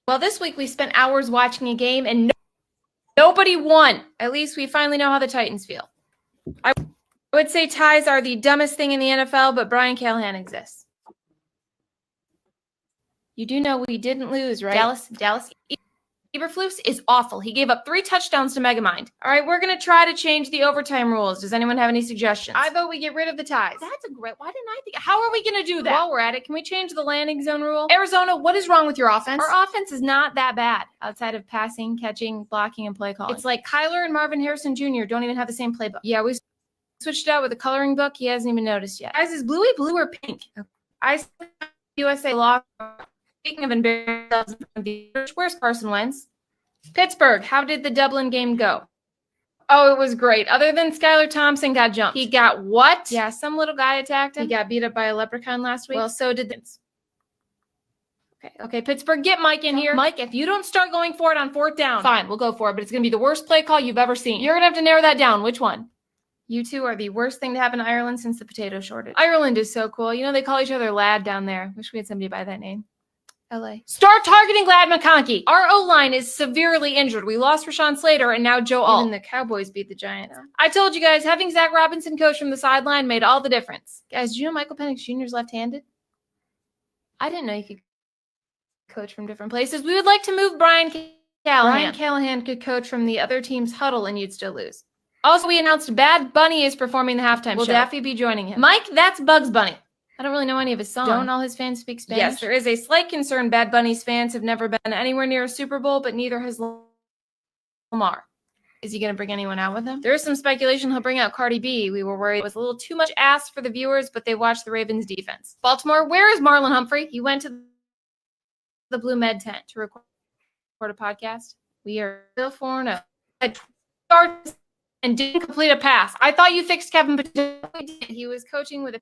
Well, this week we spent hours watching a game and nobody won. At least we finally know how the Titans feel. I would say ties are the dumbest thing in the NFL, but Brian Callahan exists. You do know we didn't lose, right? Dallas. Eberflus is awful. He gave up 3 touchdowns to Megamind. All right, we're going to try to change the overtime rules. Does anyone have any suggestions? I vote we get rid of the ties. That's a great... Why didn't I think... How are we going to do that? While we're at it, can we change the landing zone rule? Arizona, what is wrong with your offense? Our offense is not that bad outside of passing, catching, blocking, and play calling. It's like Kyler and Marvin Harrison Jr. don't even have the same playbook. Yeah, we switched it out with a coloring book. He hasn't even noticed yet. Guys, is Bluey blue or pink? I USA lost. Speaking of embarrassing, where's Carson Wentz? Pittsburgh, how did the Dublin game go? Oh, it was great. Other than Skylar Thompson got jumped. He got what? Yeah, some little guy attacked him. He got beat up by a leprechaun last week. Well, so did this. Okay, Pittsburgh, get Mike in here. Mike, if you don't start going for it on 4th down, fine, we'll go for it, but it's going to be the worst play call you've ever seen. You're going to have to narrow that down. Which one? You two are the worst thing to happen to Ireland since the potato shortage. Ireland is so cool. You know, they call each other lad down there. Wish we had somebody by that name. LA. Start targeting Glad McConkey. Our O-line is severely injured. We lost Rashawn Slater and now Joe Alt. Even the Cowboys beat the Giants. I told you guys, having Zach Robinson coach from the sideline made all the difference. Guys, do you know Michael Penix Jr. is left-handed? I didn't know you could coach from different places. We would like to move Brian Callahan. Brian Callahan could coach from the other team's huddle and you'd still lose. Also, we announced Bad Bunny is performing the halftime show. Will Daffy be joining him? Mike, that's Bugs Bunny. I don't really know any of his songs. Don't all his fans speak Spanish? Yes, there is a slight concern Bad Bunny's fans have never been anywhere near a Super Bowl, but neither has Lamar. Is he going to bring anyone out with him? There is some speculation he'll bring out Cardi B. We were worried it was a little too much ass for the viewers, but they watched the Ravens defense. Baltimore, where is Marlon Humphrey? He went to the Blue Med tent to record a podcast. We are still 4-0. And didn't complete a pass. I thought you fixed Kevin Pacheco. He was coaching with a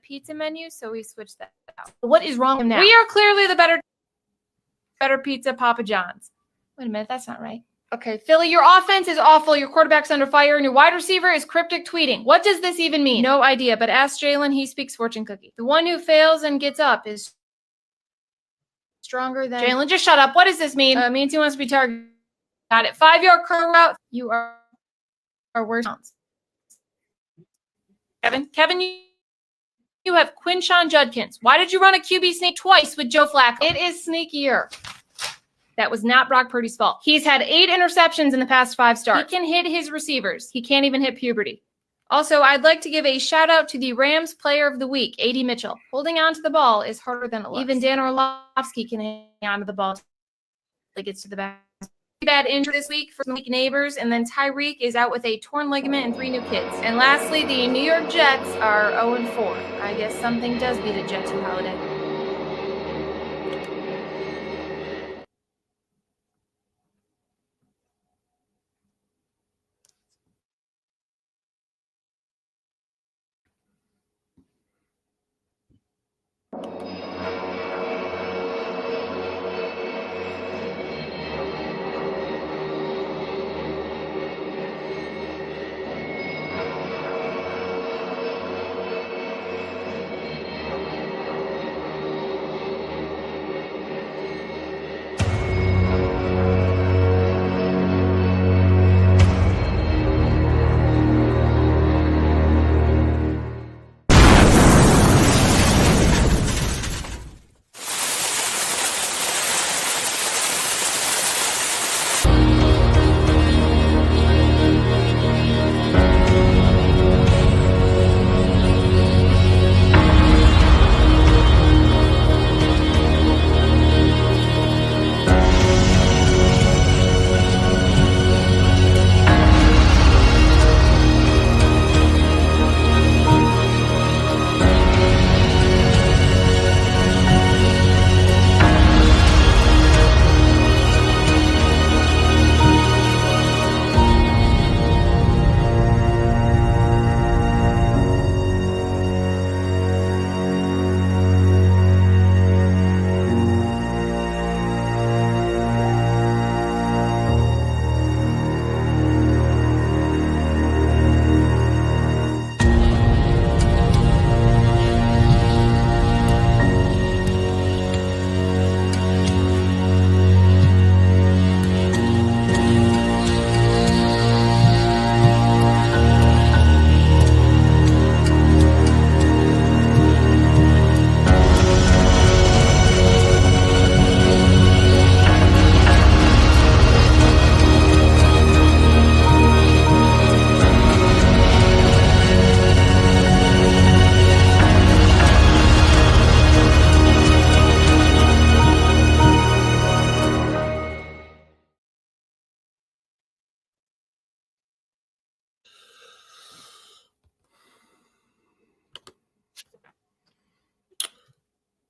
pizza menu, so we switched that out. What is wrong with him now? We are clearly the better pizza, Papa John's. Wait a minute, that's not right. Okay, Philly, your offense is awful. Your quarterback's under fire, and your wide receiver is cryptic tweeting. What does this even mean? No idea, but ask Jalen. He speaks fortune cookie. The one who fails and gets up is stronger than... Jalen, just shut up. What does this mean? It means he wants to be targeted. Got it. 5-yard curl route. You are worse. Kevin, you have Quinshon Judkins. Why did you run a QB sneak twice with Joe Flacco? It is sneakier. That was not Brock Purdy's fault. He's had 8 interceptions in the past 5 starts. He can hit his receivers. He can't even hit puberty. Also, I'd like to give a shout out to the Rams Player of the Week, A.D. Mitchell. Holding on to the ball is harder than it looks. Even Dan Orlovsky can hang on to the ball until it gets to the back. Bad injury this week for Malik Neighbors, and then Tyreek is out with a torn ligament and 3 new kids. And lastly, the New York Jets are 0-4. I guess something does beat a Jet 2 holiday.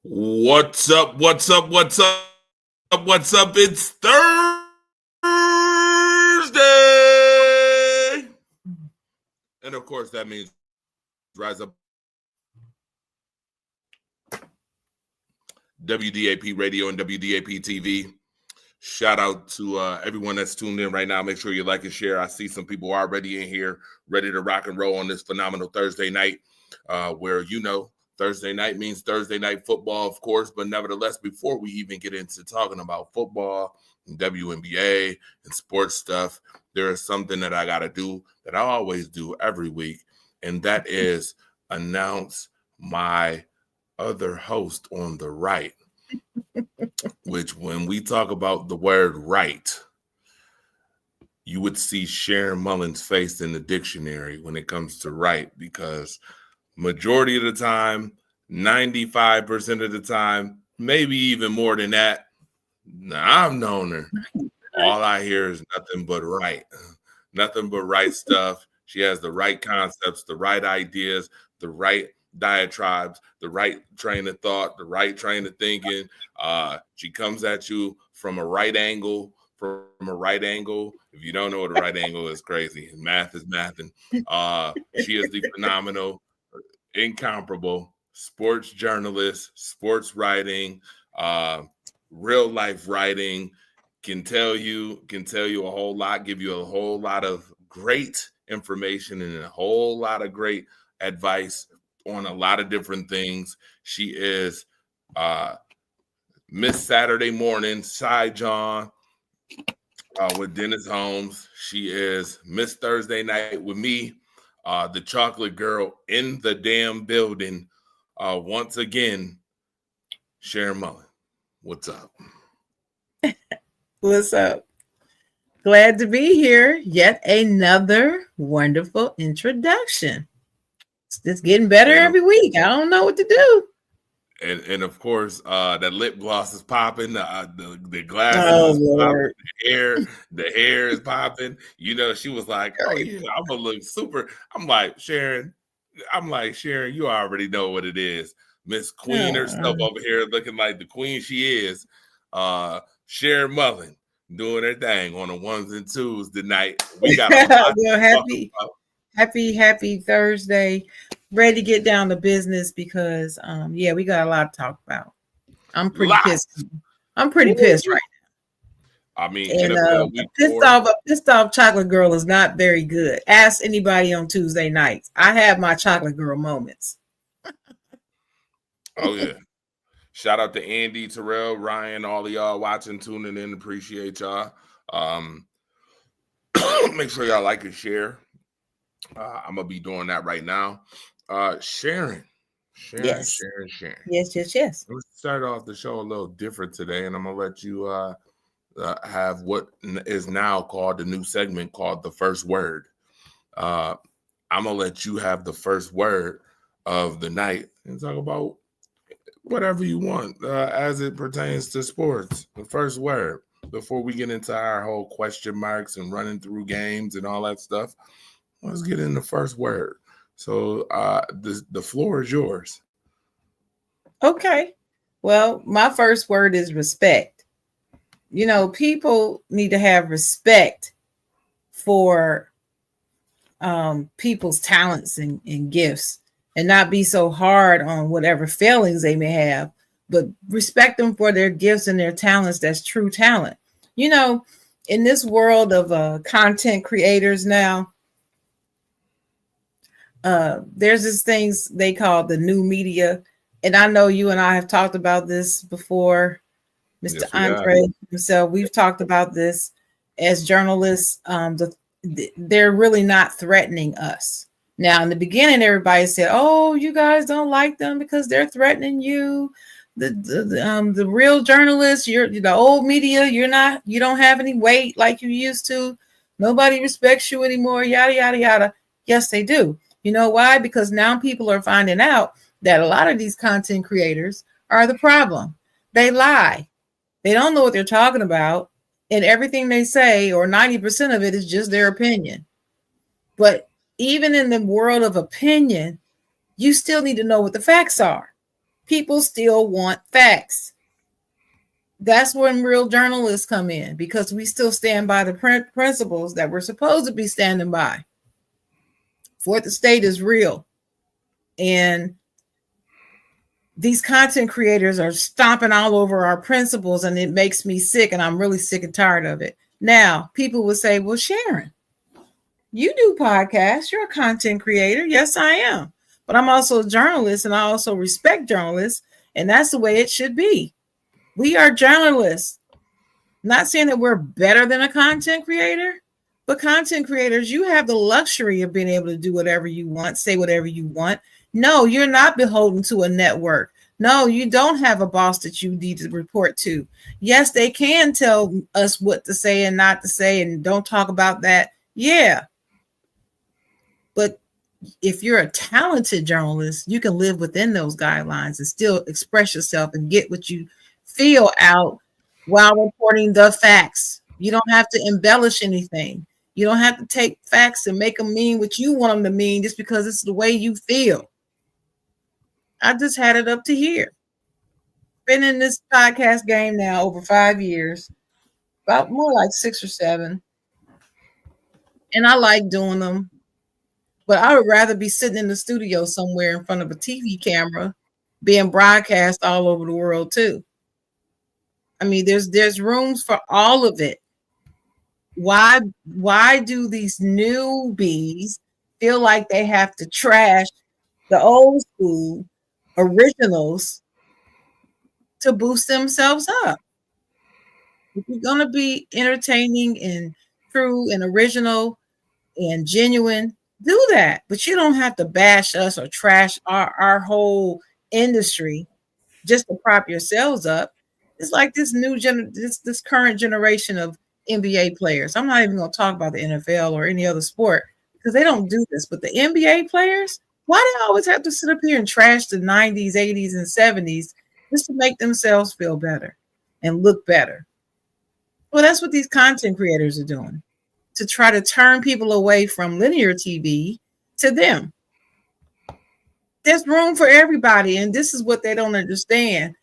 What's up? What's up? What's up? What's up? It's Thursday. And of course, that means Rise Up WDAP Radio and WDAP TV. Shout out to everyone that's tuned in right now. Make sure you like and share. I see some people already in here ready to rock and roll on this phenomenal Thursday night where, Thursday night means Thursday night football, of course. But nevertheless, before we even get into talking about football and WNBA and sports stuff, there is something that I got to do that I always do every week. And that is announce my other host on the right, which when we talk about the word right, you would see Sharon Mullen's face in the dictionary when it comes to right, because majority of the time, 95% of the time, maybe even more than that, I've known her. All I hear is nothing but right. Nothing but right stuff. She has the right concepts, the right ideas, the right diatribes, the right train of thought, the right train of thinking. She comes at you from a right angle. If you don't know what a right angle is, crazy. Math is mathing. She is the phenomenal, incomparable sports journalist, sports writing, real life writing, can tell you a whole lot, give you a whole lot of great information and a whole lot of great advice on a lot of different things. She is Miss Saturday Morning, Cy John with Dennis Holmes. She is Miss Thursday Night with me, the chocolate girl in the damn building. Once again, Sharon Mullen. What's up? What's up? Glad to be here. Yet another wonderful introduction. It's getting better every week. I don't know what to do. And of course, that lip gloss is popping. The glasses is popping. The hair is popping. She was like, "Oh, I'm gonna look super." I'm like, Sharon, you already know what it is. Miss Queen herself over here looking like the queen she is. Sharon Mullen doing her thing on the ones and twos tonight. We got happy Thursday. Ready to get down to business because we got a lot to talk about. I'm pretty pissed. I'm pretty pissed right now. I mean, a pissed off chocolate girl is not very good. Ask anybody on Tuesday nights. I have my chocolate girl moments. Oh yeah. Shout out to Andy, Terrell, Ryan, all of y'all watching, tuning in. Appreciate y'all. Make sure y'all like and share. I'm gonna be doing that right now. Sharon. Yes. Let's start off the show a little different today, and I'm gonna let you have what is now called the new segment called The First Word. I'm gonna let you have the first word of the night and talk about whatever you want as it pertains to sports. The first word, before we get into our whole question marks and running through games and all that stuff, let's get in the first word. So the floor is yours. Okay. Well, my first word is respect. People need to have respect for people's talents and gifts, and not be so hard on whatever failings they may have, but respect them for their gifts and their talents. That's true talent. In this world of content creators now, there's this things they call the new media. And I know you and I have talked about this before, Mr. Yes, Andre himself. We've talked about this as journalists. They're really not threatening us. Now, in the beginning, everybody said, "Oh, you guys don't like them because they're threatening you." The real journalists, the old media, you don't have any weight like you used to. Nobody respects you anymore. Yada yada yada. Yes, they do. You know why? Because now people are finding out that a lot of these content creators are the problem. They lie. They don't know what they're talking about, and everything they say, or 90% of it, is just their opinion. But even in the world of opinion, you still need to know what the facts are. People still want facts. That's when real journalists come in, because we still stand by the principles that we're supposed to be standing by. Fourth estate is real. And these content creators are stomping all over our principles, and it makes me sick, and I'm really sick and tired of it. Now, people will say, well, Sharon, you do podcasts. You're a content creator. Yes, I am. But I'm also a journalist, and I also respect journalists, and that's the way it should be. We are journalists. Not saying that we're better than a content creator, but content creators, you have the luxury of being able to do whatever you want, say whatever you want. No, you're not beholden to a network. No, you don't have a boss that you need to report to. Yes, they can tell us what to say and not to say, and don't talk about that. Yeah. But if you're a talented journalist, you can live within those guidelines and still express yourself and get what you feel out while reporting the facts. You don't have to embellish anything. You don't have to take facts and make them mean what you want them to mean just because it's the way you feel. I just had it up to here. Been in this podcast game now over 5 years, about more like 6 or 7. And I like doing them. But I would rather be sitting in the studio somewhere in front of a TV camera being broadcast all over the world too. I mean, there's rooms for all of it. Why do these newbies feel like they have to trash the old school originals to boost themselves up? If you're going to be entertaining and true and original and genuine, do that. But you don't have to bash us or trash our whole industry just to prop yourselves up. It's like this this current generation of NBA players. I'm not even going to talk about the NFL or any other sport because they don't do this. But the NBA players, why do they always have to sit up here and trash the 90s, 80s, and 70s just to make themselves feel better and look better? Well, that's what these content creators are doing, to try to turn people away from linear TV to them. There's room for everybody, and this is what they don't understand.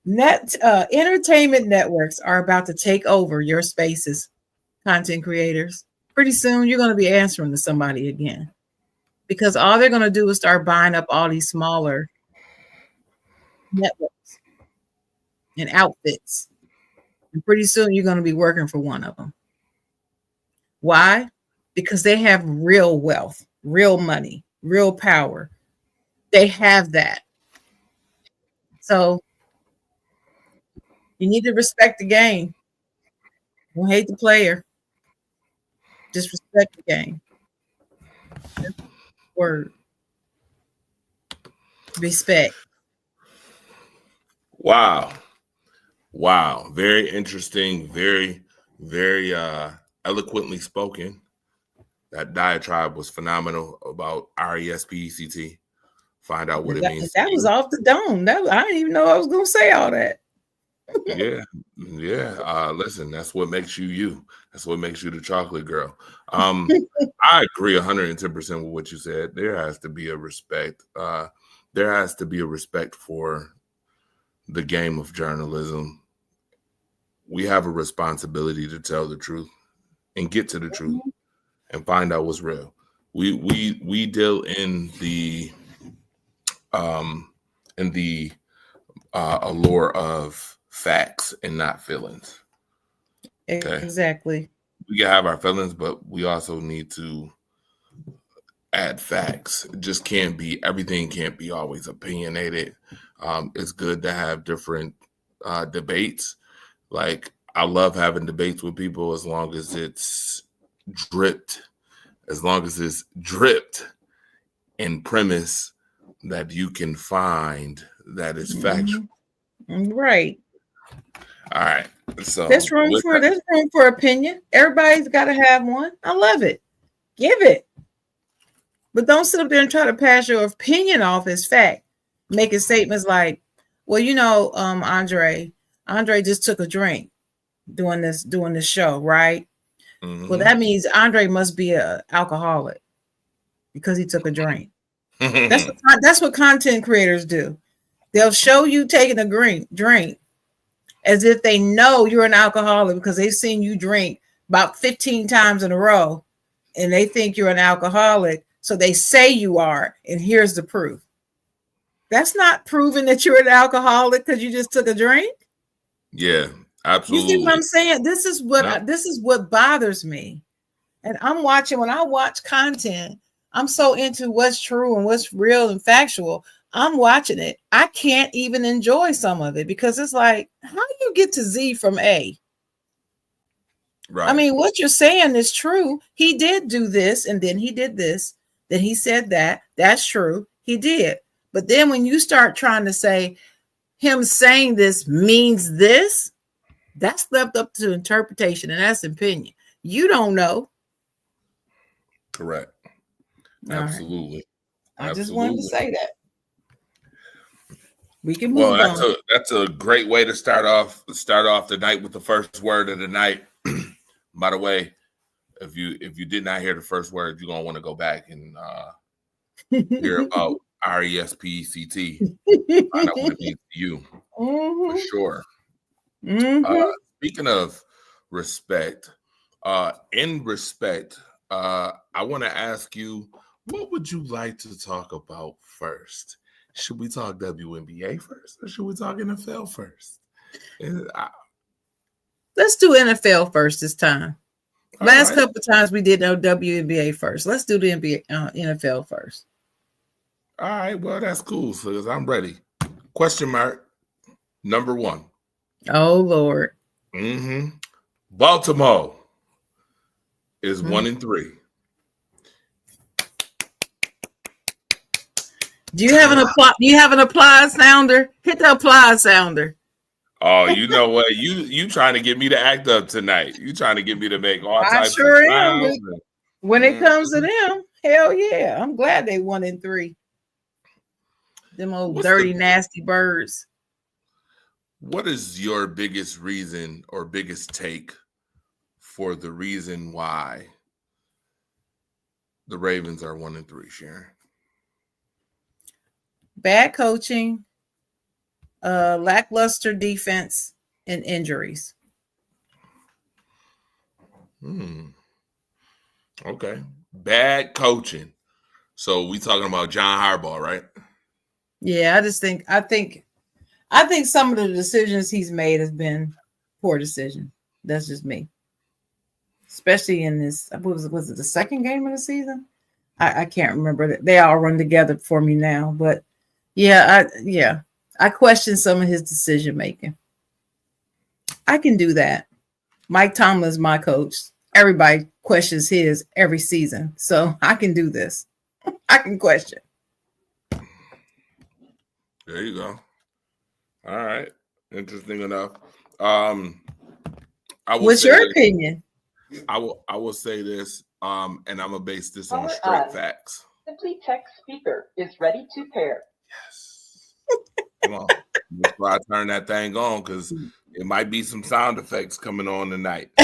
Entertainment networks are about to take over your spaces, content creators. Pretty soon, you're going to be answering to somebody again, because all they're going to do is start buying up all these smaller networks and outfits. And pretty soon, you're going to be working for one of them. Why? Because they have real wealth, real money, real power. They have that. So you need to respect the game. Don't hate the player. Just respect the game. Word. Respect. Wow. Very interesting. Very, very eloquently spoken. That diatribe was phenomenal about RESPECT. Find out what it means. That was off the dome. I didn't even know I was going to say all that. Yeah. Listen, that's what makes you you. That's what makes you the chocolate girl. I agree 110% with what you said. There has to be a respect. There has to be a respect for the game of journalism. We have a responsibility to tell the truth and get to the truth and find out what's real. We deal in the allure of facts and not feelings. Okay? Exactly. We can have our feelings, but we also need to add facts. It just can't be, everything can't be always opinionated. It's good to have different debates. Like, I love having debates with people as long as it's dripped in premise that you can find that is factual. Right. All right. So there's room for opinion. Everybody's got to have one. I love it. Give it. But don't sit up there and try to pass your opinion off as fact. Making statements like, well, Andre just took a drink doing this show, right? Mm-hmm. Well, that means Andre must be an alcoholic because he took a drink. That's what content creators do. They'll show you taking a drink as if they know you're an alcoholic because they've seen you drink about 15 times in a row and they think you're an alcoholic. So they say you are, and here's the proof. That's not proving that you're an alcoholic because you just took a drink. Yeah, absolutely. You see what I'm saying? This is what bothers me. And when I watch content, I'm so into what's true and what's real and factual. I'm watching it. I can't even enjoy some of it because it's like, how do you get to Z from A? Right. I mean, what you're saying is true. He did do this, and then he did this. Then he said that. That's true. He did. But then when you start trying to say him saying this means this, that's left up to interpretation, and that's opinion. You don't know. Correct. Absolutely. Right. I just wanted to say that. We can move on. That's a great way to start off the night with the first word of the night. By the way, if you did not hear the first word, you're gonna want to go back and hear about RESPECT. Find out what it means to you for sure. Speaking of respect, in respect, I want to ask you, what would you like to talk about first? Should we talk WNBA first, or should we talk NFL first? Let's do NFL first this time. Last couple of times we did WNBA first. Let's do the NFL first. All right. Well, that's cool. So I'm ready. Question mark number 1. Oh Lord. Baltimore is 1-3. Do you have an applause sounder? Hit the applause sounder. Oh, you know what? You trying to get me to act up tonight. You trying to get me to make all types of sounds. Am. When it comes to them, hell yeah. I'm glad they 1-3. Them old dirty, nasty birds. What is your biggest reason or biggest take for the reason why the Ravens are 1-3, Sharon? Bad coaching, lackluster defense, and injuries. Okay. Bad coaching. So we talking about John Harbaugh, right? Yeah, I think some of the decisions he's made has been poor decision. That's just me. Especially in this, was it the second game of the season? I can't remember. They all run together for me now, but I question some of his decision making. I can do that. Mike Tomlin's my coach. Everybody questions his every season, so I can do this. I can question. There you go. All right. Interesting enough. What's your opinion? I will say this, and I'm gonna base this on straight facts. Simply Text speaker is ready to pair. Yes. Come on. That's why I turn that thing on, because it might be some sound effects coming on tonight. A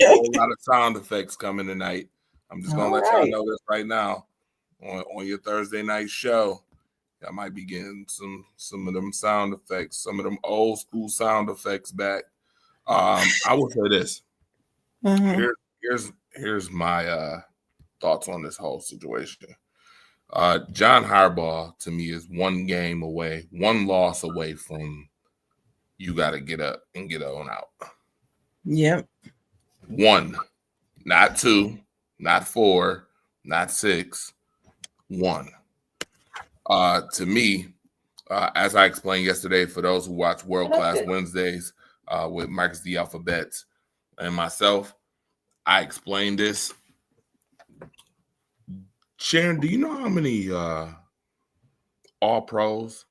whole lot of sound effects coming tonight. I'm just gonna let y'all know this right now. On your Thursday night show, I might be getting some of them sound effects, some of them old school sound effects back. I will say this. Here's my thoughts on this whole situation. John Harbaugh, to me, is one loss away from you got to get up and get on out. Yep. 1, not 2, not 4, not 6, 1. To me, as I explained yesterday, for those who watch World Class Wednesdays with Marcus the Alphabet and myself, I explained this. Sharon, do you know how many all pros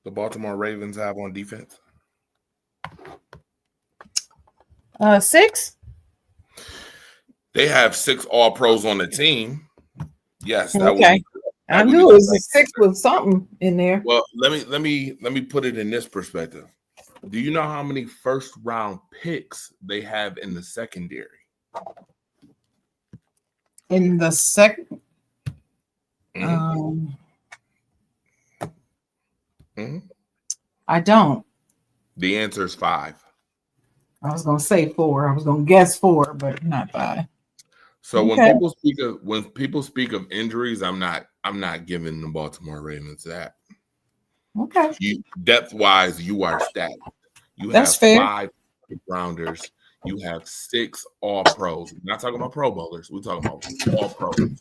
the Baltimore Ravens have on defense? 6. They have 6 all pros on the team. Yes, that okay. I knew it was a 6 with something in there. Well, let me put it in this perspective. Do you know how many first round picks they have in the secondary? In the second. I don't. The answer is 5. I was gonna say 4. I was gonna guess 4, but not 5. So Okay. when people speak of injuries, I'm not giving the Baltimore Ravens that. Okay. Depth wise, you are stacked. You That's have fair. 5 rounders. You have 6 all pros. We're not talking about pro bowlers. We're talking about all pros. And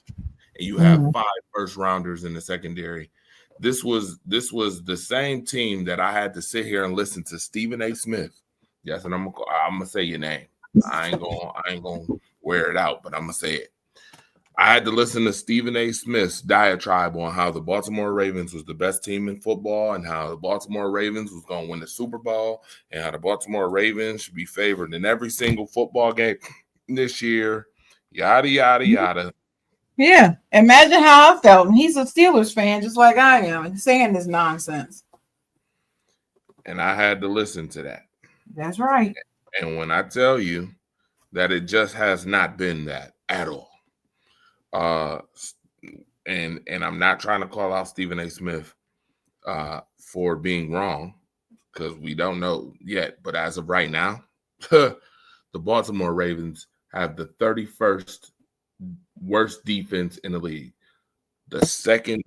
you have 5 first rounders in the secondary. This was the same team that I had to sit here and listen to Stephen A. Smith. Yes, and I'm gonna say your name. I ain't gonna wear it out, but I'm gonna say it. I had to listen to Stephen A. Smith's diatribe on how the Baltimore Ravens was the best team in football and how the Baltimore Ravens was going to win the Super Bowl and how the Baltimore Ravens should be favored in every single football game this year, yada, yada, yada. Yeah. Imagine how I felt. And he's a Steelers fan just like I am and saying this nonsense. And I had to listen to that. That's right. And when I tell you that it just has not been that at all. And I'm not trying to call out Stephen A. Smith for being wrong because we don't know yet. But as of right now, the Baltimore Ravens have the 31st worst defense in the league, the second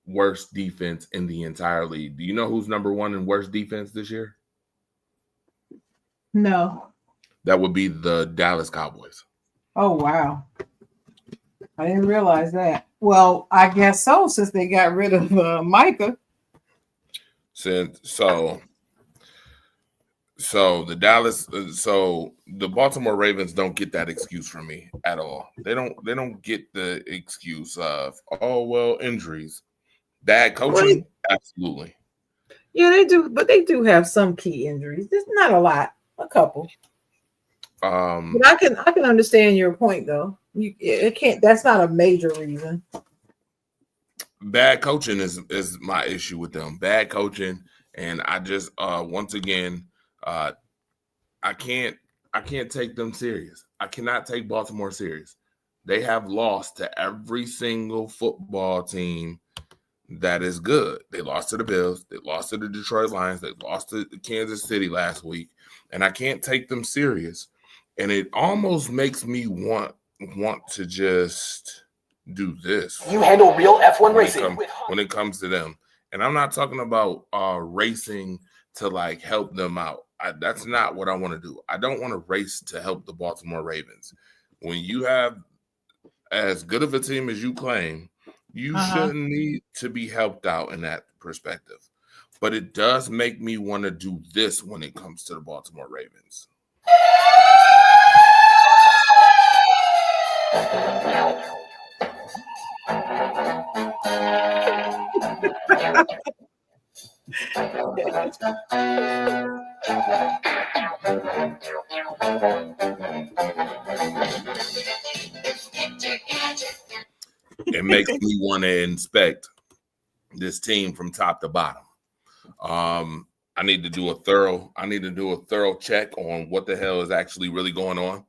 worst defense in the entire league. Do you know who's number 1 in worst defense this year? No. That would be the Dallas Cowboys. Oh, wow. I didn't realize that. Well, I guess so, since they got rid of Micah. So the Baltimore Ravens don't get that excuse from me at all. They don't get the excuse of, oh well, injuries, bad coaching. Absolutely. Yeah, they do, but they do have some key injuries. There's not a lot, a couple. But I can understand your point though. It can't. That's not a major reason. Bad coaching is my issue with them. Bad coaching, and I just once again, I can't take them serious. I cannot take Baltimore serious. They have lost to every single football team that is good. They lost to the Bills. They lost to the Detroit Lions. They lost to Kansas City last week, and I can't take them serious. And it almost makes me want to just do this. You handle real F1 racing when it comes to them. And I'm not talking about racing to like help them out. That's not what I want to do. I don't want to race to help the Baltimore Ravens. When you have as good of a team as you claim, you shouldn't need to be helped out in that perspective. But it does make me want to do this when it comes to the Baltimore Ravens. It makes me want to inspect this team from top to bottom. I need to do a thorough check on what the hell is actually really going on.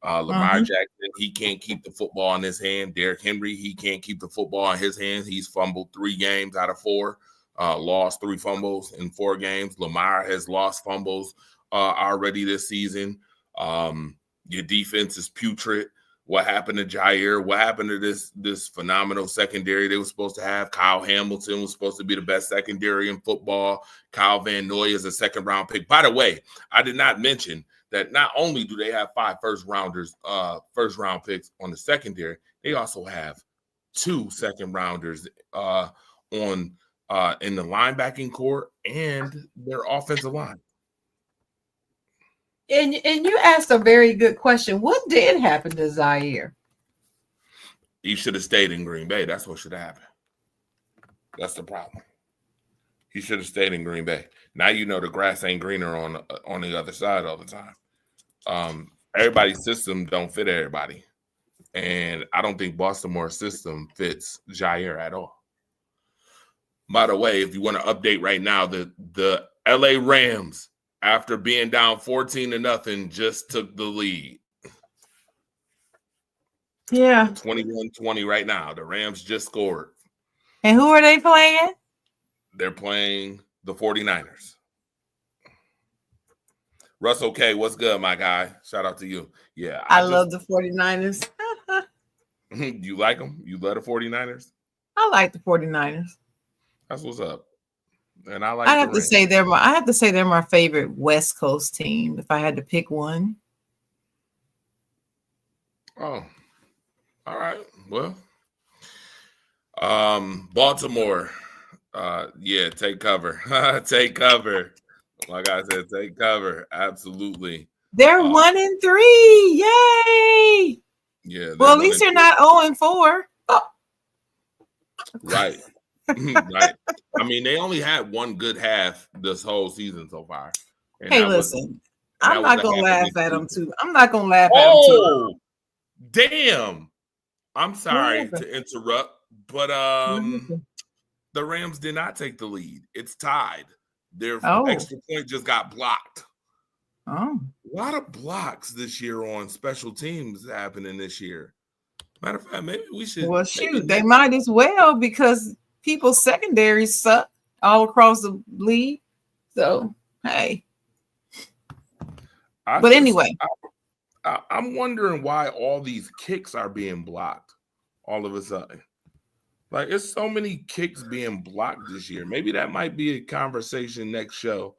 Lamar Jackson, he can't keep the football in his hand. Derrick Henry, he can't keep the football in his hands. He's fumbled 3 games out of 4, lost 3 fumbles in 4 games. Lamar has lost fumbles already this season. Your defense is putrid. What happened to Jair? What happened to this phenomenal secondary they were supposed to have? Kyle Hamilton was supposed to be the best secondary in football. Kyle Van Noy is a 2nd-round pick. By the way, I did not mention that not only do they have 5 first-round picks on the secondary, they also have 2 2nd-rounders in the linebacking core and their offensive line. And you asked a very good question. What did happen to Zaire? He should have stayed in Green Bay. That's what should have happened. That's the problem. He should have stayed in Green Bay. Now you know the grass ain't greener on the other side all the time. Everybody's system don't fit everybody. And I don't think Baltimore's system fits Jair at all. By the way, if you want to update right now, the LA Rams, after being down 14-0, just took the lead. Yeah. 21-20 right now. The Rams just scored. And who are they playing? They're playing the 49ers. Russell K, what's good, my guy? Shout out to you. Yeah, I love the 49ers. You like them? You love the 49ers? I like the 49ers. That's what's up. And I have to say they're my favorite West Coast team if I had to pick one. Oh, all right. Well, Baltimore. Yeah, take cover. Take cover. Like I said, take cover. Absolutely. They're 1-3. Yay! Yeah. Well, at least they're not 0-4. Oh. Right. Right. I mean, they only had one good half this whole season so far. Hey, listen, I'm not gonna laugh at them too. I'm not gonna laugh at them too. Damn. I'm sorry to interrupt, but the Rams did not take the lead. It's tied. Their extra point just got blocked. Oh. A lot of blocks this year on special teams happening this year. Matter of fact, maybe we should. Well, shoot, they might as well because people's secondaries suck all across the league. So, hey. Anyway. I'm wondering why all these kicks are being blocked all of a sudden. Like, it's so many kicks being blocked this year. Maybe that might be a conversation next show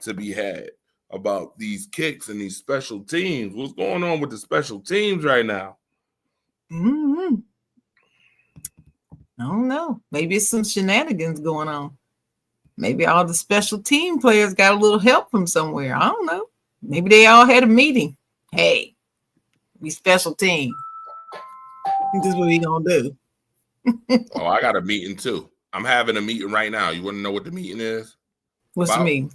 to be had about these kicks and these special teams. What's going on with the special teams right now? Mm-hmm. I don't know. Maybe it's some shenanigans going on. Maybe all the special team players got a little help from somewhere. I don't know. Maybe they all had a meeting. Hey, we special team. This is what we gonna do. Oh, I got a meeting too. I'm having a meeting right now. You want to know what the meeting is? What's the meeting?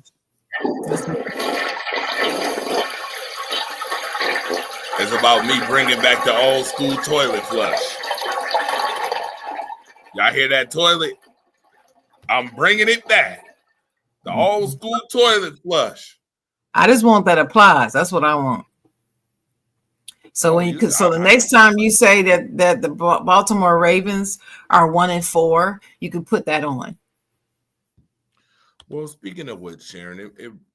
It's about me bringing back the old school toilet flush. Y'all hear that toilet? I'm bringing it back. The old school toilet flush. I just want that applause. That's what I want. So the next time you say that the Baltimore Ravens are 1-4, you can put that on. Well, speaking of which, Sharon,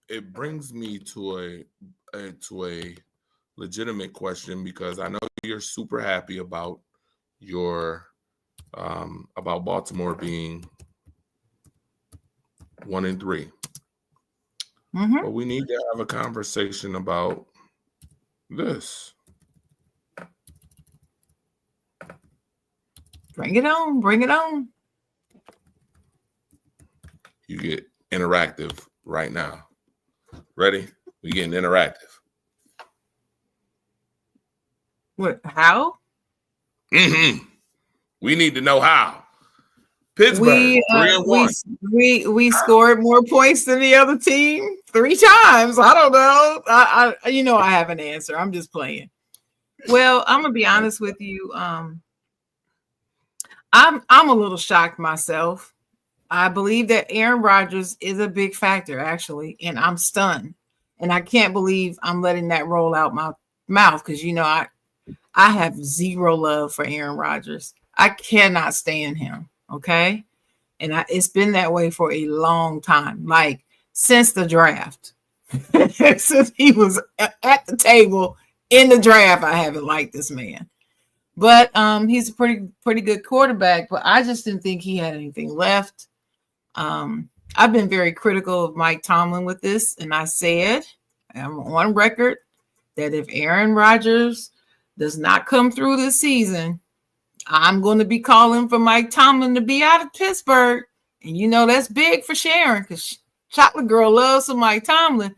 it brings me to a legitimate question because I know you're super happy about your about Baltimore being 1-3. Mm-hmm. But we need to have a conversation about this. Bring it on. Bring it on. You get interactive right now. Ready? We getting interactive. What? How? Mm-hmm. We need to know how. Pittsburgh, 3-1. We scored more points than the other team 3 times. I don't know. I have an answer. I'm just playing. Well, I'm gonna be honest with you. I'm a little shocked myself. I believe that Aaron Rodgers is a big factor, actually, and I'm stunned. And I can't believe I'm letting that roll out my mouth because I have zero love for Aaron Rodgers. I cannot stand him. Okay. And it's been that way for a long time, like since the draft. Since he was at the table in the draft, I haven't liked this man. But he's a pretty good quarterback, but I just didn't think he had anything left. I've been very critical of Mike Tomlin with this, and I said, I'm on record, that if Aaron Rodgers does not come through this season, I'm going to be calling for Mike Tomlin to be out of Pittsburgh. And that's big for Sharon because Chocolate Girl loves some Mike Tomlin.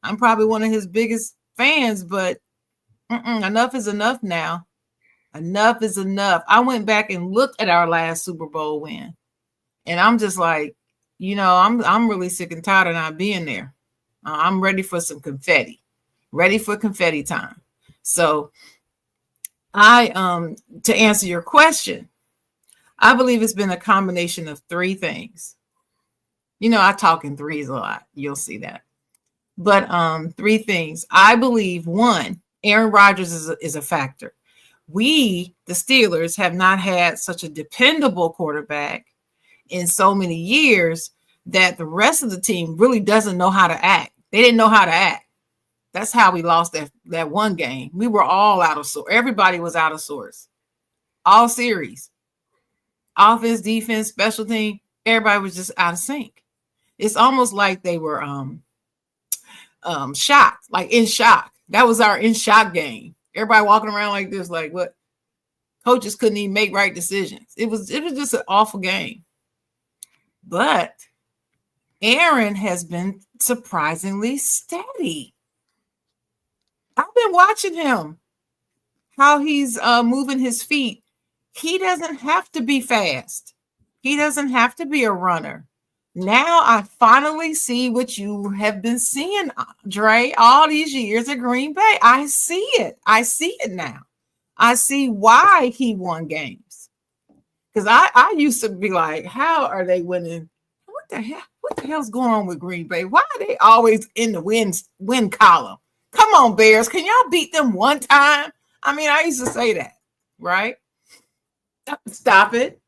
I'm probably one of his biggest fans, but enough is enough now. Enough is enough. I went back and looked at our last Super Bowl win. And I'm just like, I'm really sick and tired of not being there. I'm ready for some confetti. Ready for confetti time. So to answer your question, I believe it's been a combination of 3 things. I talk in threes a lot. You'll see that. But 3 things. I believe 1, Aaron Rodgers is a factor. We, the Steelers, have not had such a dependable quarterback in so many years that the rest of the team really doesn't know how to act. They didn't know how to act. That's how we lost that one game. We were all out of sorts. Everybody was out of sorts. All series. Offense, defense, special team, everybody was just out of sync. It's almost like they were shocked, like in shock. That was our in shock game. Everybody walking around like this, like what? Coaches couldn't even make right decisions. It was just an awful game. But Aaron has been surprisingly steady. I've been watching him, how he's moving his feet. He doesn't have to be fast. He doesn't have to be a runner. Now I finally see what you have been seeing, Dre, all these years at Green Bay. I see it. I see it now. I see why he won games. Because I used to be like, how are they winning? What the hell? What the hell's going on with Green Bay? Why are they always in the win column? Come on, Bears. Can y'all beat them one time? I mean, I used to say that, right? Stop it.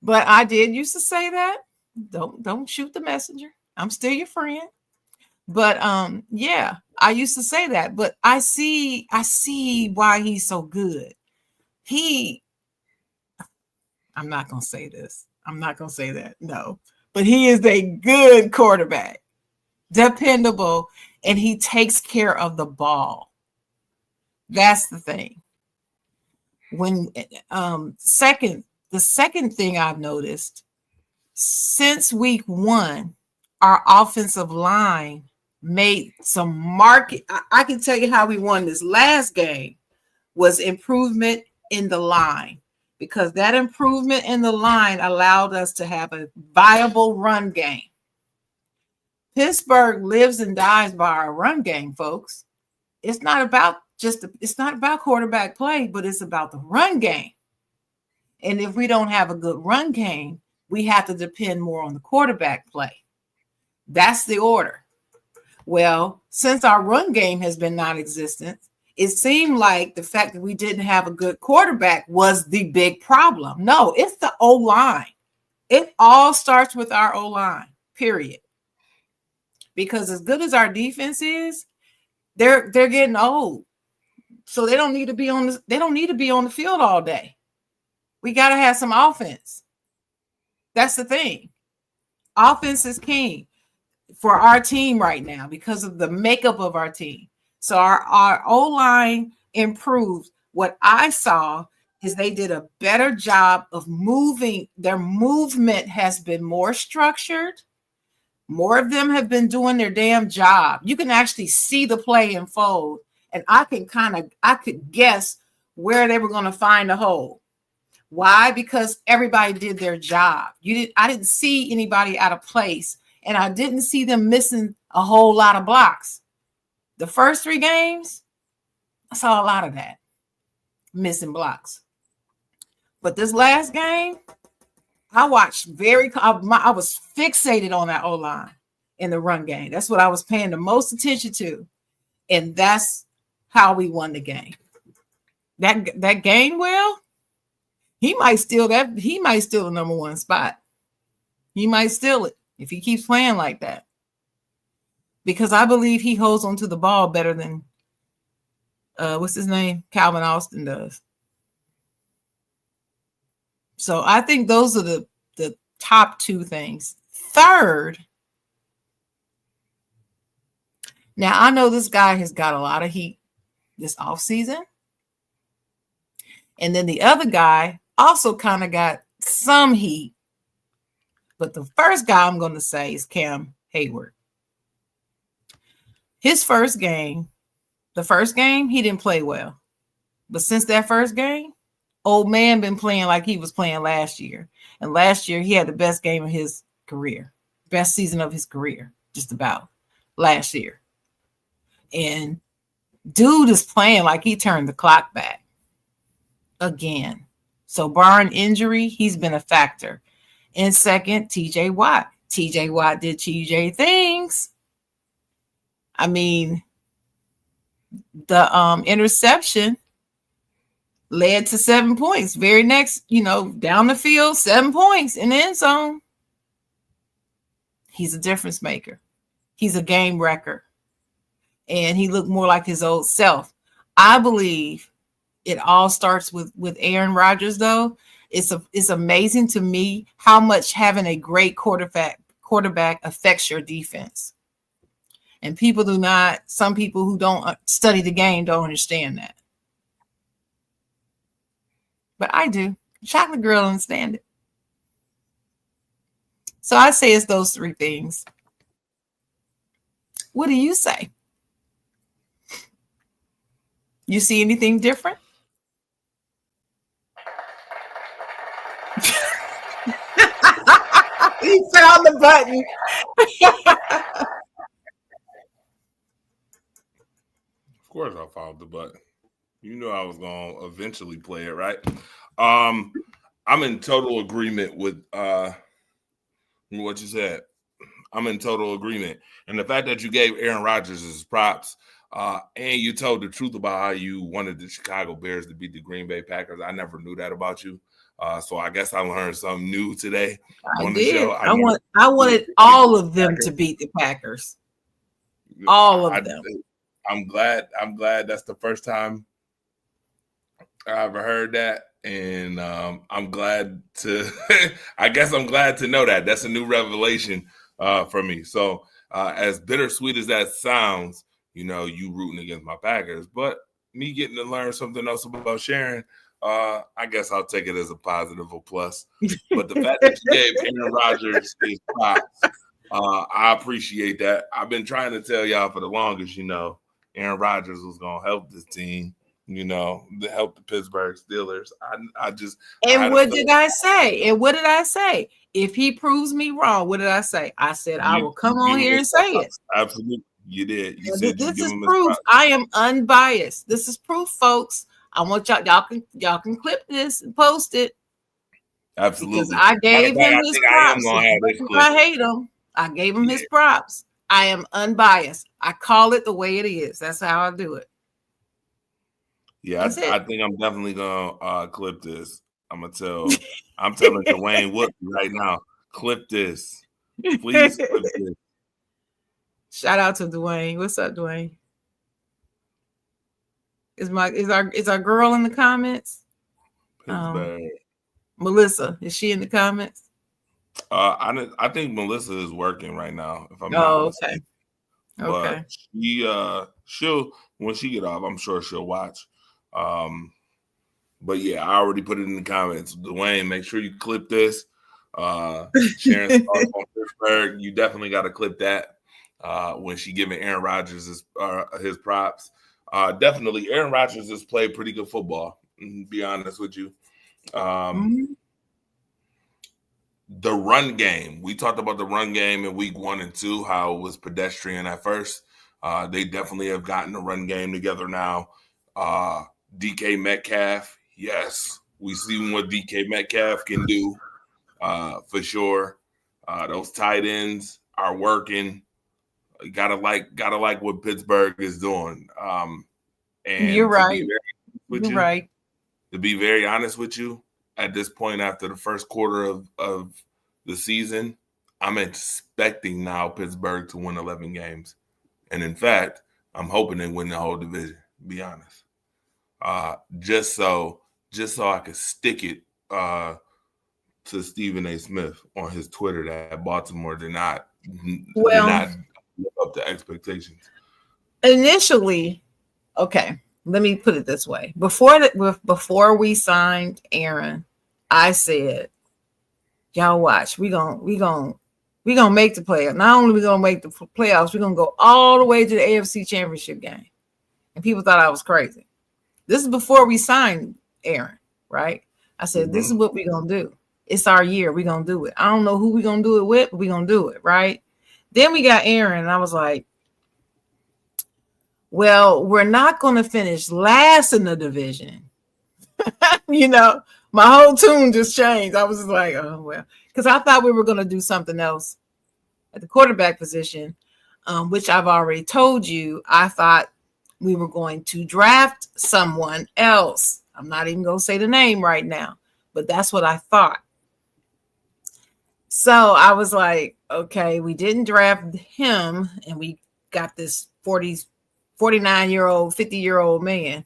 But I did used to say that. Don't shoot the messenger. I'm still your friend. But yeah, I used to say that. But I see why he's so good. I'm not gonna say this. I'm not gonna say that. No. But he is a good quarterback, dependable, and he takes care of the ball. That's the thing. When the second thing I've noticed, since week 1, our offensive line made some market. I can tell you how we won this last game was improvement in the line, because that improvement in the line allowed us to have a viable run game. Pittsburgh lives and dies by our run game, folks. It's not about quarterback play, but it's about the run game. And if we don't have a good run game, we have to depend more on the quarterback play. That's the order. Well, since our run game has been non-existent, it seemed like the fact that we didn't have a good quarterback was the big problem. No, it's the O-line. It all starts with our O-line, period. Because as good as our defense is, they're getting old. So they don't need to be on the field all day. We got to have some offense. That's the thing. Offense is king for our team right now because of the makeup of our team. So our O-line improved. What I saw is they did a better job of moving. Their movement has been more structured. More of them have been doing their damn job. You can actually see the play unfold. And I could guess where they were going to find a hole. Why? Because everybody did their job. I didn't see anybody out of place, and I didn't see them missing a whole lot of blocks. The first 3 games, I saw a lot of that, missing blocks. But this last game, I watched I was fixated on that O-line in the run game. That's what I was paying the most attention to. And that's how we won the game. That Gainwell, he might steal the number 1 spot. He might steal it if he keeps playing like that. Because I believe he holds onto the ball better than what's his name? Calvin Austin does. So I think those are the top 2 things. Third, now I know this guy has got a lot of heat this offseason. And then the other guy also kind of got some heat. But the first guy I'm going to say is Cam Hayward. His first game, he didn't play well. But since that first game, old man been playing like he was playing last year. And last year, he had the best game of his career. Best season of his career, just about, last year. And dude is playing like he turned the clock back again. So barring injury, he's been a factor. And second, TJ Watt. TJ Watt did TJ things. I mean, the interception led to 7 points. Very next, down the field, 7 points in the end zone. He's a difference maker. He's a game wrecker. and he looked more like his old self. I believe it all starts with Aaron Rodgers, though. It's amazing to me how much having a great quarterback affects your defense. And some people who don't study the game don't understand that. But I do. Chocolate girl understand it. So I say it's those three things. What do you say? You see anything different? He found the button. Of course I found the button. You knew I was going to eventually play it, right? I'm in total agreement with what you said. I'm in total agreement. And the fact that you gave Aaron Rodgers his props and you told the truth about how you wanted the Chicago Bears to beat the Green Bay Packers. I never knew that about you. So I guess I learned something new today on the show. I wanted all of them to beat the Packers. All of them. I'm glad that's the first time I ever heard that. And I'm glad to I guess I'm glad to know that. That's a new revelation for me. So as bittersweet as that sounds, you rooting against my Packers, but me getting to learn something else about Sharon, I guess I'll take it as a positive or plus. But the fact that you gave Aaron Rodgers his props, I appreciate that. I've been trying to tell y'all for the longest, Aaron Rodgers was going to help this team, to help the Pittsburgh Steelers. What did I say? If he proves me wrong, what did I say? I said, I will come on here and say it. Absolutely. You did. You said this is proof. I am unbiased. This is proof, folks. I want y'all can clip this and post it. Absolutely. Because I gave him his props. I hate him. I gave him his props. I am unbiased. I call it the way it is. That's how I do it. Yeah, I think I'm definitely gonna clip this. I'm telling Dwayne Wood right now, clip this. Please clip this. Shout out to Dwayne. What's up, Dwayne? Is our girl in the comments? Melissa, is she in the comments? I think Melissa is working right now. If I'm not mistaken. Okay. But she'll when she get off, I'm sure she'll watch. But yeah, I already put it in the comments. Dwayne, make sure you clip this. Sharon on Pittsburgh, you definitely got to clip that when she giving Aaron Rodgers his props. Definitely, Aaron Rodgers has played pretty good football. To be honest with you, the run game. We talked about the run game in week 1 and 2, how it was pedestrian at first. They definitely have gotten the run game together now. DK Metcalf, yes, we see what DK Metcalf can do for sure. Those tight ends are working. You gotta like what Pittsburgh is doing. And you're right. To be very honest with you, at this point, after the first quarter of the season, I'm expecting now Pittsburgh to win 11 games. And in fact, I'm hoping they win the whole division, to be honest. Just so I could stick it to Stephen A. Smith on his Twitter that Baltimore did not live up to expectations. Initially, okay, let me put it this way. Before we signed Aaron, I said, y'all watch, we gonna make the playoffs. Not only we gonna make the playoffs, we're gonna go all the way to the AFC Championship game. And people thought I was crazy. This is before we signed Aaron, right? I said, This is what we're gonna do. It's our year. We're gonna do it. I don't know who we're gonna do it with, but we're gonna do it, right? Then we got Aaron, and I was like, well, we're not gonna finish last in the division. My whole tune just changed. I was just like, oh well, because I thought we were gonna do something else at the quarterback position, which I've already told you. I thought we were going to draft someone else. I'm not even going to say the name right now, but that's what I thought. So I was like, okay, we didn't draft him, and we got this 49-year-old, 50-year-old man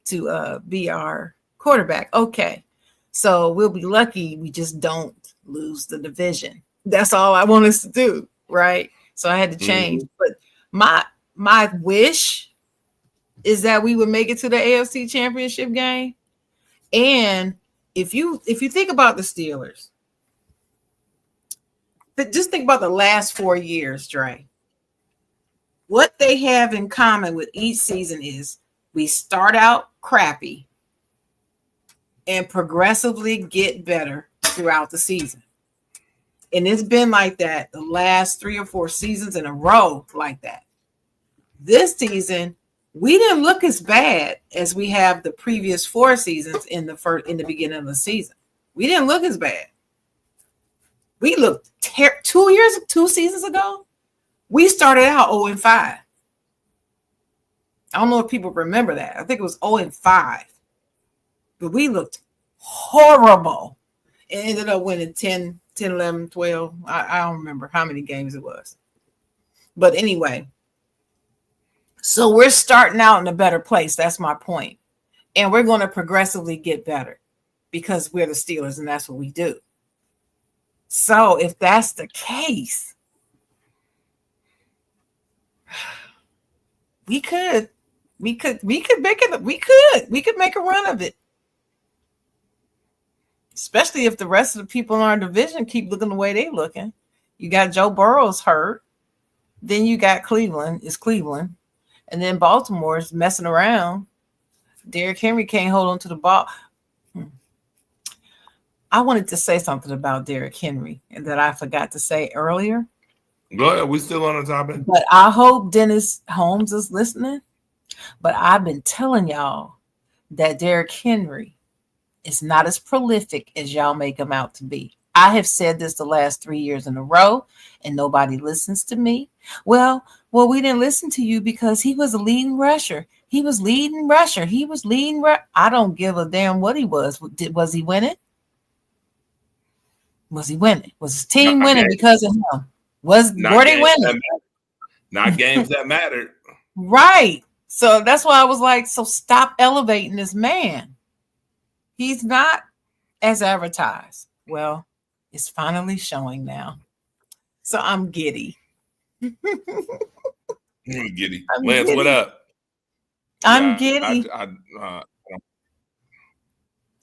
to be our quarterback. Okay. So we'll be lucky we just don't lose the division. That's all I want us to do, right? So I had to change. But my wish is that we would make it to the AFC Championship game. And if you think about the Steelers, just think about the last 4 years, Dre. What they have in common with each season is we start out crappy and progressively get better throughout the season. And it's been like that the last 3 or 4 seasons in a row like that. This season, we didn't look as bad as we have the previous 4 seasons in the beginning of the season. We didn't look as bad. We looked 2 seasons ago. We started out 0-5. I don't know if people remember that. I think it was 0-5. But we looked horrible. And ended up winning 10, 11, 12. I don't remember how many games it was. But anyway, so we're starting out in a better place. That's my point. And we're going to progressively get better because we're the Steelers and that's what we do. So if that's the case, we could make a run of it. Especially if the rest of the people in our division keep looking the way they're looking. You got Joe Burrow's hurt. Then you got Cleveland. And then Baltimore's messing around. Derrick Henry can't hold on to the ball. I wanted to say something about Derrick Henry and that I forgot to say earlier. Go ahead. We still on the topic. But I hope Dennis Holmes is listening. But I've been telling y'all that Derrick Henry is not as prolific as y'all make him out to be. I have said this the last 3 years in a row, and nobody listens to me. Well, we didn't listen to you because he was a leading rusher. I don't give a damn what he was. Was he winning? Was his team winning because of him? Were they winning? Not games that mattered. Right. So that's why I was like, so stop elevating this man. He's not as advertised. Well, it's finally showing now. So I'm giddy. Giddy. Lance, what up? I'm giddy.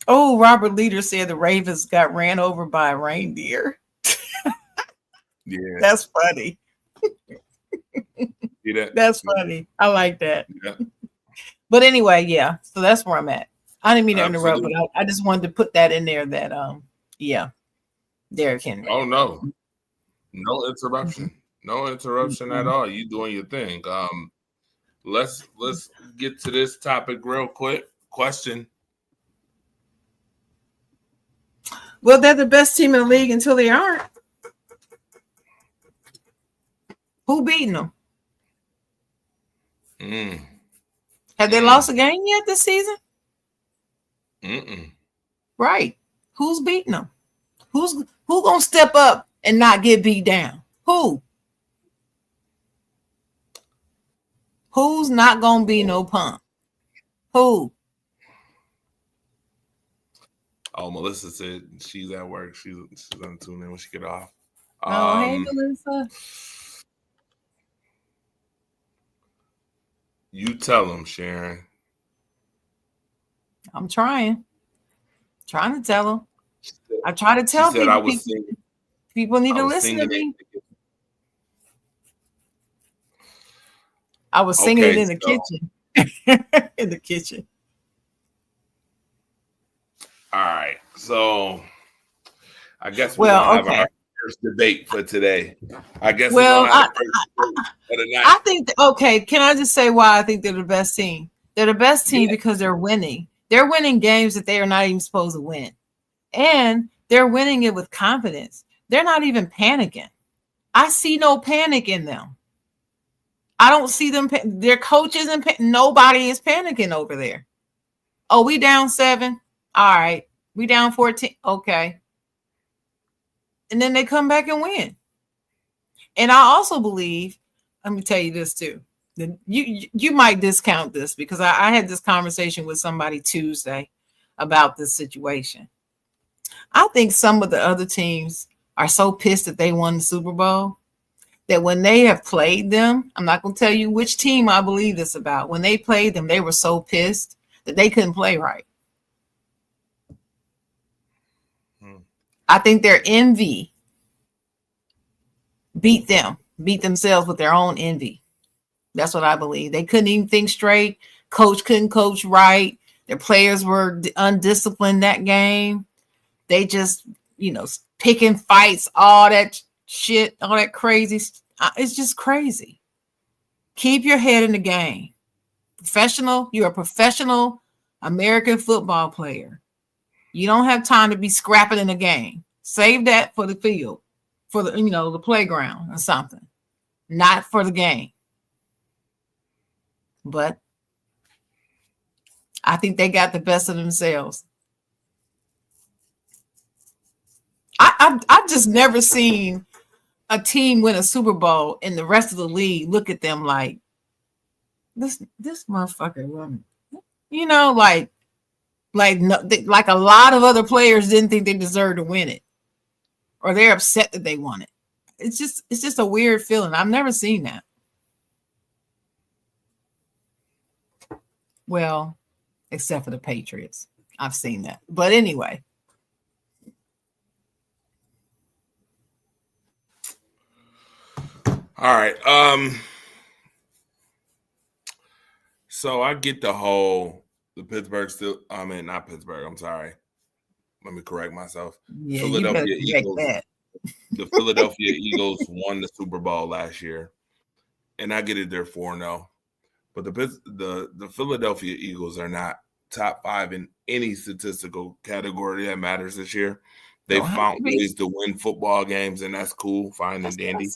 Oh, Robert Leader said the Ravens got ran over by a reindeer. Yeah. That's funny. See that? That's funny. I like that. Yeah. But anyway, yeah. So that's where I'm at. I didn't mean to interrupt, but I just wanted to put that in there that Derrick Henry. Oh no. No interruption. No interruption at all. You doing your thing. Let's get to this topic real quick. Question. Well, they're the best team in the league until they aren't. Who beating them? Have they lost a game yet this season? Right. Who's beating them? Who gonna step up and not get beat down? Who's not gonna be no punk? Who? Oh, Melissa said she's at work. She's gonna tune in when she get off. Hey, Melissa. You tell them, Sharon. I'm trying to tell them. I try to tell people. People need to listen to me. I was singing it in the kitchen. In the kitchen. All right. So I guess we'll have our first debate for today. I guess I think can I just say why I think they're the best team? They're the best team because they're winning. They're winning games that they are not even supposed to win. And they're winning it with confidence. They're not even panicking. I see no panic in them. I don't see them. Their coaches and nobody is panicking over there. Oh, we down 7. All right. We down 14. Okay. And then they come back and win. And I also believe, let me tell you this too. then you might discount this because I had this conversation with somebody Tuesday about this situation. I think some of the other teams are so pissed that they won the Super Bowl that when they have played them, I'm not going to tell you which team I believe this about. When they played them, they were so pissed that they couldn't play right. I think their envy beat themselves with their own envy. That's what I believe. They couldn't even think straight. Coach couldn't coach right. Their players were undisciplined that game. They just, picking fights, all that shit, all that crazy. It's just crazy. Keep your head in the game. Professional, you're a professional American football player. You don't have time to be scrapping in the game. Save that for the field, for the playground or something, not for the game. But I think they got the best of themselves. I've just never seen a team win a Super Bowl and the rest of the league look at them like this motherfucker won. Like a lot of other players didn't think they deserved to win it, or they're upset that they won it. It's just a weird feeling. I've never seen that. Well, except for the Patriots. I've seen that. But anyway. All right. So I get the Pittsburgh not Pittsburgh. I'm sorry. Let me correct myself. Yeah, Philadelphia Eagles. The Philadelphia Eagles won the Super Bowl last year. And I get it, they're 4-0. But the Philadelphia Eagles are not top 5 in any statistical category that matters this year. They found ways to win football games, and that's cool, fine and dandy.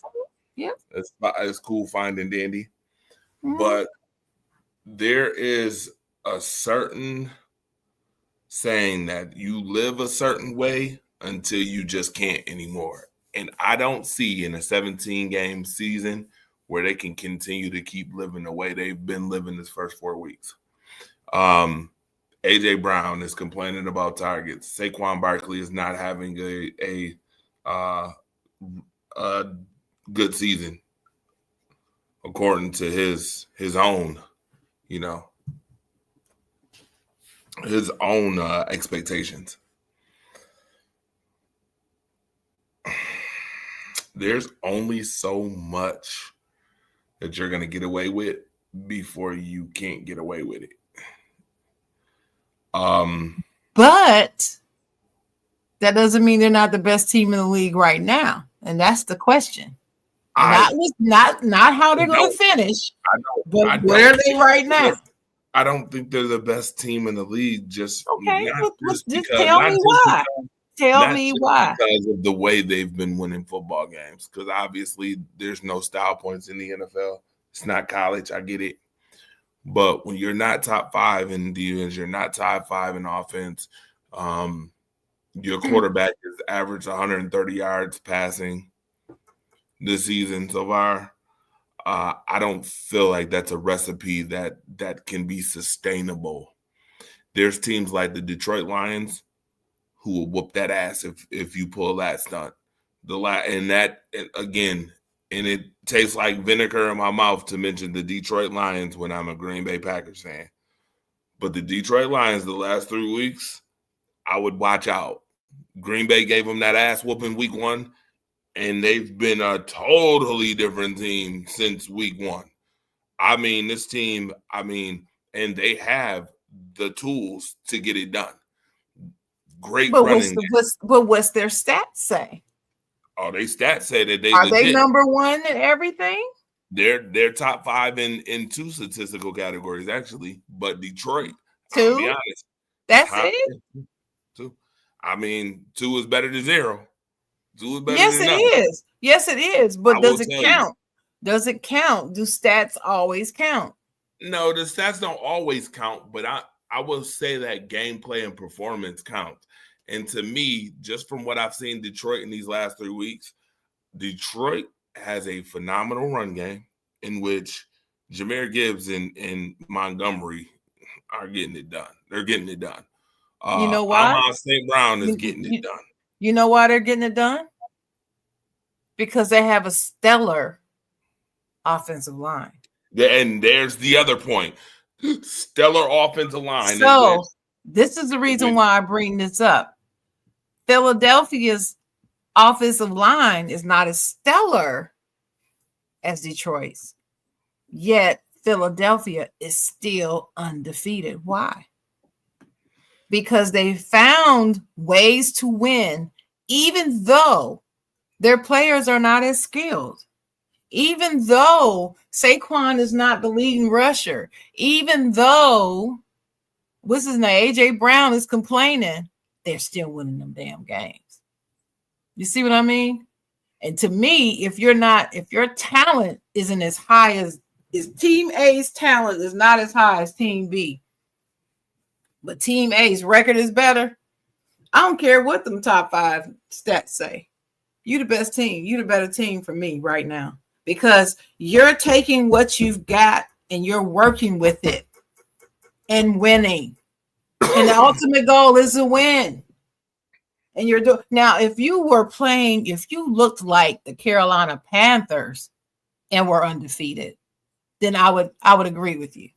Yeah, it's cool, fine and dandy. Mm-hmm. But there is a certain saying that you live a certain way until you just can't anymore. And I don't see in a 17-game season where they can continue to keep living the way they've been living this first 4 weeks. A.J. Brown is complaining about targets. Saquon Barkley is not having a good season, according to his own, his own expectations. There's only so much that you're going to get away with before you can't get away with it. But that doesn't mean they're not the best team in the league right now. And that's the question. Not how they're going to finish, but where are they right now? I don't think they're the best team in the league. Just tell me why. Tell me why. Because of the way they've been winning football games. Because obviously there's no style points in the NFL. It's not college. I get it. But when you're not top 5 in defense, you're not top 5 in offense. Your quarterback has averaged 130 yards passing this season so far. I don't feel like that's a recipe that can be sustainable. There's teams like the Detroit Lions who will whoop that ass if you pull that stunt. And it tastes like vinegar in my mouth to mention the Detroit Lions when I'm a Green Bay Packers fan. But the Detroit Lions, the last 3 weeks, I would watch out. Green Bay gave them that ass whooping week 1, and they've been a totally different team since week 1. This team, and they have the tools to get it done. Great running. But what's their stats say? Oh, they stats say that they are legit. They number 1 in everything? They're top 5 in 2 statistical categories, actually. But Detroit, 2? I'll be honest. That's it? 2. 2 is better than 0. 2 is better yes, than it nothing. is. Yes, it is. But does it count? Does it count? Do stats always count? No, the stats don't always count, but I will say that gameplay and performance count. And to me, just from what I've seen Detroit in these last 3 weeks, Detroit has a phenomenal run game in which Jahmyr Gibbs and Montgomery are getting it done. They're getting it done. You know why? Amon St. Brown is getting it done. You know why they're getting it done? Because they have a stellar offensive line. And there's the other point. Stellar offensive line. So this is the reason why I bring this up. Philadelphia's offensive line is not as stellar as Detroit's. Yet Philadelphia is still undefeated. Why? Because they found ways to win, even though their players are not as skilled. Even though Saquon is not the leading rusher, even though what's his name, AJ Brown is complaining, they're still winning them damn games. You see what I mean? And to me, if your talent isn't as high as Team A's talent is not as high as Team B, but Team A's record is better, I don't care what them top 5 stats say. You the best team. You the better team for me right now. Because you're taking what you've got and you're working with it and winning. And the ultimate goal is to win. And you're doing now, if you looked like the Carolina Panthers and were undefeated, then I would agree with you.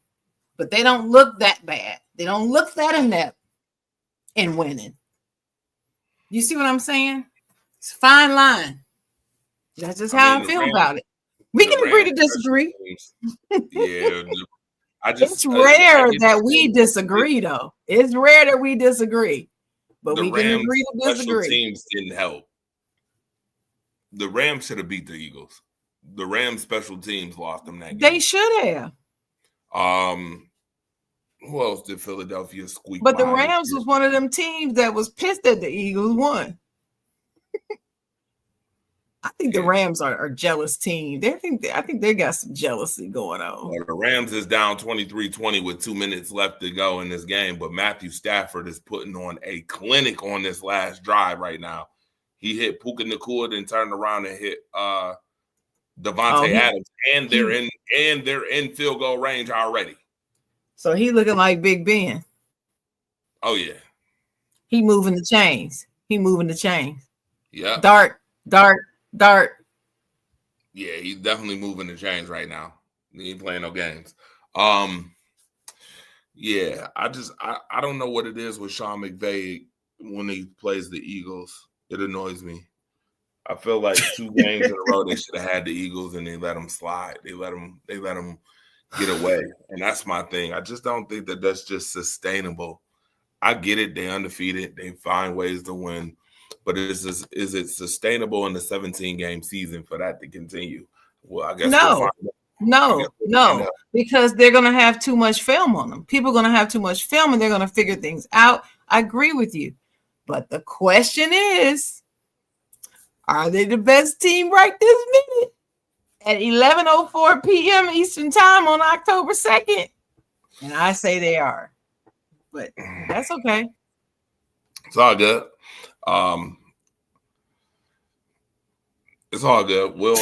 But they don't look that bad. They don't look that inept in winning. You see what I'm saying? It's a fine line. That's just how I feel about it. We can agree to disagree. Yeah. It's rare that we disagree, though. It's rare that we disagree. But we can agree to disagree. Special teams didn't help. The Rams should have beat the Eagles. The Rams special teams lost them that game. They should have. Who else did Philadelphia squeak? But the Rams was one of them teams that was pissed that the Eagles won. I think the Rams are a jealous team. I think they got some jealousy going on. Well, the Rams is down 23-20 with 2 minutes left to go in this game, but Matthew Stafford is putting on a clinic on this last drive right now. He hit Puka Nacua and turned around and hit Devontae Adams, and they're in field goal range already. So he looking like Big Ben. Oh yeah, he moving the chains. Yeah, Dart. Yeah, he's definitely moving the chains right now. He ain't playing no games. Yeah, I don't know what it is with Sean McVay when he plays the Eagles. It annoys me. I feel like 2 games in a row they should have had the Eagles and they let them slide. They let them get away, and that's my thing. I just don't think that that's just sustainable. I get it; they undefeated, they find ways to win. But is it sustainable in the 17-game season for that to continue? Well, I guess no, because they're going to have too much film on them. People are going to have too much film, and they're going to figure things out. I agree with you. But the question is, are they the best team right this minute at 11:04 p.m. Eastern Time on October 2nd? And I say they are. But that's okay. It's all good. It's all good. We'll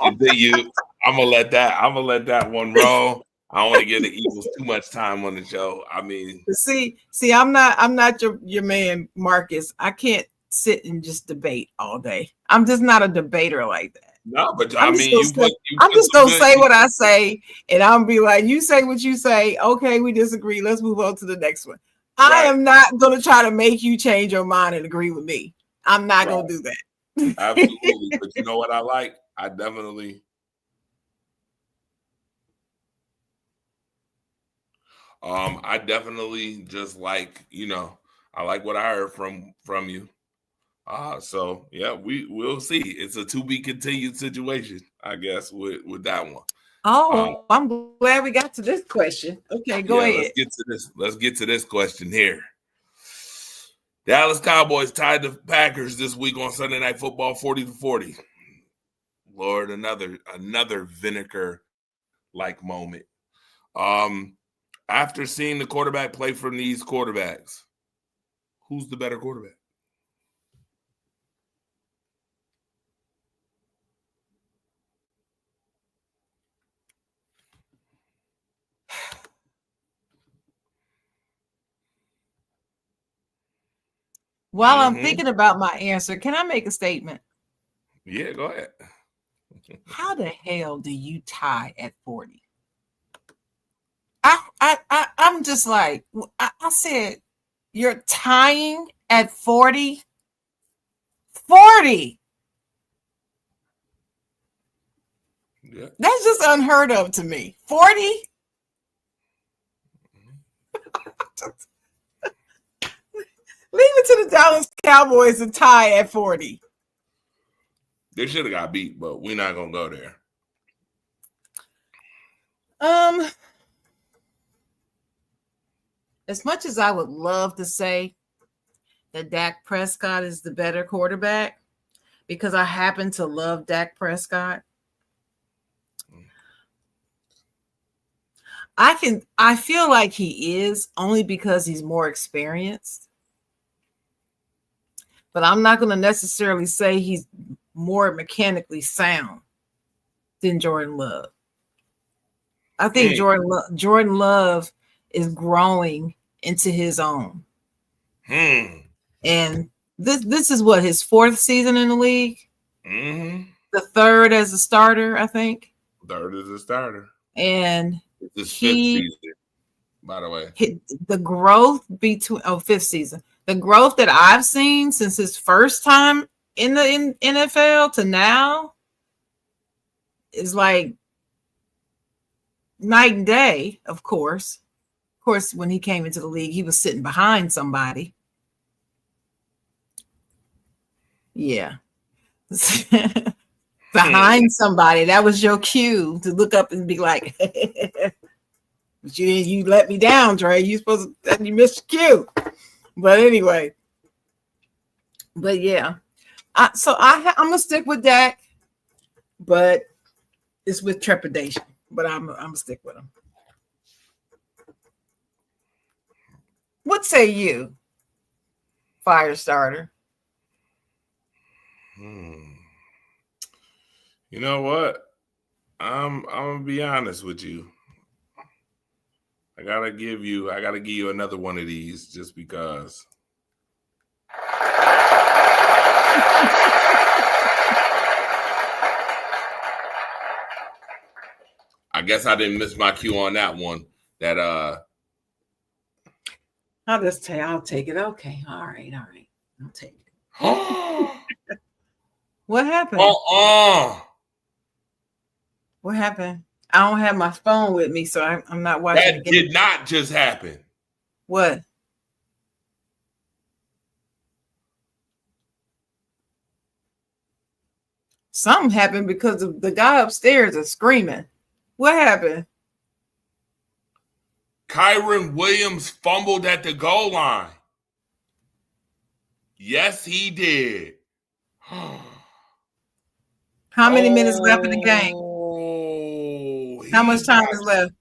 continue. I'm gonna let that one roll. I don't want to give the Eagles too much time on the show. I mean, see, I'm not your man, Marcus. I can't sit and just debate all day. I'm just not a debater like that. No, but I'm just gonna say what I say, and I'll be like, you say what you say. Okay, we disagree. Let's move on to the next one. Right. I am not going to try to make you change your mind and agree with me. I'm not going to do that. Absolutely. But you know what I like? I definitely just like, I like what I heard from you. So yeah, we'll see. It's a to be continued situation, I guess, with that one. Oh, I'm glad we got to this question. Okay, go ahead. Let's get to this question here. Dallas Cowboys tied the Packers this week on Sunday Night Football 40-40. Lord, another vinegar-like moment. After seeing the quarterback play from these quarterbacks, who's the better quarterback? While I'm thinking about my answer, can I make a statement? Yeah, go ahead. How the hell do you tie at 40? I'm just like, I said, you're tying at 40? 40. Yeah. That's just unheard of to me. 40? Leave it to the Dallas Cowboys to tie at 40. They should have got beat, but we're not gonna go there. As much as I would love to say that Dak Prescott is the better quarterback, because I happen to love Dak Prescott, I feel like he is, only because he's more experienced. But I'm not going to necessarily say he's more mechanically sound than Jordan Love. I think Jordan Love is growing into his own. And this is what, his 4th season in the league? The 3rd as a starter, I think. 3rd as a starter. And this 5th season, by the way. The growth between 5th season. The growth that I've seen since his first time in the NFL to now is like night and day, of course. Of course, when he came into the league, he was sitting behind somebody. Yeah. Behind somebody. That was your cue to look up and be like, but you let me down, Trey. You missed your cue. But anyway, yeah. I'm gonna stick with Dak, but it's with trepidation. But I'm gonna stick with him. What say you, fire starter? You know what? I'm gonna be honest with you. I gotta give you another one of these just because. I guess I didn't miss my cue on that one. That I'll just say I'll take it. Okay, all right, I'll take it. What happened? What happened? I don't have my phone with me, so I'm not watching. That did not just happen. What? Something happened because of the guy upstairs is screaming. What happened? Kyren Williams fumbled at the goal line. Yes, he did. How many minutes left in the game? How much time is left?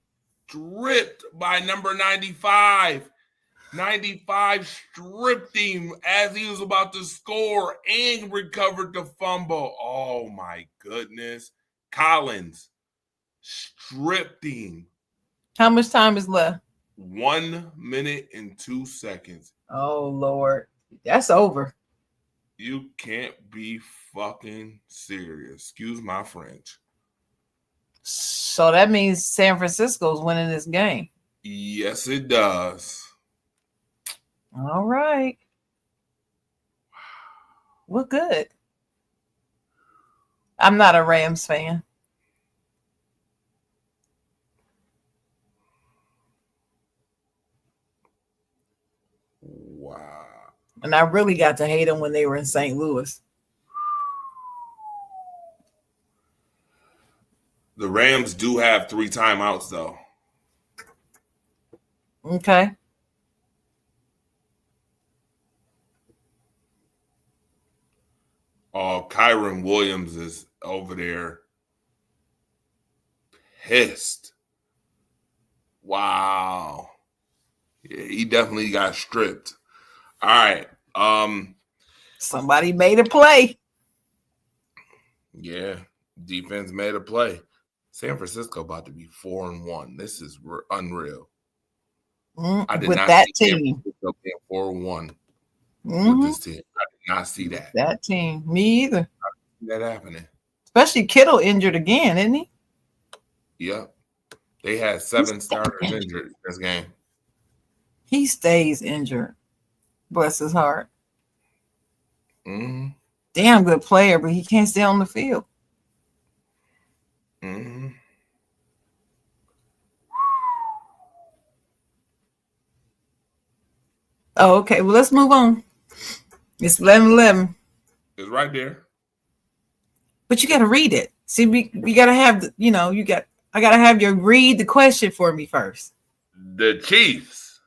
Stripped by number 95. 95 stripped him as he was about to score and recovered the fumble. Oh, my goodness. Collins stripped him. How much time is left? 1 minute and 2 seconds. Oh, Lord. That's over. You can't be fucking serious. Excuse my French. So that means San Francisco's winning this game. Yes, it does. All right. Well, good. I'm not a Rams fan. Wow. And I really got to hate them when they were in St. Louis. The Rams do have 3 timeouts, though. Okay. Oh, Kyren Williams is over there pissed. Wow. Yeah, he definitely got stripped. All right. Somebody made a play. Yeah, defense made a play. San Francisco about to be 4-1. This is unreal. I did with not that team. 4-1. with this team. I did not see that. That team, me either. That happening. Especially Kittle injured again, isn't he? Yep. They had 7 starters injured this game. He stays injured. Bless his heart. Mm-hmm. Damn good player, but he can't stay on the field. Mm-hmm. Oh, okay. Well, let's move on. It's 11:11. It's right there. But you got to read it. See, we got to have the, I got to have you read the question for me first. The Chiefs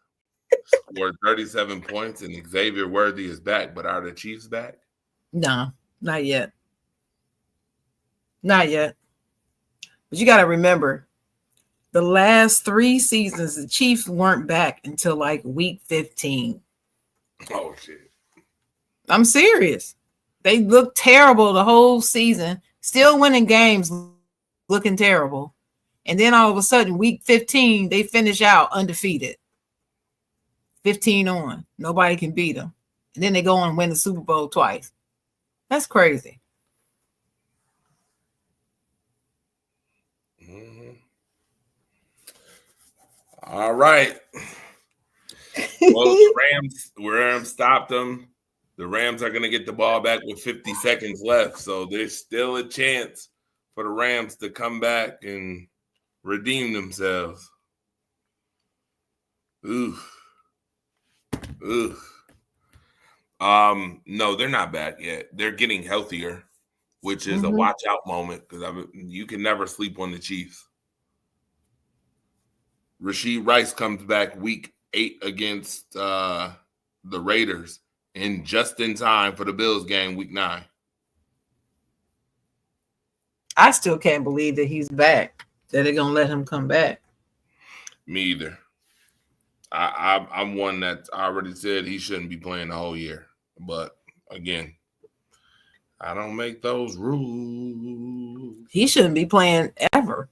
scored 37 points and Xavier Worthy is back, but are the Chiefs back? No, not yet. Not yet. But you got to remember, the last 3 seasons, the Chiefs weren't back until like week 15. Oh, shit. I'm serious. They looked terrible the whole season, still winning games, looking terrible. And then all of a sudden, week 15, they finish out undefeated. 15 on. Nobody can beat them. And then they go on and win the Super Bowl twice. That's crazy. Mm-hmm. All right. Well, the Rams stopped them. The Rams are going to get the ball back with 50 seconds left. So there's still a chance for the Rams to come back and redeem themselves. Oof. No, they're not back yet. They're getting healthier, which is a watch out moment because you can never sleep on the Chiefs. Rashee Rice comes back week 8 against the Raiders and just in time for the Bills game week 9. I still can't believe that he's back, that they're going to let him come back. Me either. I'm one that already said he shouldn't be playing the whole year. But, again, I don't make those rules. He shouldn't be playing ever.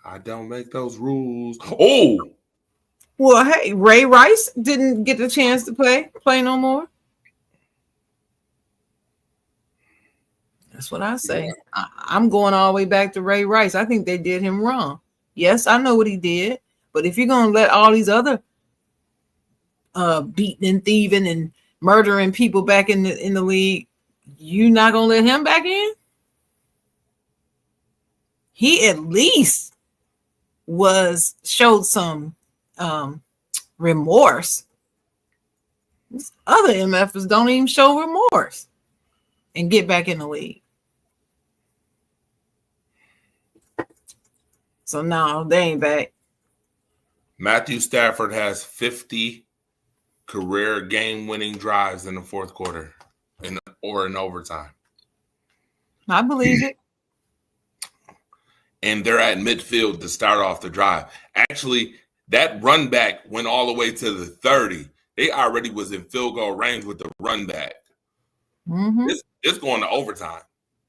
I don't make those rules. Oh! Well, hey, Ray Rice didn't get the chance to play no more. That's what I say. Yeah. I'm going all the way back to Ray Rice. I think they did him wrong. Yes, I know what he did. But if you're going to let all these other beating and thieving and murdering people back in the league, you not going to let him back in? He at least showed some remorse. These other MFers don't even show remorse and get back in the league. So no, they ain't back. Matthew Stafford has 50 career game-winning drives in the fourth quarter or in overtime. I believe it. And they're at midfield to start off the drive. Actually, that run back went all the way to the 30. They already was in field goal range with the run back. Mm-hmm. It's going to overtime.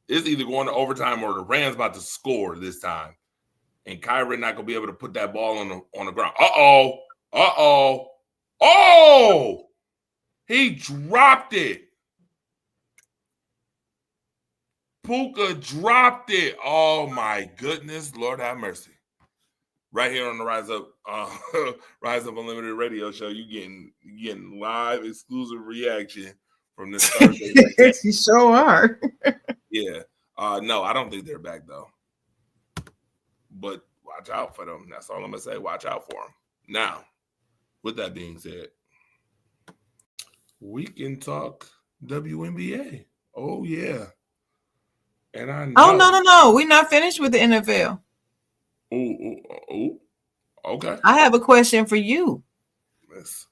It's either going to overtime or the Rams about to score this time. And Kyrie not going to be able to put that ball on the ground. Oh! He dropped it. Puka dropped it. Oh, my goodness. Lord have mercy. Right here on the Rise Up Unlimited radio show, you getting live exclusive reaction from this Thursday. You sure are. Yeah. No, I don't think they're back, though. But watch out for them. That's all I'm going to say. Watch out for them. Now, with that being said, we can talk WNBA. Oh, yeah. And I know. Oh, no. We're not finished with the NFL. Oh, okay. I have a question for you. Yes.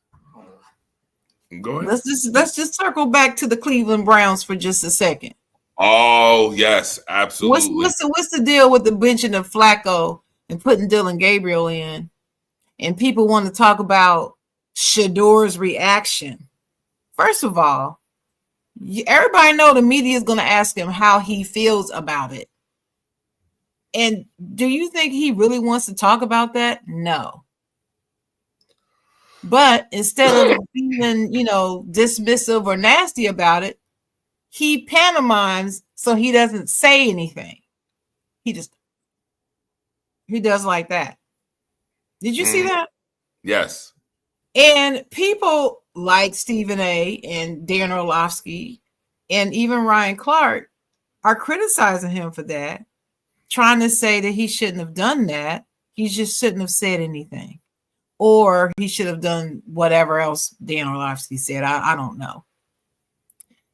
Go ahead. Let's just circle back to the Cleveland Browns for just a second. Oh, yes, absolutely. What's the deal with the benching of Flacco and putting Dylan Gabriel in? And people want to talk about Shador's reaction. First of all, everybody know the media is going to ask him how he feels about it. And do you think he really wants to talk about that? No. But instead of being, dismissive or nasty about it, he pantomimes so he doesn't say anything. He does like that. Did you see that? Yes. And people like Stephen A. and Darren Orlovsky and even Ryan Clark are criticizing him for that, trying to say that he shouldn't have done that. He just shouldn't have said anything. Or he should have done whatever else Dan Orlovsky said. I don't know.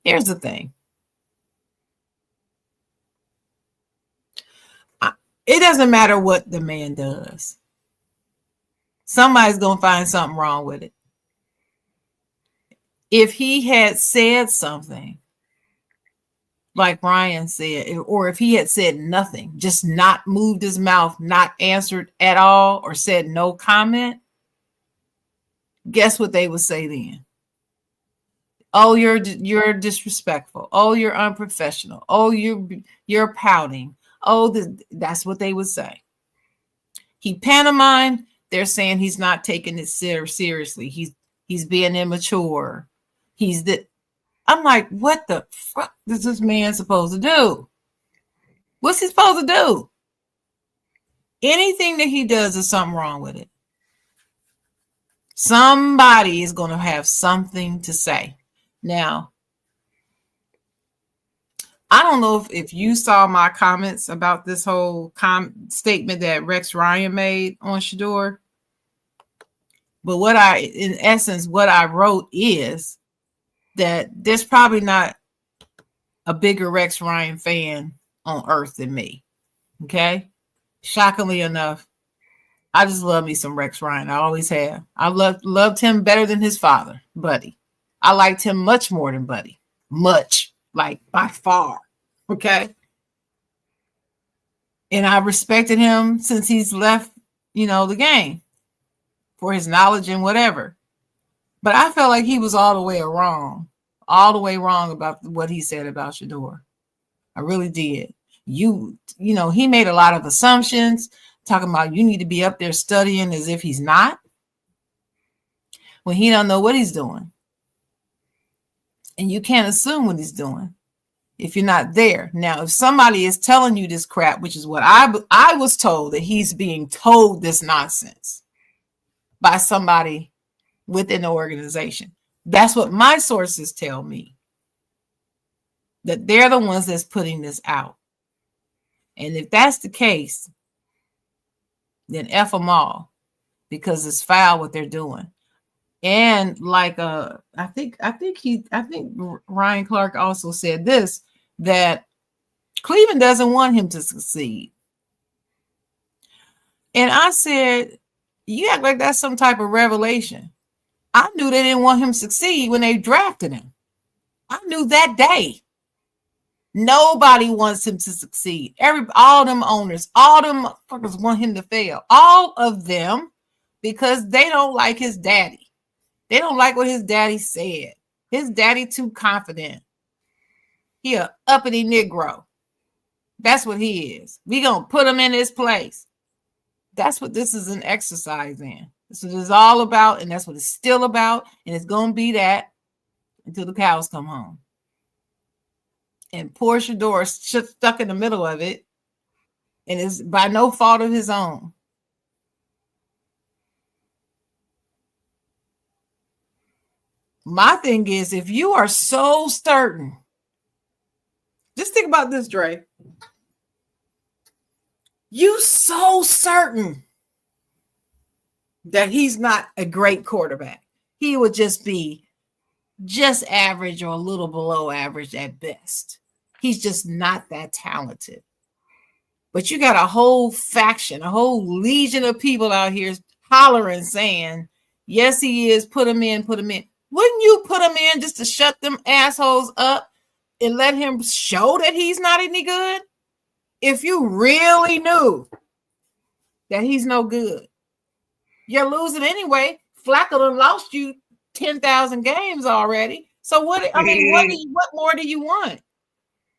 Here's the thing. It doesn't matter what the man does. Somebody's going to find something wrong with it. If he had said something, like Ryan said, or if he had said nothing, just not moved his mouth, not answered at all, or said no comment, guess what they would say then? Oh, you're disrespectful. Oh, you're unprofessional. Oh, you're pouting. Oh, that's what they would say. He pantomimed. They're saying he's not taking it seriously. He's being immature. I'm like, what the fuck is this man supposed to do? What's he supposed to do? Anything that he does is something wrong with it. Somebody is going to have something to say. Now, I don't know if you saw my comments about this whole statement that Rex Ryan made on Shador. But in essence, what I wrote is that there's probably not a bigger Rex Ryan fan on earth than me. Okay? Shockingly enough, I just love me some Rex Ryan. I always have. I loved him better than his father, Buddy. I liked him much more than Buddy. Much. Like by far. Okay? And I respected him since he's left, the game for his knowledge and whatever. But I felt like he was all the way wrong about what he said about Shador. I really did. He made a lot of assumptions, talking about you need to be up there studying as if he's not, when he don't know what he's doing. And you can't assume what he's doing if you're not there. Now, if somebody is telling you this crap, which is what I was told, that he's being told this nonsense by somebody within the organization. That's what my sources tell me. That they're the ones that's putting this out. And if that's the case, then F them all, because it's foul what they're doing. And like I think Ryan Clark also said this, that Cleveland doesn't want him to succeed. And I said, you act like that's some type of revelation. I knew they didn't want him to succeed when they drafted him. I knew that day. Nobody wants him to succeed. All them owners, all them motherfuckers want him to fail. All of them, because they don't like his daddy. They don't like what his daddy said. His daddy too confident. He a uppity Negro. That's what he is. We gonna put him in his place. That's what this is an exercise in. That's what it's all about, and that's what it's still about, and it's gonna be that until the cows come home. And poor Shador stuck in the middle of it, and it's by no fault of his own. My thing is, if you are so certain, just think about this, Dre. You so certain that he's not a great quarterback. He would just be just average or a little below average at best. He's just not that talented. But you got a whole faction, a whole legion of people out here hollering, saying, yes, he is. Put him in, put him in. Wouldn't you put him in just to shut them assholes up and let him show that he's not any good? If you really knew that he's no good, you're losing anyway. Flacco done lost you 10,000 games already. So what more do you want?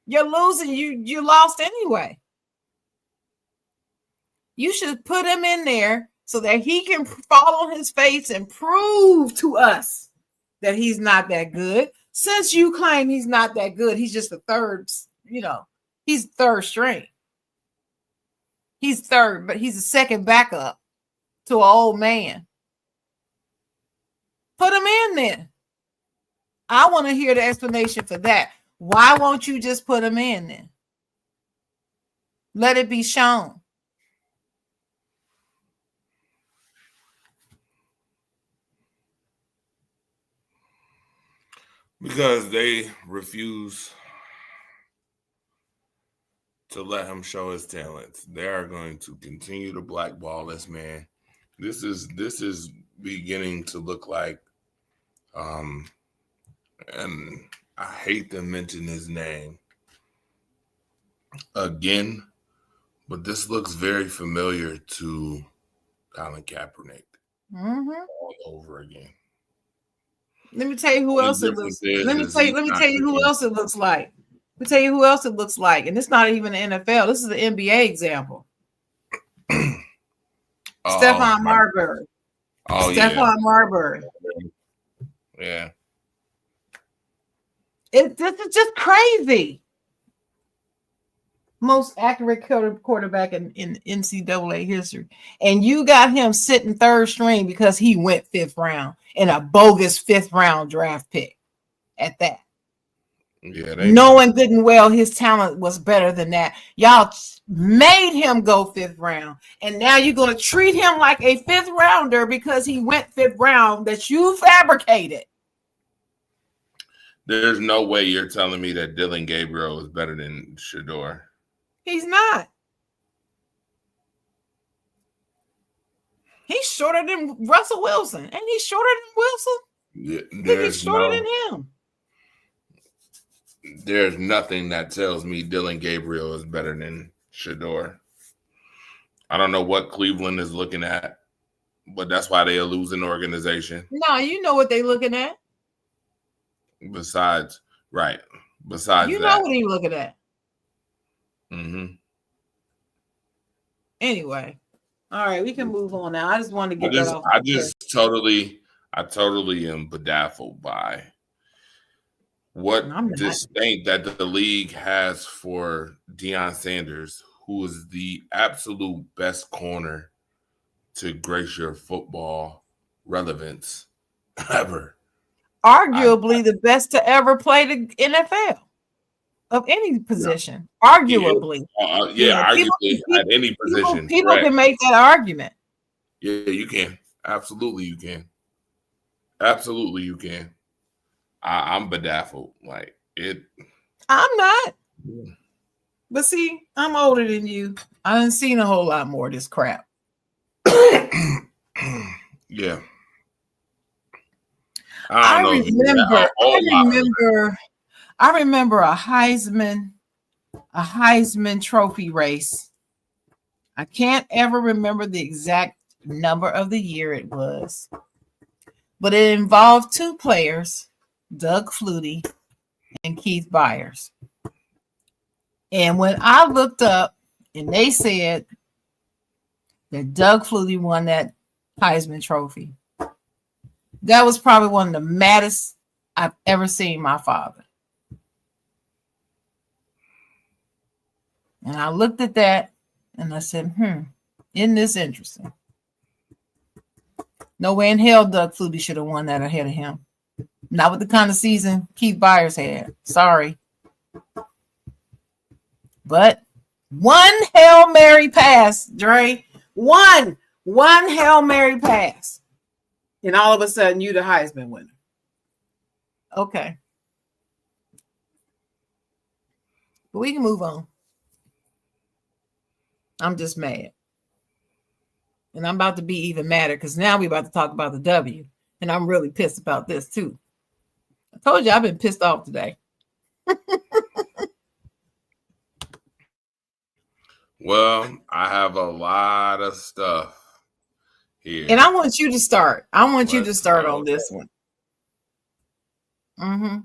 You're losing. You lost anyway. You should put him in there so that he can fall on his face and prove to us that he's not that good. Since you claim he's not that good, he's just the third, he's third string. He's third, but he's a second backup to an old man. Put him in there. I want to hear the explanation for that. Why won't you just put him in there? Let it be shown. Because they refuse to let him show his talents. They are going to continue to blackball this man. This is beginning to look like, and I hate to mention his name again, but this looks very familiar to Colin Kaepernick all over again. Let me tell you who else it looks. Let me tell you who else it looks like. Let me tell you who else it looks like, and it's not even the NFL. This is the NBA example. Stephon Marbury. Stephon Marbury. Yeah. This is just crazy. Most accurate quarterback in NCAA history. And you got him sitting third string because he went 5th round in a bogus 5th round draft pick at that. Yeah, knowing good and well his talent was better than that. Y'all made him go 5th round. And now you're going to treat him like a 5th rounder because he went 5th round that you fabricated. There's no way you're telling me that Dillon Gabriel is better than Shedeur. He's not. He's shorter than Russell Wilson. And he's shorter than Wilson. He's shorter than him. There's nothing that tells me Dillon Gabriel is better than Shedeur. I don't know what Cleveland is looking at, but that's why they're a losing organization. No, you know what they're looking at. Besides you that. know what he's looking at. Mm-hmm. Anyway, all right, we can move on now. I just wanted to get that off. I totally am bedazzled by what disdain that the league has for Deion Sanders, who is the absolute best corner to grace your football relevance ever. Arguably the best to ever play the NFL of any position. Yeah. Arguably. Arguably at any position. People can make that argument. Yeah, you can. Absolutely, you can. Absolutely, you can. I'm bedazzled. Like it. I'm not. Yeah. But see, I'm older than you. I done seen a whole lot more of this crap. Yeah. I remember a Heisman Trophy race. I can't ever remember the exact number of the year it was, but it involved 2 players, Doug Flutie and Keith Byers. And when I looked up and they said that Doug Flutie won that Heisman Trophy, that was probably one of the maddest I've ever seen my father. And I looked at that and I said, isn't this interesting? No way in hell Doug Flutie should have won that ahead of him. Not with the kind of season Keith Byers had. Sorry. But one Hail Mary pass, Dre. One Hail Mary pass. And all of a sudden, you the Heisman winner. Okay. But we can move on. I'm just mad. And I'm about to be even madder because now we're about to talk about the W. And I'm really pissed about this too. I told you I've been pissed off today. Well, I have a lot of stuff here. And I want you to start. I want you to start on this one. Mm-hmm.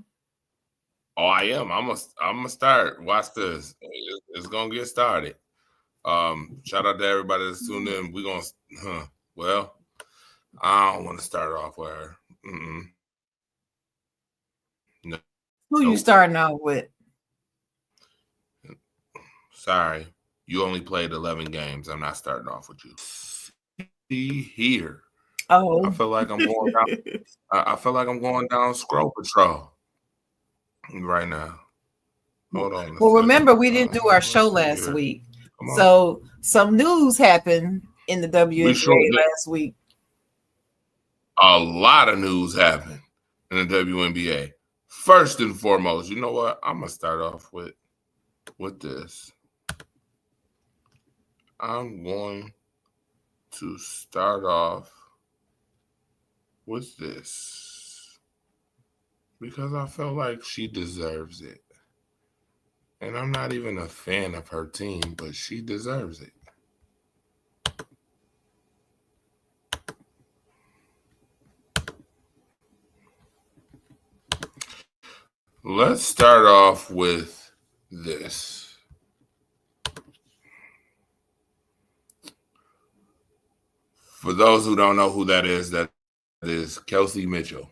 Oh, I am. I'm gonna start. Watch this. It's gonna get started. Shout out to everybody that's tuned in. We're Well, I don't want to start off with her. No. Who you starting off with? Sorry, you only played 11 games. I'm not starting off with you. See here. Oh, I feel like I'm going down. I feel like I'm going down Scroll Patrol right now. Hold on. Well, remember we didn't do our show last week, so some news happened in the WNBA last week. A lot of news happened in the WNBA. First and foremost, you know what? I'm gonna start off with this. I'm going to start off with this because I felt like she deserves it. And I'm not even a fan of her team, but she deserves it. Let's start off with this. For those who don't know who that is Kelsey Mitchell.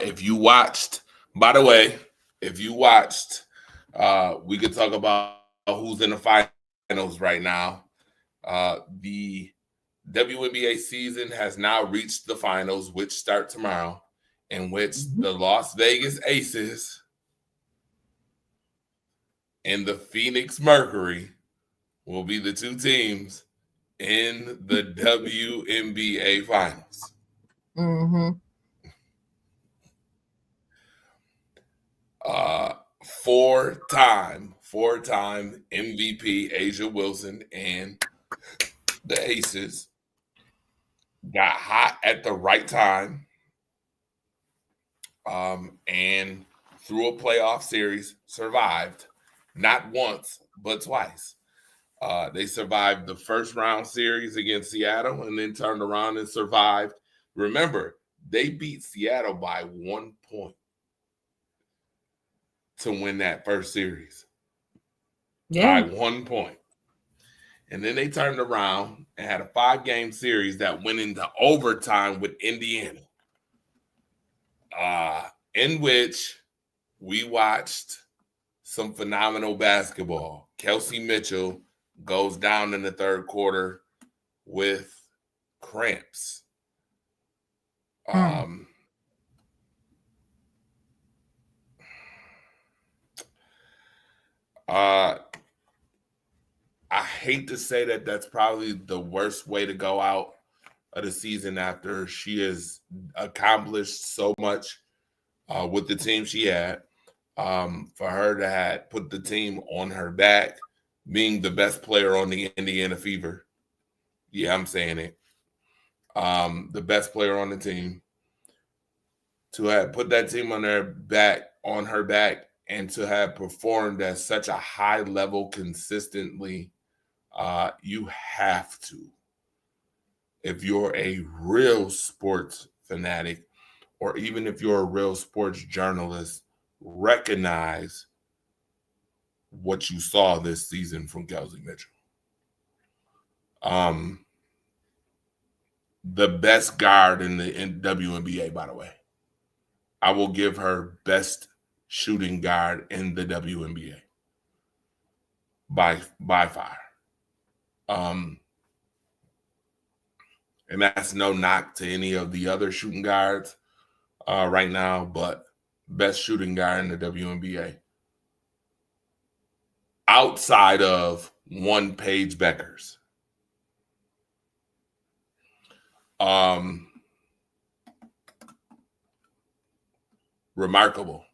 If you watched, by the way, we could talk about who's in the finals right now. The WNBA season has now reached the finals, which start tomorrow, in which the Las Vegas Aces and the Phoenix Mercury will be the two teams in the WNBA finals. Mm-hmm. Four-time MVP Asia Wilson and the Aces got hot at the right time, and through a playoff series survived not once but twice. They survived the first round series against Seattle and then turned around and survived. Remember, they beat Seattle by 1 point to win that first series. Yeah. By 1 point. And then they turned around and had a 5-game series that went into overtime with Indiana, in which we watched some phenomenal basketball. Kelsey Mitchell goes down in the third quarter with cramps. I hate to say that that's probably the worst way to go out of the season after she has accomplished so much with the team she had. For her to have put the team on her back, being the best player on the Indiana Fever. Yeah, I'm saying it. The best player on the team. To have put that team on her back, and to have performed at such a high level consistently, you have to, if you're a real sports fanatic, or even if you're a real sports journalist, recognize what you saw this season from Kelsey Mitchell. The best guard in the WNBA, by the way. I will give her best shooting guard in the WNBA by far. And that's no knock to any of the other shooting guards right now, but best shooting guard in the WNBA. Outside of one Paige Beckers. Remarkable.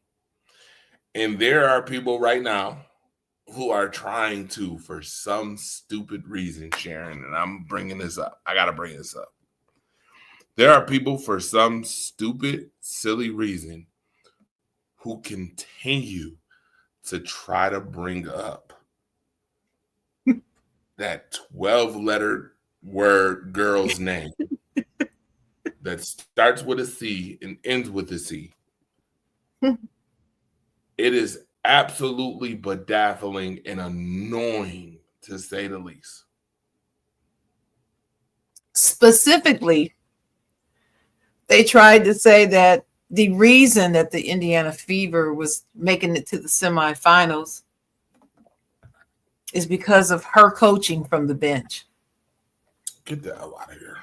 And there are people right now who are trying to, for some stupid reason, Sharon, and I'm bringing this up. I got to bring this up. There are people for some stupid, silly reason who continue to try to bring up that 12-letter word girl's name that starts with a C and ends with a C. It is absolutely bedazzling and annoying to say the least. Specifically, they tried to say that the reason that the Indiana Fever was making it to the semifinals is because of her coaching from the bench. Get the hell out of here.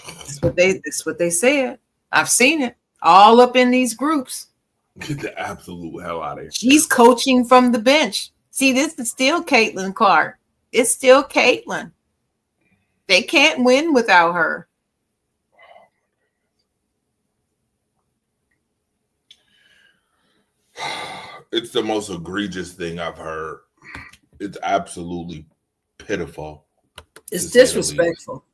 That's what they said. I've seen it all up in these groups. Get the absolute hell out of here. She's coaching from the bench. See, this is still Caitlin Clark. It's still Caitlin. They can't win without her. It's the most egregious thing I've heard. It's absolutely pitiful. It's disrespectful.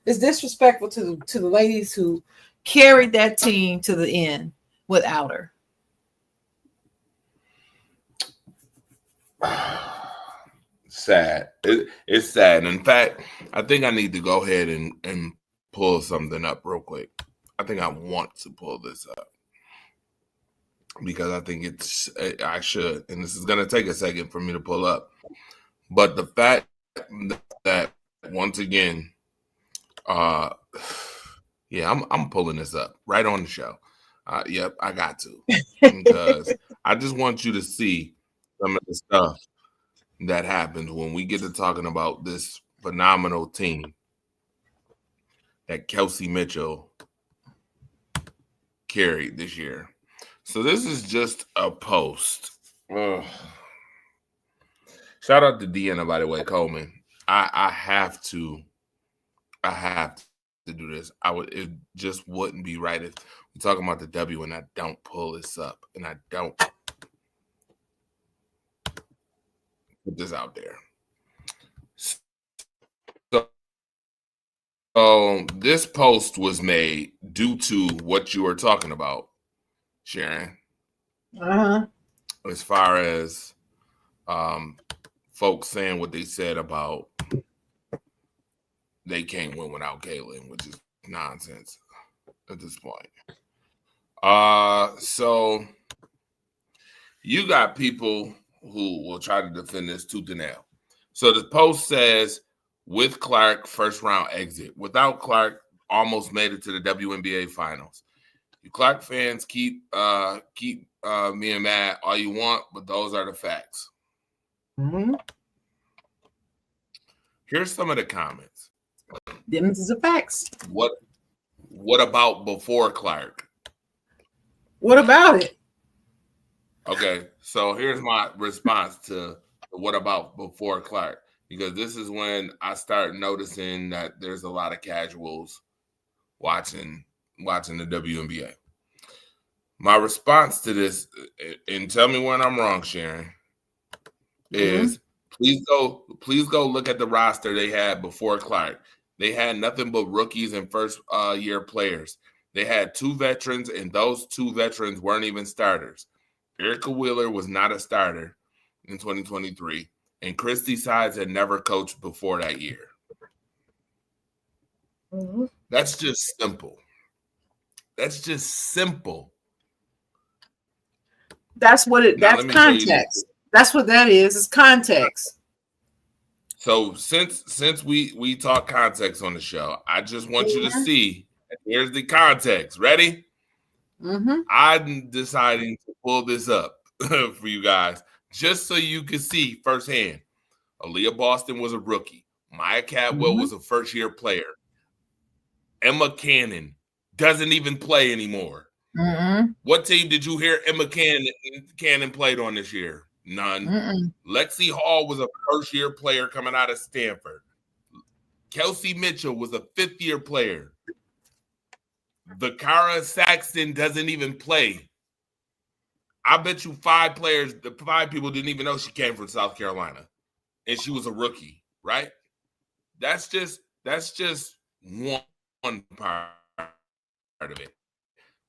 It's disrespectful to the ladies who carried that team to the end without her. Sad. It's sad. In fact, I think I need to go ahead and pull something up real quick. I think I want to pull this up because I think I should. And this is going to take a second for me to pull up. But the fact that once again, yeah, I'm pulling this up right on the show. Yep, I got to because I just want you to see some of the stuff that happens when we get to talking about this phenomenal team that Kelsey Mitchell carried this year. So this is just a post. Ugh. Shout out to Deanna, by the way, Coleman. I have to do this. It just wouldn't be right if we're talking about the W and I don't pull this up and I don't put this out there. So this post was made due to what you were talking about, Sharon. As far as folks saying what they said about they can't win without Caitlin, which is nonsense at this point. So you got people who will try to defend this tooth and nail. So the post says, with Clark, first round exit. Without Clark, almost made it to the WNBA finals. You Clark fans keep me and mad all you want, but those are the facts. Mm-hmm. Here's some of the comments. Them is the facts. What about before Clark? What about it? Okay, so here's my response to what about before Clark, because this is when I start noticing that there's a lot of casuals watching the WNBA. My response to this, and tell me when I'm wrong, Sharon, is please go look at the roster they had before Clark. They had nothing but rookies and first year players. They had 2 veterans, and those 2 veterans weren't even starters. Erica Wheeler was not a starter in 2023, and Christy Sides had never coached before that year. Mm-hmm. That's just simple. That's simple. That's context. That's what that is. It's context. So since we talk context on the show, I just want you to see. Here's the context. Ready? Mm-hmm. I'm deciding to pull this up for you guys just so you can see firsthand. Aaliyah Boston was a rookie. Maya Cadwell was a first-year player. Emma Cannon doesn't even play anymore. Mm-mm. What team did you hear Emma Cannon played on this year? None. Mm-mm. Lexi Hall was a first-year player coming out of Stanford. Kelsey Mitchell was a 5th-year player. Vakara Saxton doesn't even play. I bet you 5 people didn't even know she came from South Carolina, and she was a rookie, right? That's just one part of it.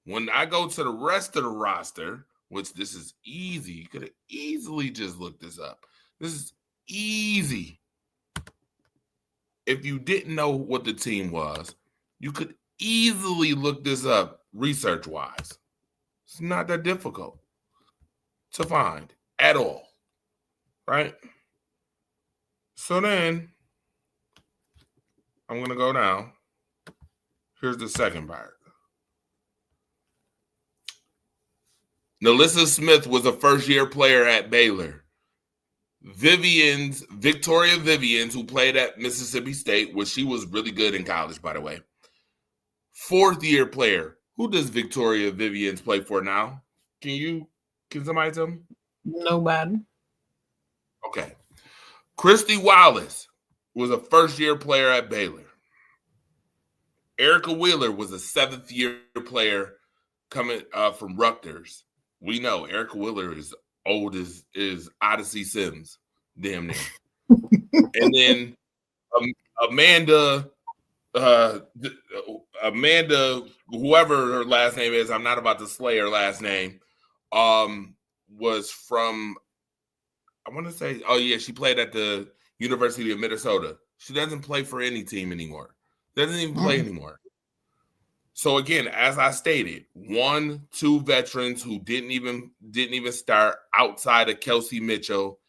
When I go to the rest of the roster, which this is easy, you could have easily just looked this up. This is easy. If you didn't know what the team was, you could easily look this up research-wise. It's not that difficult to find at all, right? So then I'm going to go down. Here's the second part. Nalissa Smith was a first-year player at Baylor. Victoria Vivians, who played at Mississippi State, which she was really good in college, by the way. Fourth-year player. Who does Victoria Vivians play for now? Can somebody tell me? Nobody. Okay. Christy Wallace was a first-year player at Baylor. Erica Wheeler was a seventh-year player coming from Rutgers. We know Erica Wheeler is old as Odyssey Sims, damn near. And then Amanda, whoever her last name is, I'm not about to slay her last name, was from, I want to say, she played at the University of Minnesota. She doesn't play for any team anymore. Doesn't even play anymore. So again, as I stated, 2 veterans who didn't even start outside of Kelsey Mitchell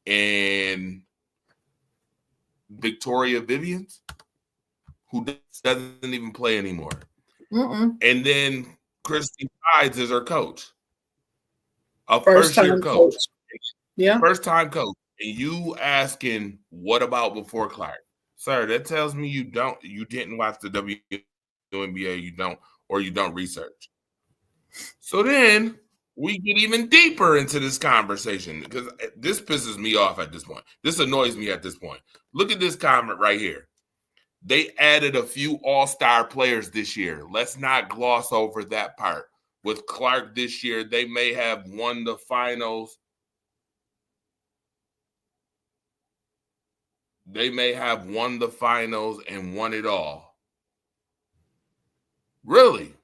and Victoria Vivians, who doesn't even play anymore. And then Christy Hides is her coach. A first-year coach. Yeah. First-time coach. And you asking, what about before Clark? Sir, that tells me you didn't watch the WNBA, you don't research. So then we get even deeper into this conversation because this pisses me off at this point. This annoys me at this point. Look at this comment right here. They added a few all-star players this year. Let's not gloss over that part. With Clark this year, they may have won the finals. They may have won the finals and won it all. Really?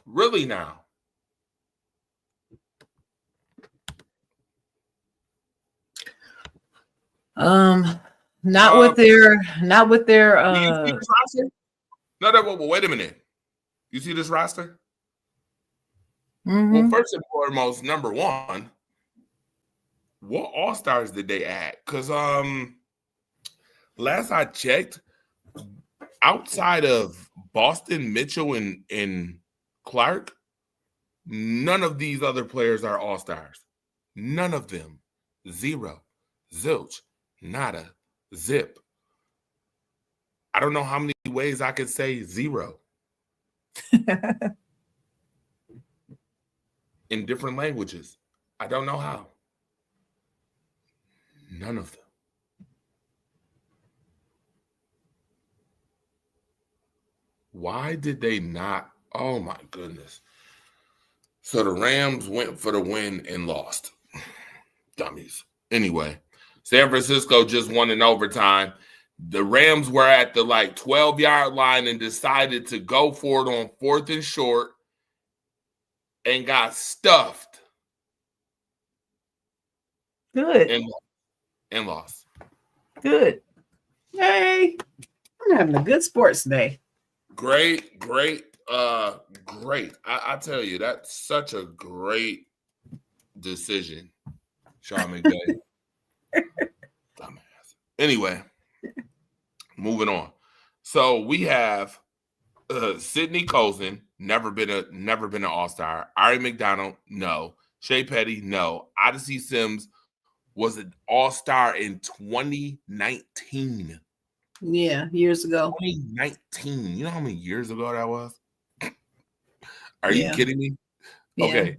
Really now? Not with their No, wait a minute. You see this roster? Well, first and foremost, number one, what all-stars did they add? Because last I checked, outside of Boston, Mitchell, and Clark, none of these other players are all-stars. None of them. Zero. Zilch. Nada. Zip. I don't know how many ways I could say zero. In different languages. I don't know how. None of them. Why did they not? Oh my goodness. So the Rams went for the win and lost. Dummies. Anyway, San Francisco just won in overtime. The Rams were at the 12-yard line and decided to go for it on 4th and short and got stuffed. Good. And lost. Good. Hey, I'm having a good sports day. Great. I tell you, that's such a great decision, Sean McVay. Dumbass. Anyway, moving on. So we have Sydney Colson, never been an all-star. Ari McDonald, no. Shea Petty, no. Odyssey Sims was an all-star in 2019. Yeah, years ago. 2019. You know how many years ago that was? Are you kidding me? Yeah. Okay.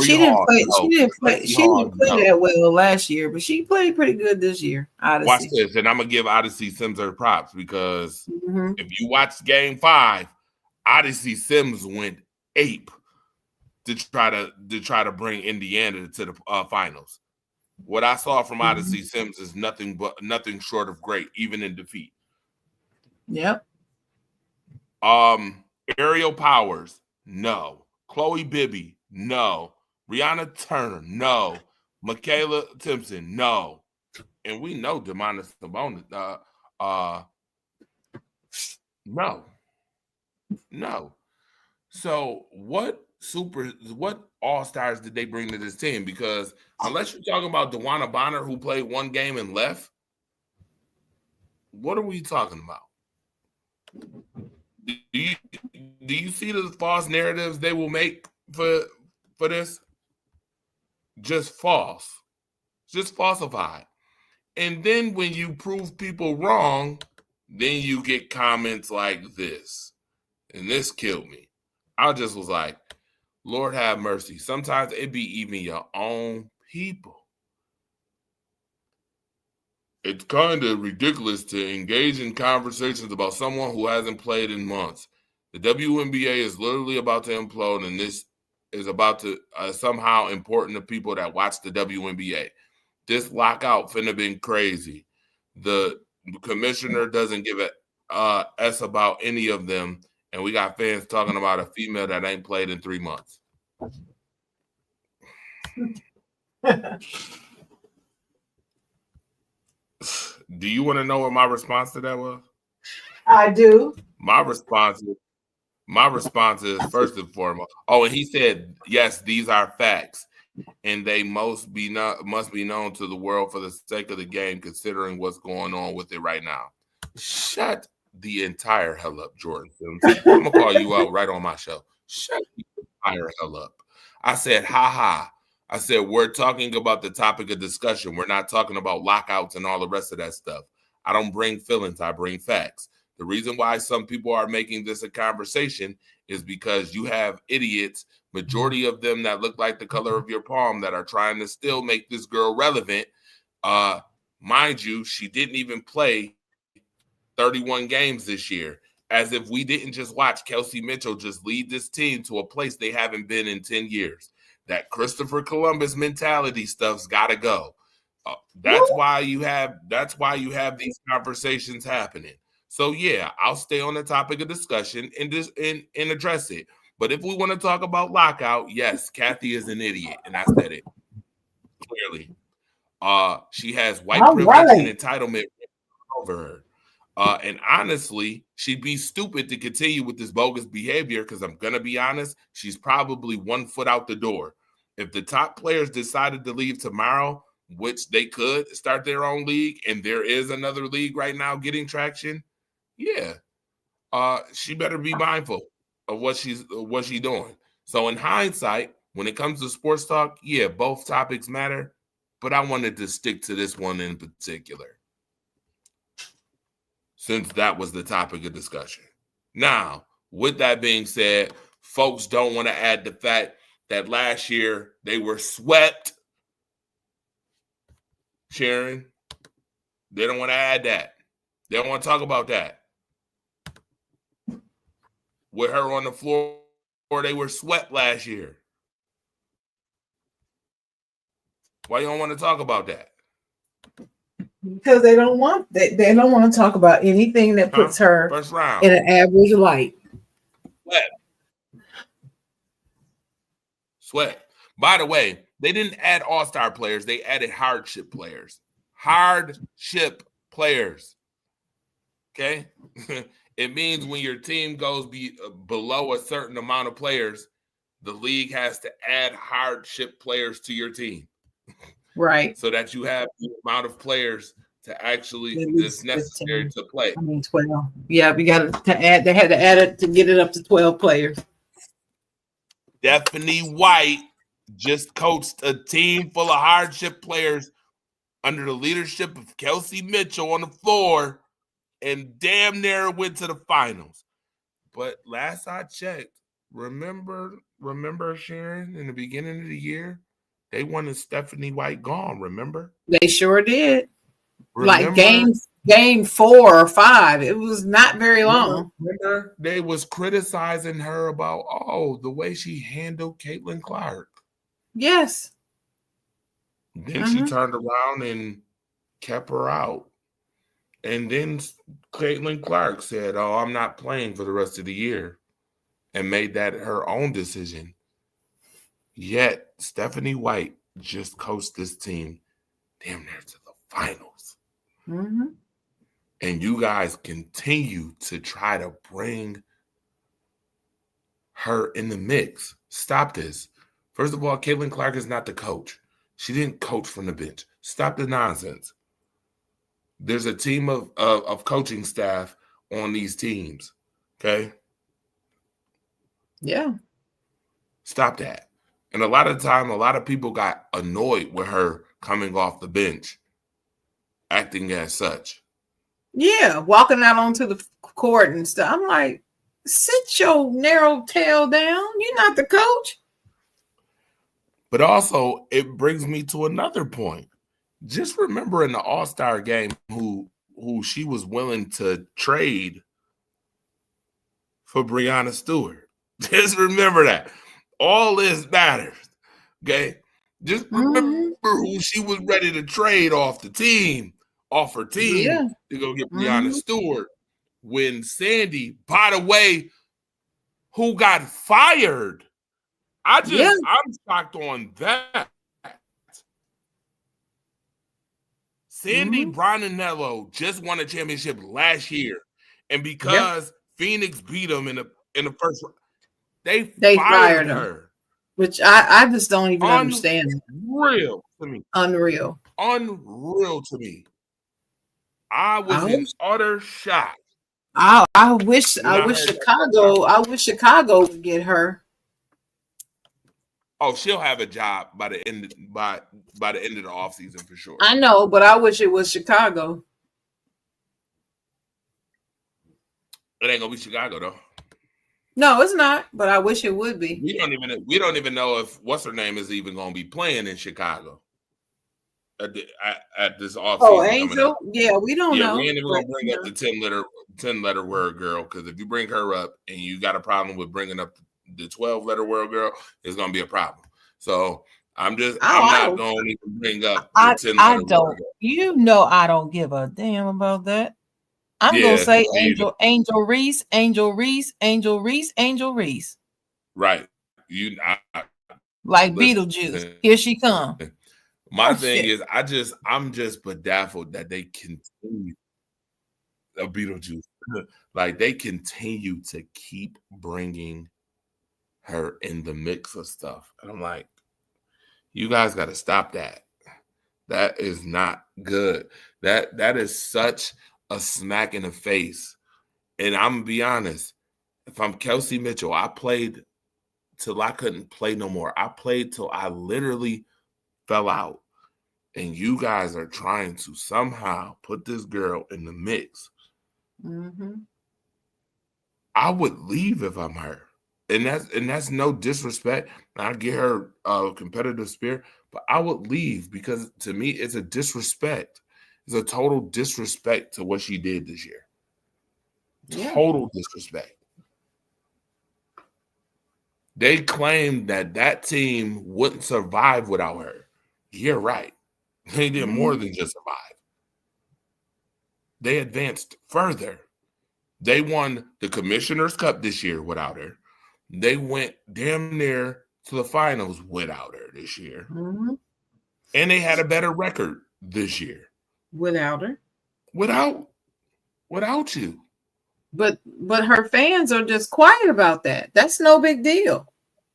She didn't play that well last year, but she played pretty good this year. Odyssey. Watch this, and I'm gonna give Odyssey Sims her props because if you watch Game 5, Odyssey Sims went ape to try to bring Indiana to the finals. What I saw from Odyssey Sims is nothing short of great, even in defeat. Yep. Aerial Powers, no. Chloe Bibby, no. Rihanna Turner, no. Michaela Timpson, no. And we know Demonis Sabonis, no. So what all-stars did they bring to this team? Because unless you're talking about DeWanna Bonner, who played one game and left, what are we talking about? Do you see the false narratives they will make for this? Just false. Just falsified. And then when you prove people wrong, then you get comments like this. And this killed me. I just was like, Lord have mercy. Sometimes it be even your own people. It's kind of ridiculous to engage in conversations about someone who hasn't played in months. The WNBA is literally about to implode, and this is about to somehow important to people that watch the WNBA. This lockout finna been crazy. The commissioner doesn't give a S about any of them, and we got fans talking about a female that ain't played in 3 months. Do you want to know what my response to that was? I do. My response is first and foremost. Oh, and he said, yes, these are facts, and they must be known to the world for the sake of the game, considering what's going on with it right now. Shut the entire hell up, Jordan Sims. I'm gonna call you out right on my show. Shut the entire hell up. I said, ha. I said, we're talking about the topic of discussion. We're not talking about lockouts and all the rest of that stuff. I don't bring feelings. I bring facts. The reason why some people are making this a conversation is because you have idiots, majority of them that look like the color of your palm, that are trying to still make this girl relevant. Mind you, she didn't even play 31 games this year, as if we didn't just watch Kelsey Mitchell just lead this team to a place they haven't been in 10 years. That Christopher Columbus mentality stuff's got to go. That's why you have these conversations happening. So yeah, I'll stay on the topic of discussion and address it. But if we want to talk about lockout, yes, Kathy is an idiot, and I said it clearly. She has white privilege and entitlement over her. And honestly, she'd be stupid to continue with this bogus behavior, because I'm going to be honest, she's probably 1 foot out the door. If the top players decided to leave tomorrow, which they could start their own league, and there is another league right now getting traction, yeah, she better be mindful of what she's doing. So in hindsight, when it comes to sports talk, yeah, both topics matter, but I wanted to stick to this one in particular, since that was the topic of discussion. Now, with that being said, folks don't want to add the fact that last year they were swept. Sharon, they don't want to add that. They don't want to talk about that. With her on the floor, they were swept last year. Why you don't want to talk about that? Because they don't want to talk about anything that puts her first round in an average light. Sweat. By the way, they didn't add all-star players. They added hardship players. Hardship players. Okay? It means when your team goes below a certain amount of players, the league has to add hardship players to your team. Right. So that you have the amount of players to actually that's necessary 15. To play. 12. Yeah, we got to add. They had to add it to get it up to 12 players. Stephanie White just coached a team full of hardship players under the leadership of Kelsey Mitchell on the floor, and damn near went to the finals. But last I checked, remember Sharon, in the beginning of the year, they wanted Stephanie White gone, remember? They sure did. Remember? Like game 4 or 5. It was not very long. Remember, they was criticizing her about, the way she handled Caitlin Clark. Yes. Then she turned around and kept her out. And then Caitlin Clark said, I'm not playing for the rest of the year, and made that her own decision. Yet Stephanie White just coached this team damn near to the finals. Mm-hmm. And you guys continue to try to bring her in the mix. Stop this. First of all, Caitlin Clark is not the coach. She didn't coach from the bench. Stop the nonsense. There's a team of coaching staff on these teams. Okay? Yeah. Stop that. And a lot of time, a lot of people got annoyed with her coming off the bench, acting as such. Yeah, walking out onto the court and stuff. I'm like, sit your narrow tail down. You're not the coach. But also, it brings me to another point. Just remember in the All-Star game who she was willing to trade for Breanna Stewart. Just remember that. All this matters. Okay? Just remember who she was ready to trade off her team to go get Breanna Stewart. When Sandy, by the way, who got fired. I'm shocked on that. Sandy Brownello just won a championship last year, and because Phoenix beat them in the first round, they fired her. Which I just don't even understand. Unreal to me. Unreal to me. I was in utter shock. I wish Chicago would get her. Oh, she'll have a job by the end of the offseason for sure. I know, but I wish it was Chicago. It ain't gonna be Chicago though. No, it's not, but I wish it would be. We don't even know if what's her name is even gonna be playing in Chicago at this offseason. Oh, Angel? Yeah, we don't know. We ain't even gonna bring up the 10-letter word girl, because if you bring her up and you got a problem with bringing up the 12-letter word girl, it's gonna be a problem. So I'm not gonna even bring up the 10-letter word girl. You know I don't give a damn about that. I'm gonna say Angel Reese. Right. Like Beetlejuice. Here she come. My thing is, I'm just bedazzled that they continue a Beetlejuice. Like they continue to keep bringing her in the mix of stuff. And I'm like, you guys got to stop that. That is not good. That is such a smack in the face. And I'm gonna be honest, if I'm Kelsey Mitchell, I played till I couldn't play no more. I played till I literally fell out. And you guys are trying to somehow put this girl in the mix. I would leave if I'm her. And that's no disrespect. I get her competitive spirit, but I would leave because to me it's a disrespect. It's a total disrespect to what she did this year. Yeah. Total disrespect. They claimed that team wouldn't survive without her. You're right. They did more than just survive. They advanced further. They won the Commissioner's Cup this year without her. They went damn near to the finals without her this year. And they had a better record this year. Without her. Without you. But her fans are just quiet about that. That's no big deal.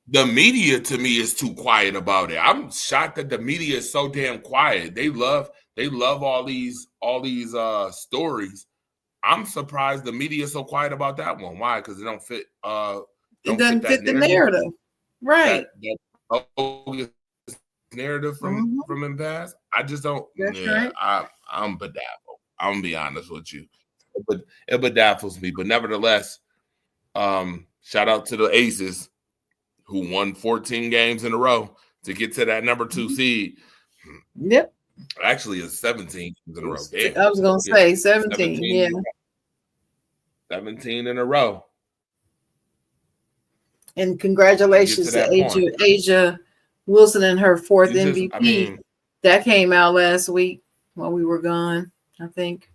The media to me is too quiet about it. I'm shocked that the media is so damn quiet. They love all these stories. I'm surprised the media is so quiet about that one. Why? Because it don't fit. It doesn't fit the narrative, right? That narrative from in past. I just don't. That's right. I'm bedazzled. I'm gonna be honest with you, but it bedazzles me. But nevertheless, shout out to the Aces who won 14 games in a row to get to that number 2 seed. Yep. Actually, it's 17 in a row. Damn. I was gonna say 17. Yeah. 17 in a row. And congratulations to A'ja Wilson and her 4th MVP. That came out last week while we were gone, I think.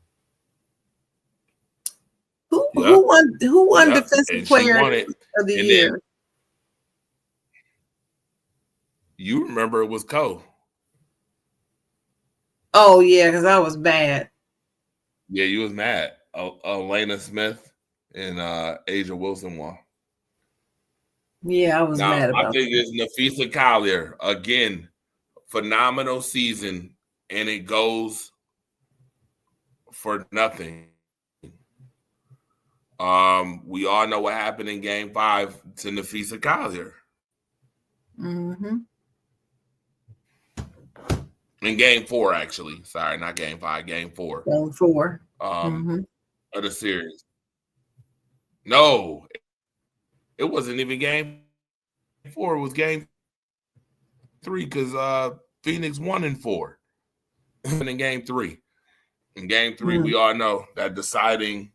Who won Defensive Player of the Year? You remember it was Cole. Oh, yeah, because I was mad. Yeah, you was mad. Elena Smith and A'ja Wilson won. Yeah, I was mad about I think it's Napheesa Collier. Again, phenomenal season, and it goes for nothing. We all know what happened in Game 5 to Napheesa Collier. Mm-hmm. In Game 4, actually. Sorry, not Game 5, Game 4. Game 4. Of the series. No, it wasn't even Game 4. It was Game 3 because Phoenix won in 4. In Game 3. In Game 3, we all know that deciding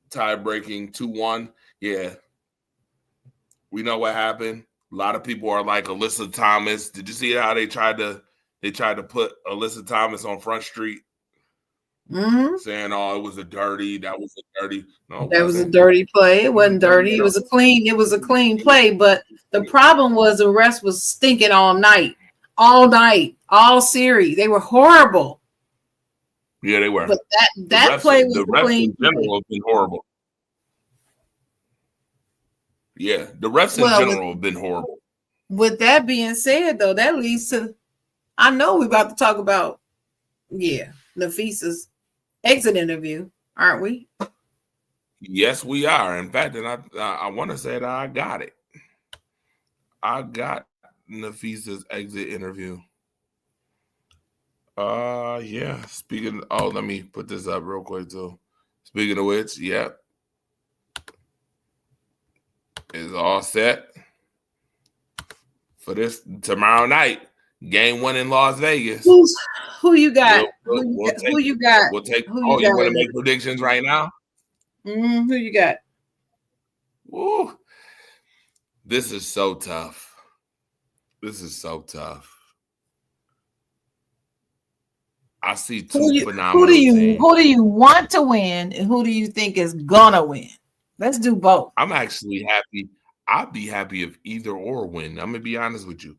tie-breaking 2-1. Yeah. We know what happened. A lot of people are like Alyssa Thomas. Did you see how they tried to put Alyssa Thomas on Front Street? Saying, "Oh, it was a dirty. That was a dirty." No, that was a dirty play. It wasn't dirty. It was a clean play. But the problem was the refs was stinking all night, all series. They were horrible. Yeah, they were. But that play was the refs in general have been horrible. Yeah, the refs in general have been horrible. With that being said, though, that leads to, I know we're about to talk about, Napheesa's exit interview, aren't we? Yes, we are. In fact, and I want to say that I got it. I got Napheesa's exit interview. Yeah. Speaking. Let me put this up real quick too. Speaking of which, yep, is all set for this tomorrow night. Game 1 in Las Vegas. Who you got? Who you got? We'll take. You want to make predictions right now? Who you got? Woo. This is so tough. I see two phenomenal teams. Who do you want to win, and who do you think is gonna win? Let's do both. I'm actually happy. I'd be happy if either or win. I'm gonna be honest with you.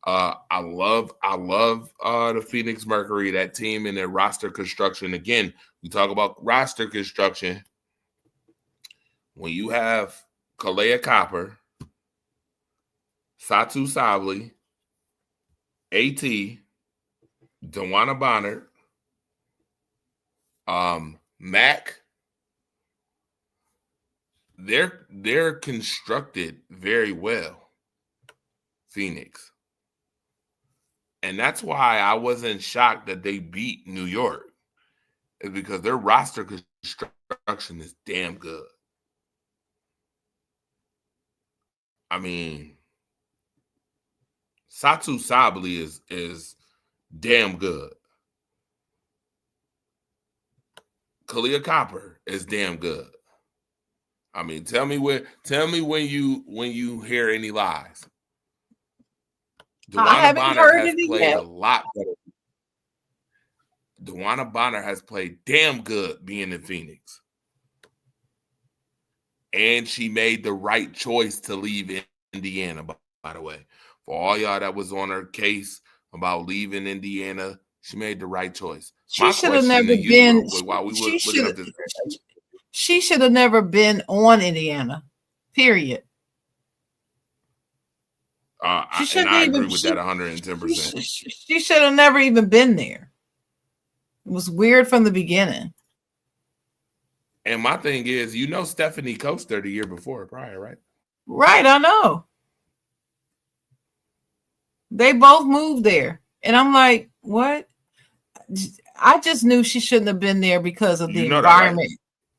I love the Phoenix Mercury, that team and their roster construction. Again, we talk about roster construction. When you have Kalea Copper, Satu Sabli, AT, DeWanna Bonner, Mac, they're constructed very well, Phoenix. And that's why I wasn't shocked that they beat New York. It's because their roster construction is damn good. I mean, Satu Sabli is damn good. Kalea Copper is damn good. I mean, tell me when you hear any lies. I haven't heard it yet. A lot better. DeWanna Bonner has played damn good being in Phoenix. And she made the right choice to leave Indiana, by the way. For all y'all that was on her case about leaving Indiana, she made the right choice. She should have never been. She should have never been on Indiana, period. I agree with that 110%. She should have never even been there. It was weird from the beginning. And my thing is, Stephanie Coaster the year prior, right? Right, I know. They both moved there. And I'm like, what? I just knew she shouldn't have been there because of the environment.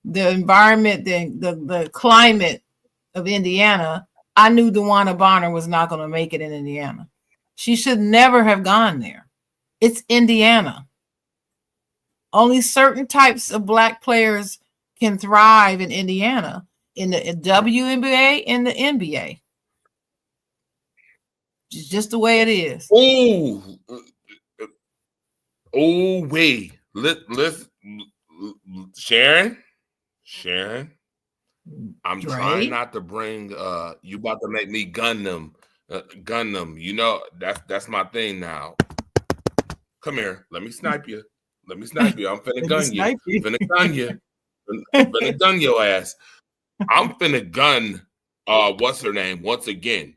The environment, the climate of Indiana. I knew DeWanna Bonner was not going to make it in Indiana. She should never have gone there. It's Indiana. Only certain types of Black players can thrive in Indiana, in the WNBA and the NBA. It's just the way it is. Wait. Let's Sharon. I'm trying not to bring you about to make me gun them. That's my thing now. Come here. Let me snipe you. I'm finna gun you. Finna gun your ass. I'm finna gun what's her name? Once again,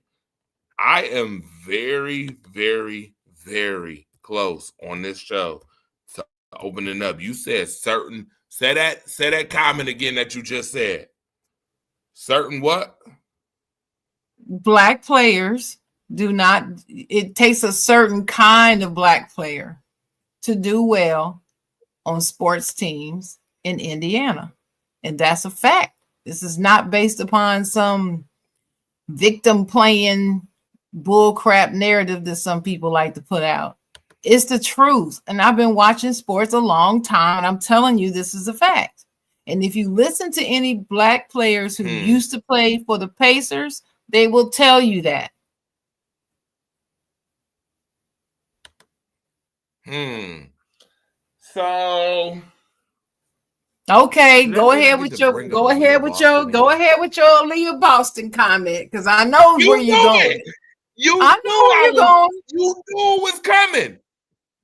I am very, very, very close on this show to opening up. You said certain. Say that comment again that you just said. Certain what? Black players do not. It takes a certain kind of black player to do well on sports teams in Indiana, and that's a fact. This is not based upon some victim playing bullcrap narrative that some people like to put out. It's the truth. And I've been watching sports a long time, and I'm telling you, this is a fact. And if you listen to any black players who used to play for the Pacers, they will tell you that. So okay, go ahead with your Aaliyah Boston comment, because I know where you're going. You knew it was coming.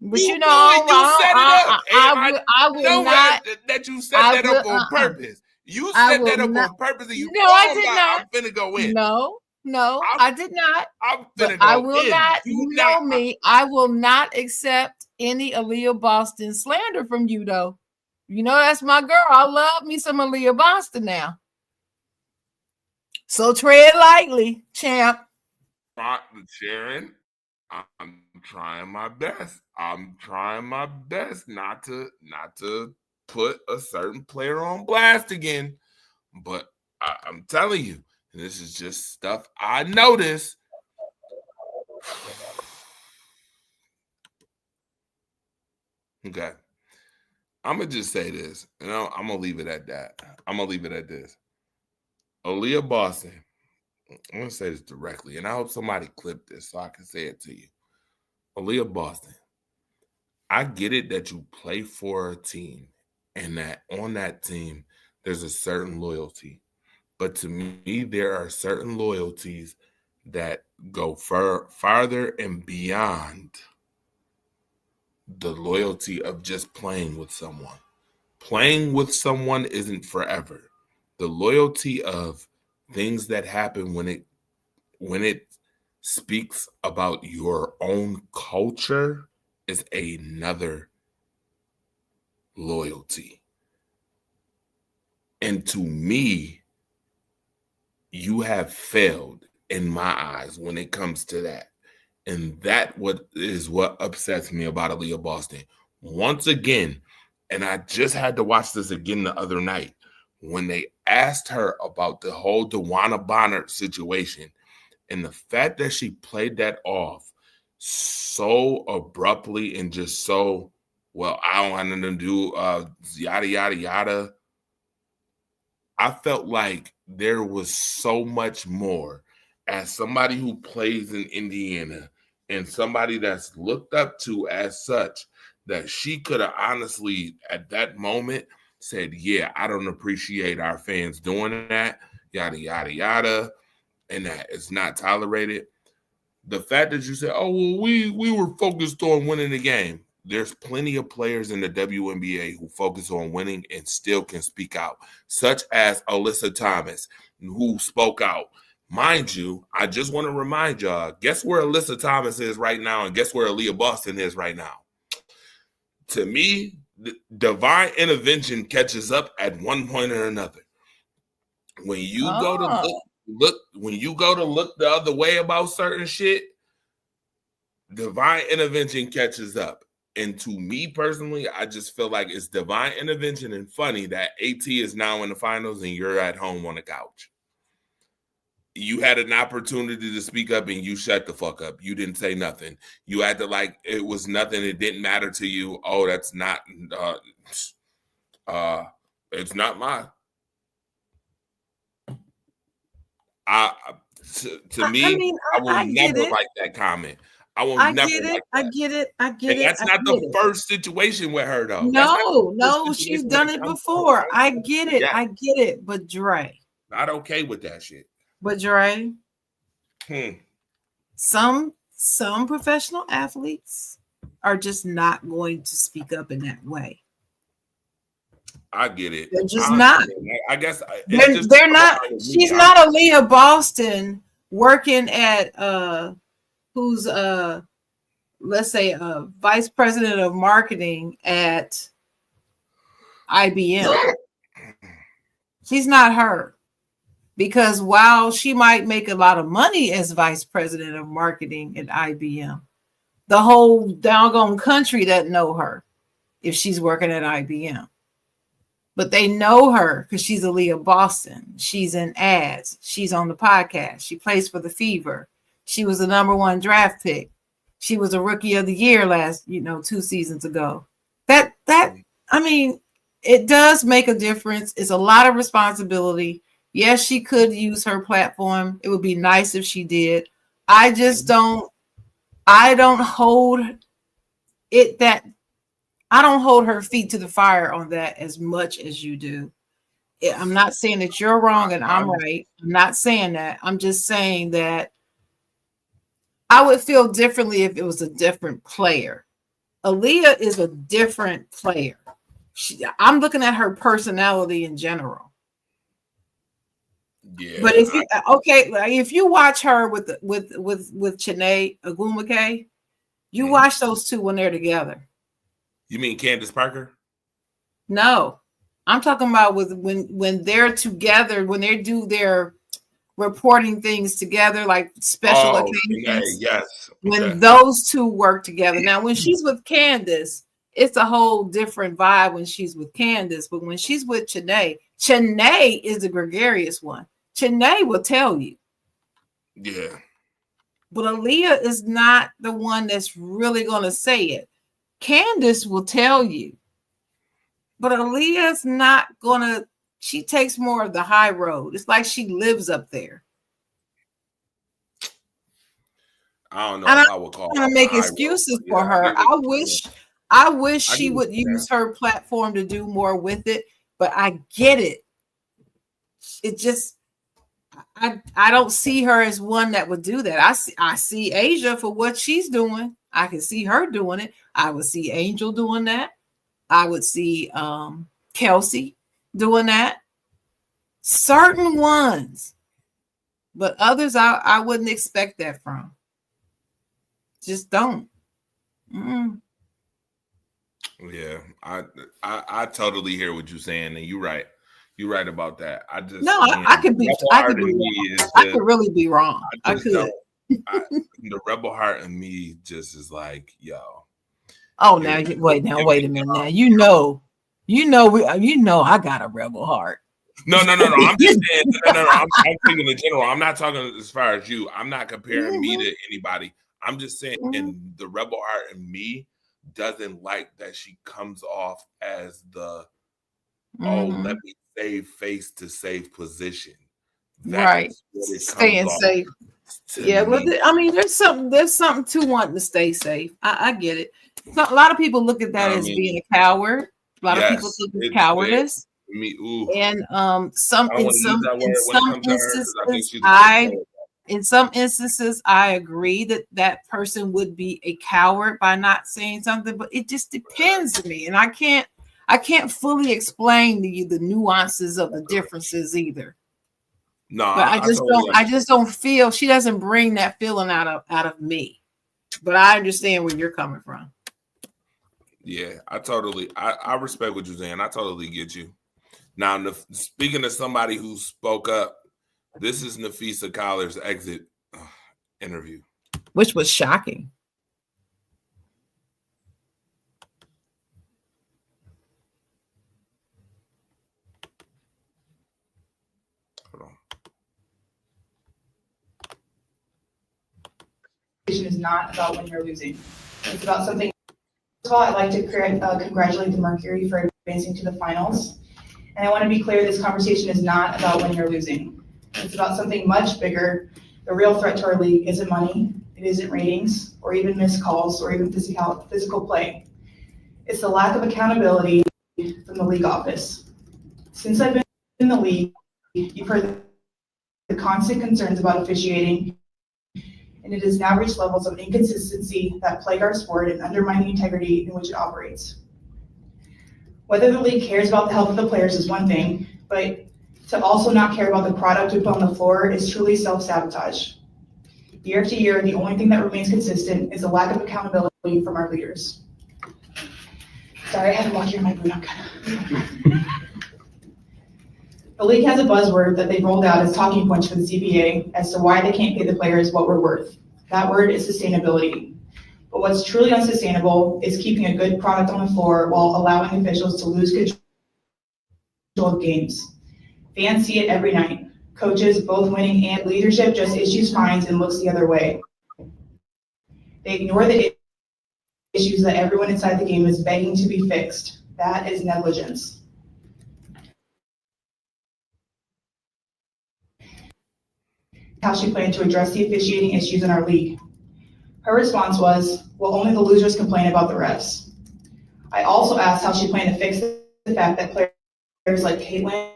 But you know, I will not. That you set that up on purpose. You set that up on purpose, and you know I did not. I'm finna go in. No, I did not. I'm finna go I will in. not. You know me. I will not accept any Aaliyah Boston slander from you, though. You know that's my girl. I love me some Aaliyah Boston now. So tread lightly, champ. Sharon, I'm trying my best. I'm trying my best not to put a certain player on blast again. But I'm telling you, and this is just stuff I noticed. Okay. I'm going to just say this, and I'm going to leave it at that. I'm going to leave it at this. Aaliyah Boston, I'm going to say this directly, and I hope somebody clipped this so I can say it to you. Aaliyah Boston, I get it that you play for a team and that on that team there's a certain loyalty. But to me, there are certain loyalties that go farther and beyond the loyalty of just playing with someone. Playing with someone isn't forever. The loyalty of things that happen when it speaks about your own culture is another loyalty. And to me, you have failed in my eyes when it comes to that. And that is what upsets me about Aaliyah Boston. Once again, and I just had to watch this again the other night, when they asked her about the whole DeWanna Bonner situation and the fact that she played that off so abruptly and just so, well, I don't want nothing to do, yada, yada, yada. I felt like there was so much more as somebody who plays in Indiana and somebody that's looked up to as such, that she could have honestly, at that moment, said, yeah, I don't appreciate our fans doing that, yada, yada, yada, and that it's not tolerated. The fact that you said, oh, well, we were focused on winning the game. There's plenty of players in the WNBA who focus on winning and still can speak out, such as Alyssa Thomas, who spoke out. Mind you, I just want to remind y'all, guess where Alyssa Thomas is right now and guess where Aaliyah Boston is right now? To me, divine intervention catches up at one point or another. When you go to look the other way about certain shit, divine intervention catches up. And to me personally, I just feel like it's divine intervention and funny that AT is now in the finals and you're at home on the couch. You had an opportunity to speak up and you shut the fuck up. You didn't say nothing. You acted like it was nothing. It didn't matter to you. Oh, that's not, it's not mine. To me, I will never like that comment. I will never like that. I get it. And that's not the first situation with her, though. No, she's done it before. I get it. Yeah. I get it. But Dre. Not okay with that shit. But Dre. Some professional athletes are just not going to speak up in that way. I get it. They're just not. I guess they're not. She's not Aaliyah Boston working at who's let's say vice president of marketing at IBM. She's not her, because while she might make a lot of money as vice president of marketing at IBM, the whole doggone country doesn't know her if she's working at IBM. But they know her because she's Aaliyah Boston. She's in ads. She's on the podcast. She plays for the Fever. She was the #1 draft pick. She was a rookie of the year 2 seasons ago. That I mean, it does make a difference. It's a lot of responsibility. Yes, she could use her platform. It would be nice if she did. I don't hold her feet to the fire on that as much as you do. I'm not saying that you're wrong and I'm right. I'm not saying that. I'm just saying that I would feel differently if it was a different player. Aaliyah is a different player. I'm looking at her personality in general. Yeah. But if you watch her with Chiney Ogwumike, you watch those two when they're together. You mean Candace Parker? No, I'm talking about when they're together, when they do their reporting things together, like special occasions. Yes. When those two work together. Now, when she's with Candace, it's a whole different vibe when she's with Candace. But when she's with Chiney is the gregarious one. Chiney will tell you. Yeah. But Aaliyah is not the one that's really going to say it. Candace will tell you. But Aaliyah's not going to, she takes more of the high road. It's like she lives up there. I don't know if I would call her. I'm going to make excuses for her. I wish she would use her platform to do more with it, but I get it. It just, I don't see her as one that would do that. I see Asia for what she's doing. I can see her doing it. I would see Angel doing that. I would see Kelsey doing that. Certain ones, but others I wouldn't expect that from. Just don't. Mm. Yeah, I totally hear what you're saying, and you're right. You're right about that. I could really be wrong. I could. The rebel heart in me just is like, yo. Oh, wait a minute. Now you know, I got a rebel heart. No. I'm just saying. No. I'm thinking in general. I'm not talking as far as you. I'm not comparing me to anybody. I'm just saying, the rebel heart in me doesn't like that she comes off as the let me save face to save position. Right. Staying safe. Yeah, well, I mean, there's something to wanting to stay safe. I get it. So a lot of people look at that as being a coward. A lot of people think it's cowardice. And in some instances, I agree that person would be a coward by not saying something, but it just depends to me, and I can't fully explain to you the nuances of the differences either. No, but I just don't feel, she doesn't bring that feeling out of me. But I understand where you're coming from. Yeah, I respect what you're saying. I totally get you. Now, speaking of somebody who spoke up, this is Nafisa Coller's exit interview, which was shocking. Is not about when you're losing. It's about something. First of all, I'd like to congratulate the Mercury for advancing to the finals. And I want to be clear, this conversation is not about when you're losing. It's about something much bigger. The real threat to our league isn't money, it isn't ratings, or even missed calls, or even physical play. It's the lack of accountability from the league office. Since I've been in the league, you've heard the constant concerns about officiating, and it has now reached levels of inconsistency that plague our sport and undermine the integrity in which it operates. Whether the league cares about the health of the players is one thing, but to also not care about the product we put on the floor is truly self-sabotage. Year after year, the only thing that remains consistent is a lack of accountability from our leaders. Sorry, I had to walk here in my boot. I'm kind of. The league has a buzzword that they've rolled out as talking points for the CBA as to why they can't pay the players what we're worth. That word is sustainability. But what's truly unsustainable is keeping a good product on the floor while allowing officials to lose control of games. Fans see it every night. Coaches, both winning and leadership, just issues fines and looks the other way. They ignore the issues that everyone inside the game is begging to be fixed. That is negligence. How she planned to address the officiating issues in our league. Her response was, well, only the losers complain about the refs. I also asked how she planned to fix the fact that players like Caitlin,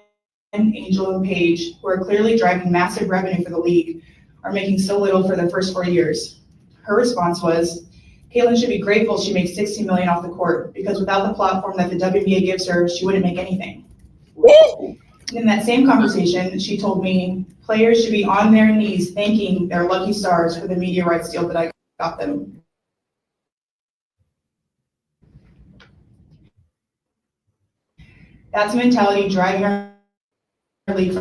Angel, and Paige, who are clearly driving massive revenue for the league, are making so little for their first 4 years. Her response was, Caitlin should be grateful she makes $60 million off the court, because without the platform that the WNBA gives her, she wouldn't make anything. In that same conversation, she told me players should be on their knees thanking their lucky stars for the media rights deal that I got them. That's a mentality driving our league.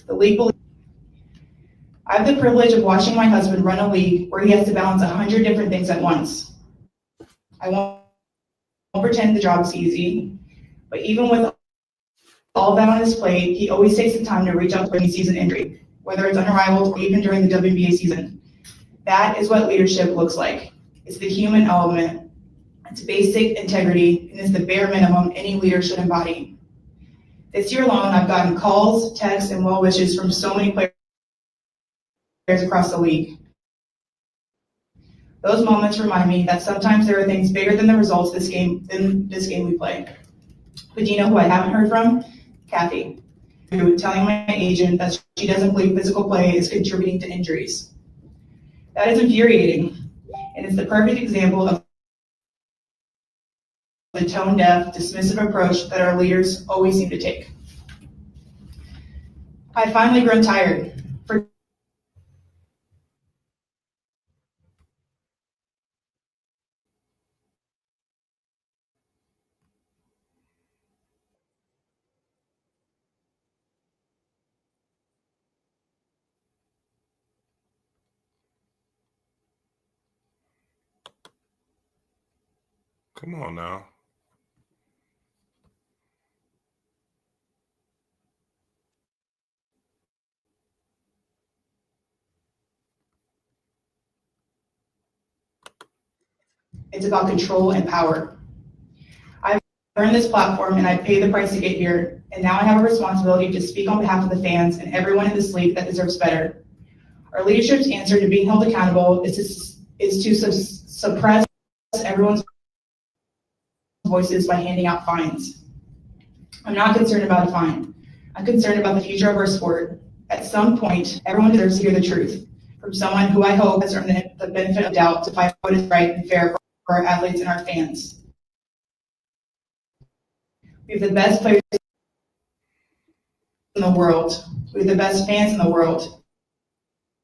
The league believes. I have the privilege of watching my husband run a league where he has to balance 100 different things at once. I won't pretend the job's easy, but even with all that on his plate, he always takes the time to reach out when he sees an injury, whether it's unrivaled or even during the WNBA season. That is what leadership looks like. It's the human element. It's basic integrity, and it's the bare minimum any leader should embody. This year alone, I've gotten calls, texts, and well wishes from so many players across the league. Those moments remind me that sometimes there are things bigger than the results this game we play. But do you know who I haven't heard from? Kathy, who telling my agent that she doesn't believe physical play is contributing to injuries. That is infuriating, and it's the perfect example of the tone-deaf, dismissive approach that our leaders always seem to take. I've finally grown tired. Come on now. It's about control and power. I've earned this platform and I paid the price to get here, and now I have a responsibility to speak on behalf of the fans and everyone in this league that deserves better. Our leadership's answer to being held accountable is to suppress everyone's voices by handing out fines. I'm not concerned about a fine. I'm concerned about the future of our sport. At some point, everyone deserves to hear the truth from someone who I hope has earned the benefit of doubt to fight what is right and fair for our athletes and our fans. We have the best players in the world. We have the best fans in the world.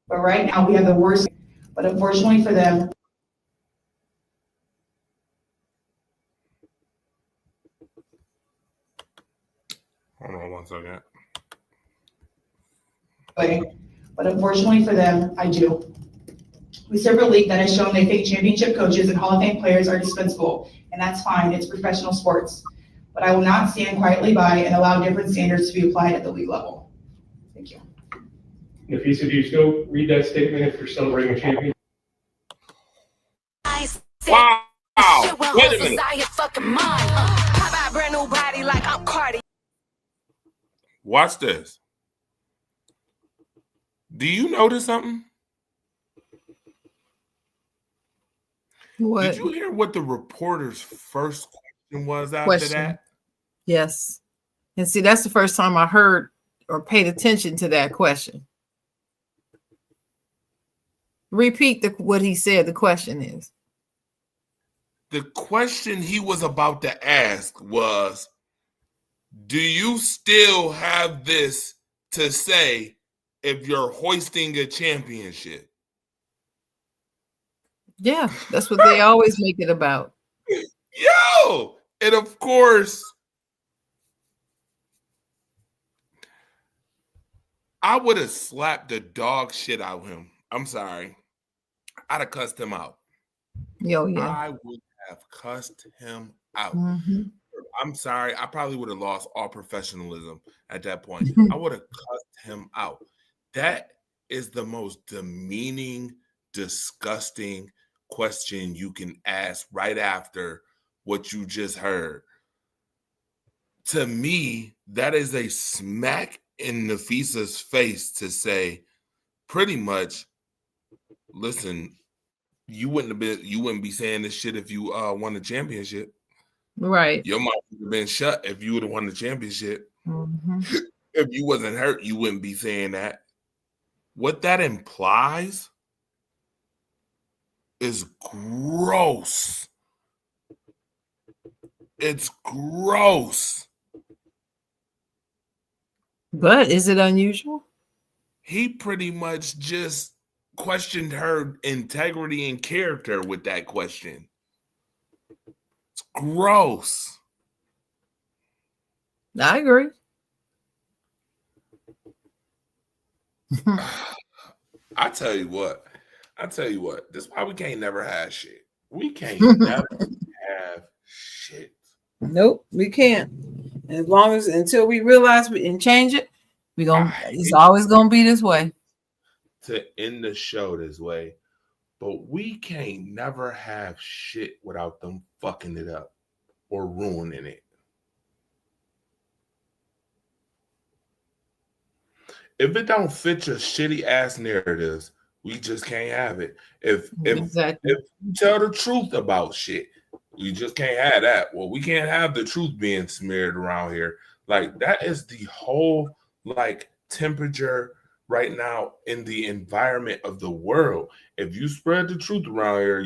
But right now, we have the worst. But unfortunately for them, hold on one second. But unfortunately for them, I do. We serve a league that has shown they think championship coaches and Hall of Fame players are dispensable, and that's fine, it's professional sports. But I will not stand quietly by and allow different standards to be applied at the league level. Thank you. Nafisa, do you still read that statement if you're celebrating a champion? Wow! Wait a minute. Watch this. Do you notice something? What? Did you hear what the reporter's first question was after that? Yes. And see, that's the first time I heard or paid attention to that question. Repeat what he said the question is. The question he was about to ask was, do you still have this to say if you're hoisting a championship? Yeah, that's what they always make it about. Yo! And of course, I would have slapped the dog shit out of him. I'm sorry. I'd have cussed him out. Yo, yeah. I would have cussed him out. Mm-hmm. I'm sorry. I probably would have lost all professionalism at that point. I would have cussed him out. That is the most demeaning, disgusting question you can ask right after what you just heard. To me, that is a smack in Nafisa's face to say, pretty much, listen, you wouldn't be saying this shit if you won the championship. Right. Your mouth would have been shut if you would have won the championship. Mm-hmm. If you wasn't hurt, you wouldn't be saying that. What that implies is gross. It's gross. But is it unusual? He pretty much just questioned her integrity and character with that question. It's gross. I agree. I tell you what. This is why we can't never have shit. We can't never have shit. Nope, we can't. As long as until we realize we can change it, it's always gonna be this way. To end the show this way, but we can't never have shit without them fucking it up or ruining it. If it don't fit your shitty ass narratives, we just can't have it. If you tell the truth about shit, you just can't have that. Well, we can't have the truth being smeared around here. Like, that is the whole temperature right now in the environment of the world. If you spread the truth around here,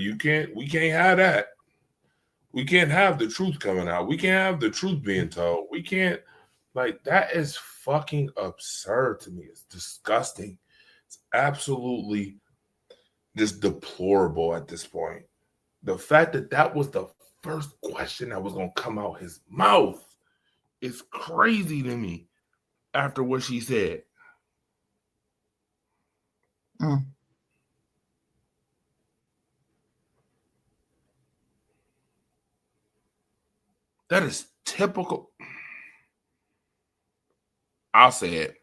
we can't have that. We can't have the truth coming out. We can't have the truth being told. We can't, that is fucking absurd to me. It's disgusting. It's absolutely just deplorable at this point. The fact that was the first question that was going to come out his mouth is crazy to me after what she said. That is typical. I'll say it.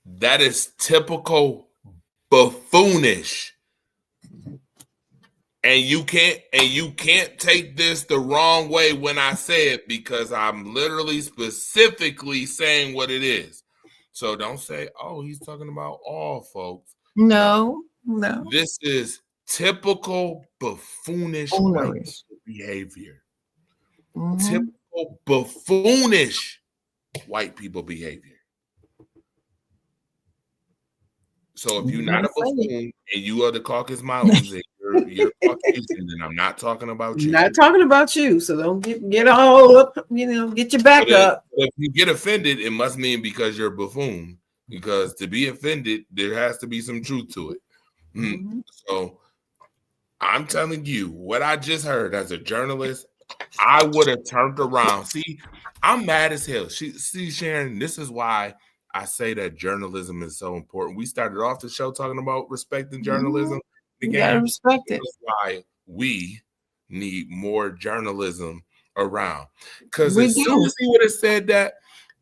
That is typical buffoonish. And you can't take this the wrong way when I say it, because I'm literally specifically saying what it is. So don't say, oh, he's talking about all folks. No. This is typical buffoonish behavior. Mm-hmm. Typical buffoonish white people behavior. So if you're not a buffoon and you are the Caucasus Mountains and you're Caucasian, then I'm not talking about you. Not talking about you. So don't get all up, get your back up. If you get offended, it must mean because you're a buffoon. Because to be offended, there has to be some truth to it. Mm-hmm. So I'm telling you, what I just heard as a journalist, I would have turned around. See, I'm mad as hell. See, Sharon, this is why I say that journalism is so important. We started off the show talking about respecting journalism. You gotta respect it. That's why we need more journalism around. Because as soon as he would have said that,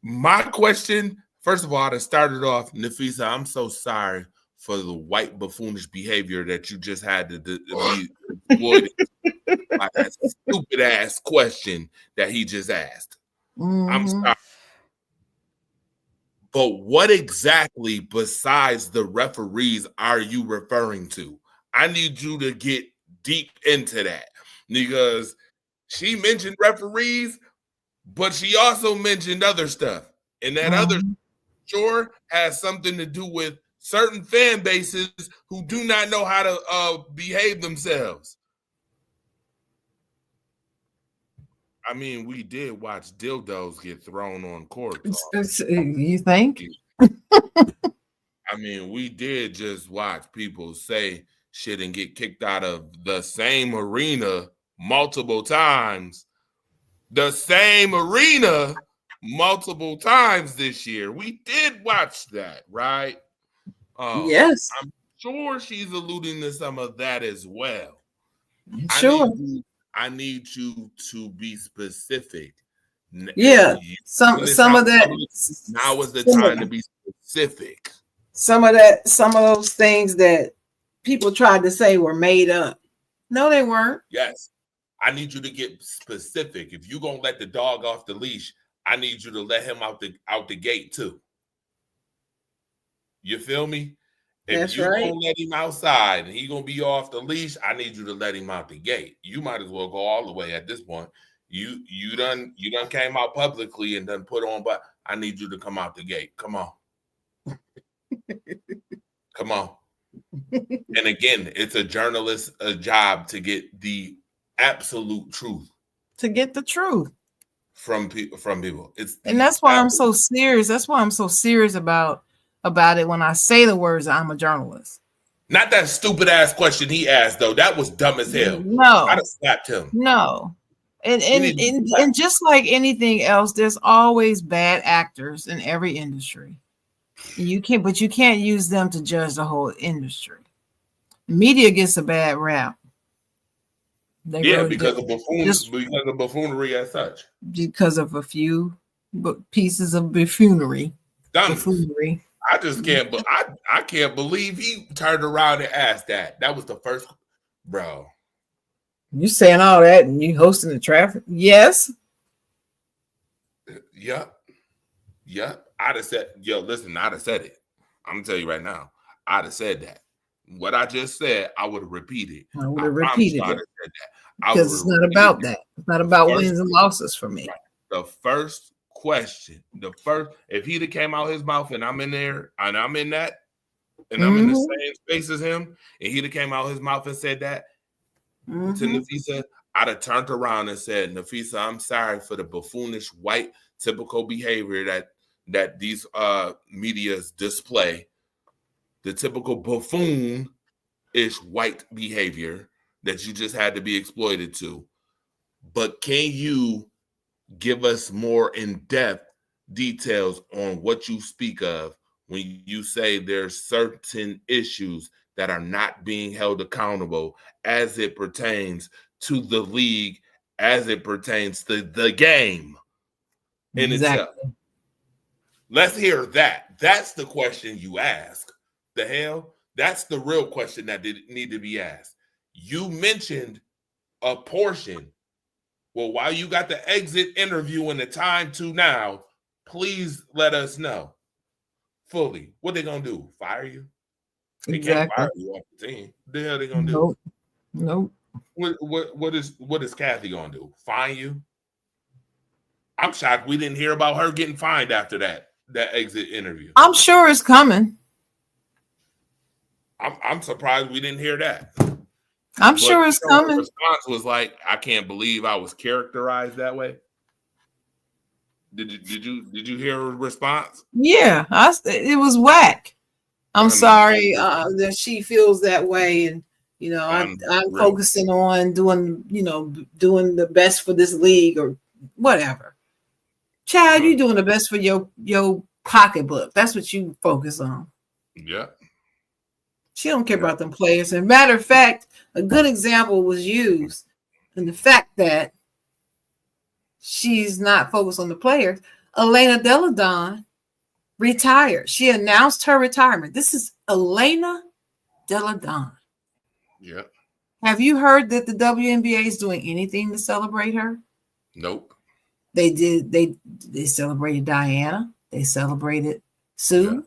my question, first of all, I'd have started off, Nafisa, I'm so sorry for the white buffoonish behavior that you just had to be exploited by that stupid ass question that he just asked. Mm-hmm. I'm sorry. But what exactly besides the referees are you referring to? I need you to get deep into that, because she mentioned referees, but she also mentioned other stuff. And that other sure has something to do with certain fan bases who do not know how to behave themselves. I mean, we did watch dildos get thrown on court. You think? I mean, we did just watch people say shit and get kicked out of the same arena multiple times. The same arena multiple times this year. We did watch that, right? Yes. I'm sure she's alluding to some of that as well. Sure. I need you to be specific. Yeah. Some of that. Now is the time to be specific. Some of those things that people tried to say were made up. No, they weren't. Yes. I need you to get specific. If you're gonna let the dog off the leash, I need you to let him out the gate too. You feel me? If you're gonna let him outside and he's gonna be off the leash, I need you to let him out the gate. You might as well go all the way at this point. You done came out publicly and done put on, but I need you to come out the gate. Come on. Come on. And again, it's a journalist's job to get the absolute truth. To get the truth from people. And that's why I'm so serious. That's why I'm so serious about it when I say the words I'm a journalist. Not that stupid ass question he asked though. That was dumb as hell. No. I'd have slapped him. No. And just like anything else, there's always bad actors in every industry. You can't use them to judge the whole industry. Media gets a bad rap. Because of buffoonery as such. Because of a few pieces of buffoonery. Buffoonery. I just can't. But I can't believe he turned around and asked that. That was the first, bro. You saying all that and you hosting the traffic? Yes. Yep. I'd have said, listen, I'd have said it. I'm gonna tell you right now, I'd have said that. What I just said, I would have repeated. I would have repeated it. Because it's not about that. It's not about wins and losses for me. The first question, if he'd have came out his mouth and I'm in there and I'm in that, and I'm in the same space as him, and he'd have came out his mouth and said that to Nafisa, I'd have turned around and said, Nafisa, I'm sorry for the buffoonish white typical behavior that these medias display. The typical buffoon-ish white behavior that you just had to be exploited to. But can you give us more in-depth details on what you speak of when you say there's certain issues that are not being held accountable as it pertains to the league, as it pertains to the game in itself? Let's hear that. That's the question you ask. The hell? That's the real question that need to be asked. You mentioned a portion. Well, while you got the exit interview and the time to now, please let us know fully. What they gonna do? Fire you? They can't fire you off the team. What the hell they gonna do? Nope. What is Kathy gonna do? Fine you? I'm shocked we didn't hear about her getting fined after that exit interview. I'm sure it's coming. I'm surprised we didn't hear that. I'm sure it's coming. The response was like, I can't believe I was characterized that way. Did you hear a response? Yeah, it was whack. I'm sorry that she feels that way, and I'm focusing on doing the best for this league or whatever. Chad, you're doing the best for your pocketbook. That's what you focus on. Yeah. She don't care about them players. And matter of fact, a good example was used in the fact that she's not focused on the players. Elena Delle Donne retired. She announced her retirement. This is Elena Delle Donne. Yeah. Have you heard that the WNBA is doing anything to celebrate her? Nope. They did. They celebrated Diana. They celebrated Sue. Yeah.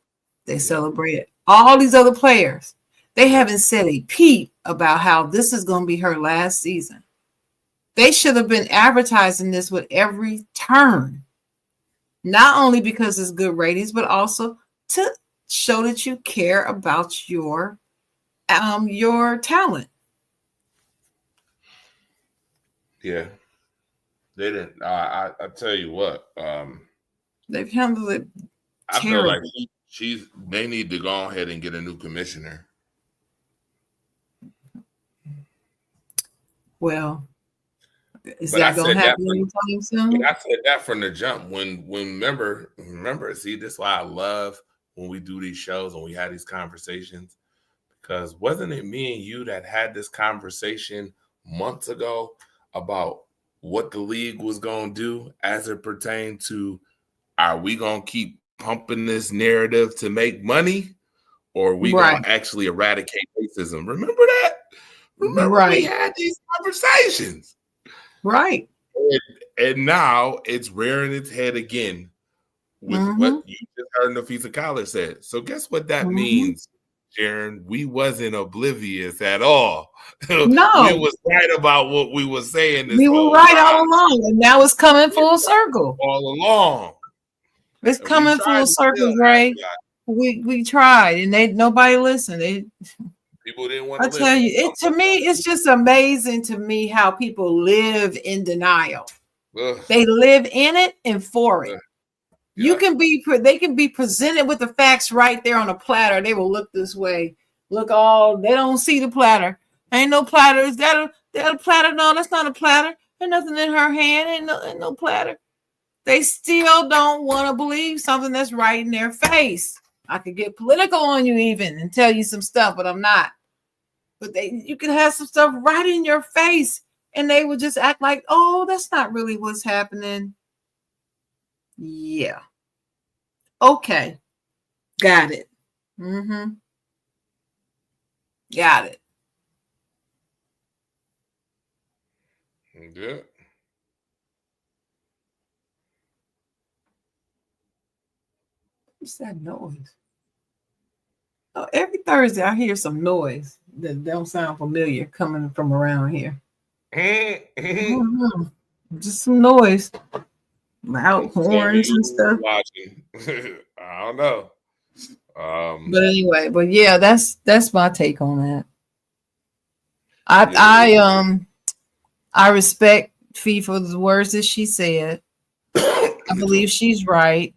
They celebrated all these other players. They haven't said a peep about how this is going to be her last season. They should have been advertising this with every turn, not only because it's good ratings, but also to show that you care about your talent. Yeah. They didn't. I tell you what. They've handled it. I feel like they need to go ahead and get a new commissioner. Well, is that going to happen anytime soon? I said that from the jump. When remember, see, this is why I love when we do these shows and we have these conversations, because wasn't it me and you that had this conversation months ago about what the league was going to do as it pertained to, are we going to keep pumping this narrative to make money, or are we going to actually eradicate racism? Remember that? Remember we had these conversations. Right. And now it's rearing its head again with what you just heard Nafisa Collar said. So guess what that means, Sharon? We wasn't oblivious at all. No. We was right about what we were saying. We were right all along. And now it's coming full circle. All along. It's coming full circle, Ray. We tried and nobody listened. People didn't want to I tell you, to me, it's just amazing to me how people live in denial. Ugh. They live in it and for it. Yeah. They can be presented with the facts right there on a platter. They will look this way. They don't see the platter. Ain't no platter. Is that a platter? No, that's not a platter. There's nothing in her hand. Ain't no platter. They still don't want to believe something that's right in their face. I could get political on you even and tell you some stuff, but I'm not. But you can have some stuff right in your face and they would just act like, oh, that's not really what's happening. Yeah. Okay. Got it. Got it. Good. What's that noise? Oh, every Thursday I hear some noise that don't sound familiar coming from around here. Just some noise, loud horns and stuff. I don't know. But anyway, yeah, that's my take on that. I respect Fee for the words that she said. I believe she's right.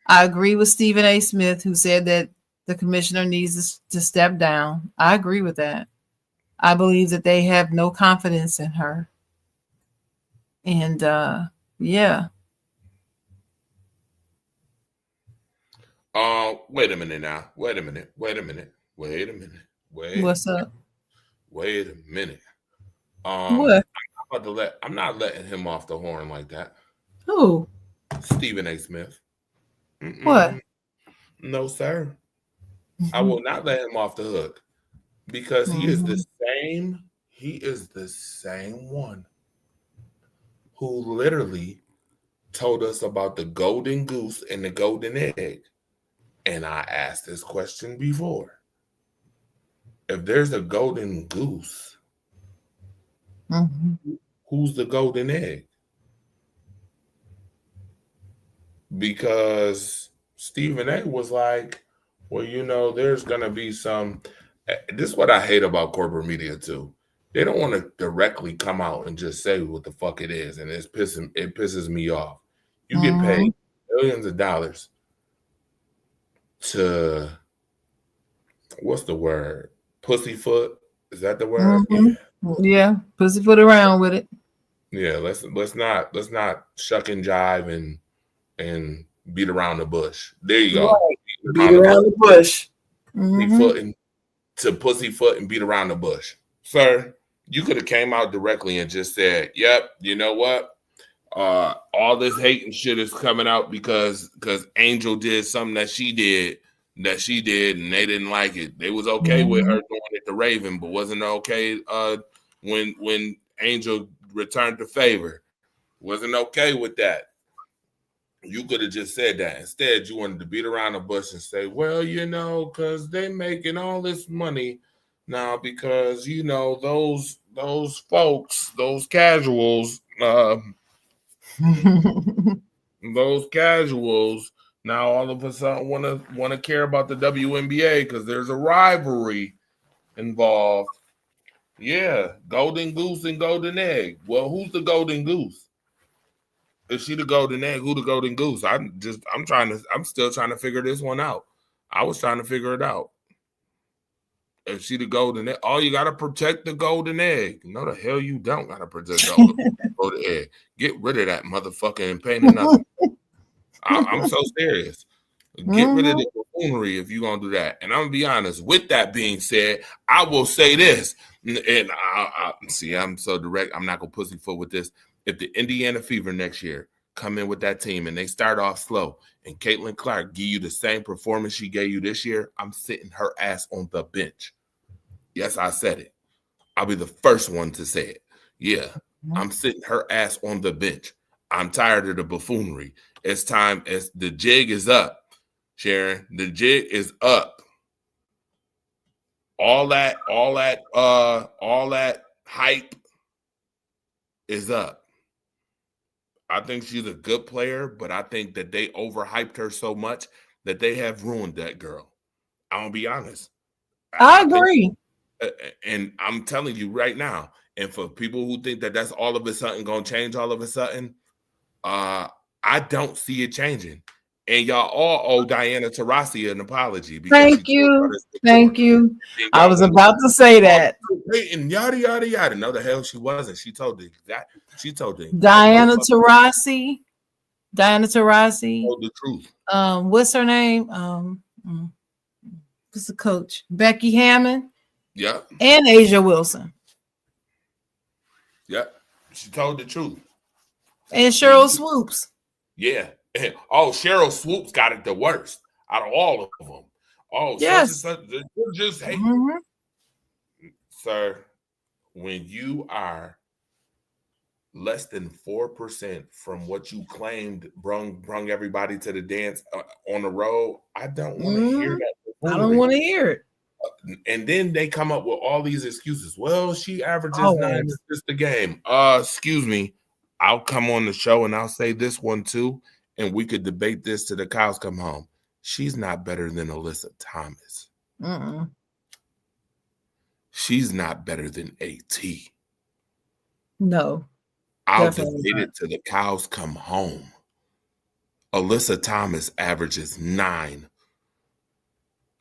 I agree with Stephen A. Smith, who said that the commissioner needs to step down. I agree with that. I believe that they have no confidence in her. And yeah. Wait a minute now. Wait a minute. What's up? Wait a minute. What? I'm not letting him off the horn like that. Who? Stephen A. Smith. What? No, sir. I will not let him off the hook because he is the same one who literally told us about the golden goose and the golden egg. And I asked this question before. If there's a golden goose, who's the golden egg? Because Stephen A. was like, well, there's going to be some. This is what I hate about corporate media, too. They don't want to directly come out and just say what the fuck it is. And it pisses me off. You get paid millions of dollars to, what's the word? Pussyfoot? Is that the word? Yeah, pussyfoot around with it. Yeah, let's not shuck and jive and beat around the bush. There you go. Right. Beat around the bush. To pussyfoot and beat around the bush. Sir, you could have came out directly and just said, yep, you know what? All this hate and shit is coming out because Angel did something that she did, and they didn't like it. They was okay with her doing it to Raven, but wasn't okay when Angel returned the favor. Wasn't okay with that. You could have just said that. Instead, you wanted to beat around the bush and say, well, because they making all this money now because, those folks, those casuals, now all of a sudden want to care about the WNBA because there's a rivalry involved. Yeah, golden goose and golden egg. Well, who's the golden goose? Is she the golden egg? Who the golden goose? I'm still trying to figure this one out. I was trying to figure it out. If she the golden egg, you gotta protect the golden egg. No, the hell you don't gotta protect the golden egg. Get rid of that motherfucker and pay nothing. I'm so serious. Get rid of the buffoonery if you're gonna do that. And I'm gonna be honest. With that being said, I will say this, and I see I'm so direct. I'm not gonna pussyfoot with this. If the Indiana Fever next year come in with that team and they start off slow, and Caitlin Clark give you the same performance she gave you this year, I'm sitting her ass on the bench. Yes, I said it. I'll be the first one to say it. Yeah, I'm sitting her ass on the bench. I'm tired of the buffoonery. It's time. As the jig is up, Sharon. The jig is up. All that hype is up. I think she's a good player, but I think that they overhyped her so much that they have ruined that girl. I'm gonna be honest. I agree. And I'm telling you right now, and for people who think that that's all of a sudden going to change all of a sudden, I don't see it changing. And y'all all owe Diana Taurasi an apology. Thank you. I was about to say that. And yada, yada, yada. No, the hell she wasn't. She told the Diana Taurasi. Told the truth. What's her name? What's the coach? Becky Hammond. Yeah. And Asia Wilson. Yeah. She told the truth. And Cheryl Swoops. Yeah. Cheryl Swoops got it the worst out of all of them. Yes. Just hate. Sir, when you are less than 4% from what you claimed brung everybody to the dance on the road, I don't want to hear that. I don't want to hear it. And then they come up with all these excuses. Well, she averages 9 assists a game. Excuse me. I'll come on the show and I'll say this one too, and we could debate this till the cows come home. She's not better than Alyssa Thomas. She's not better than AT. No. I'll debate it till the cows come home. Alyssa Thomas averages 9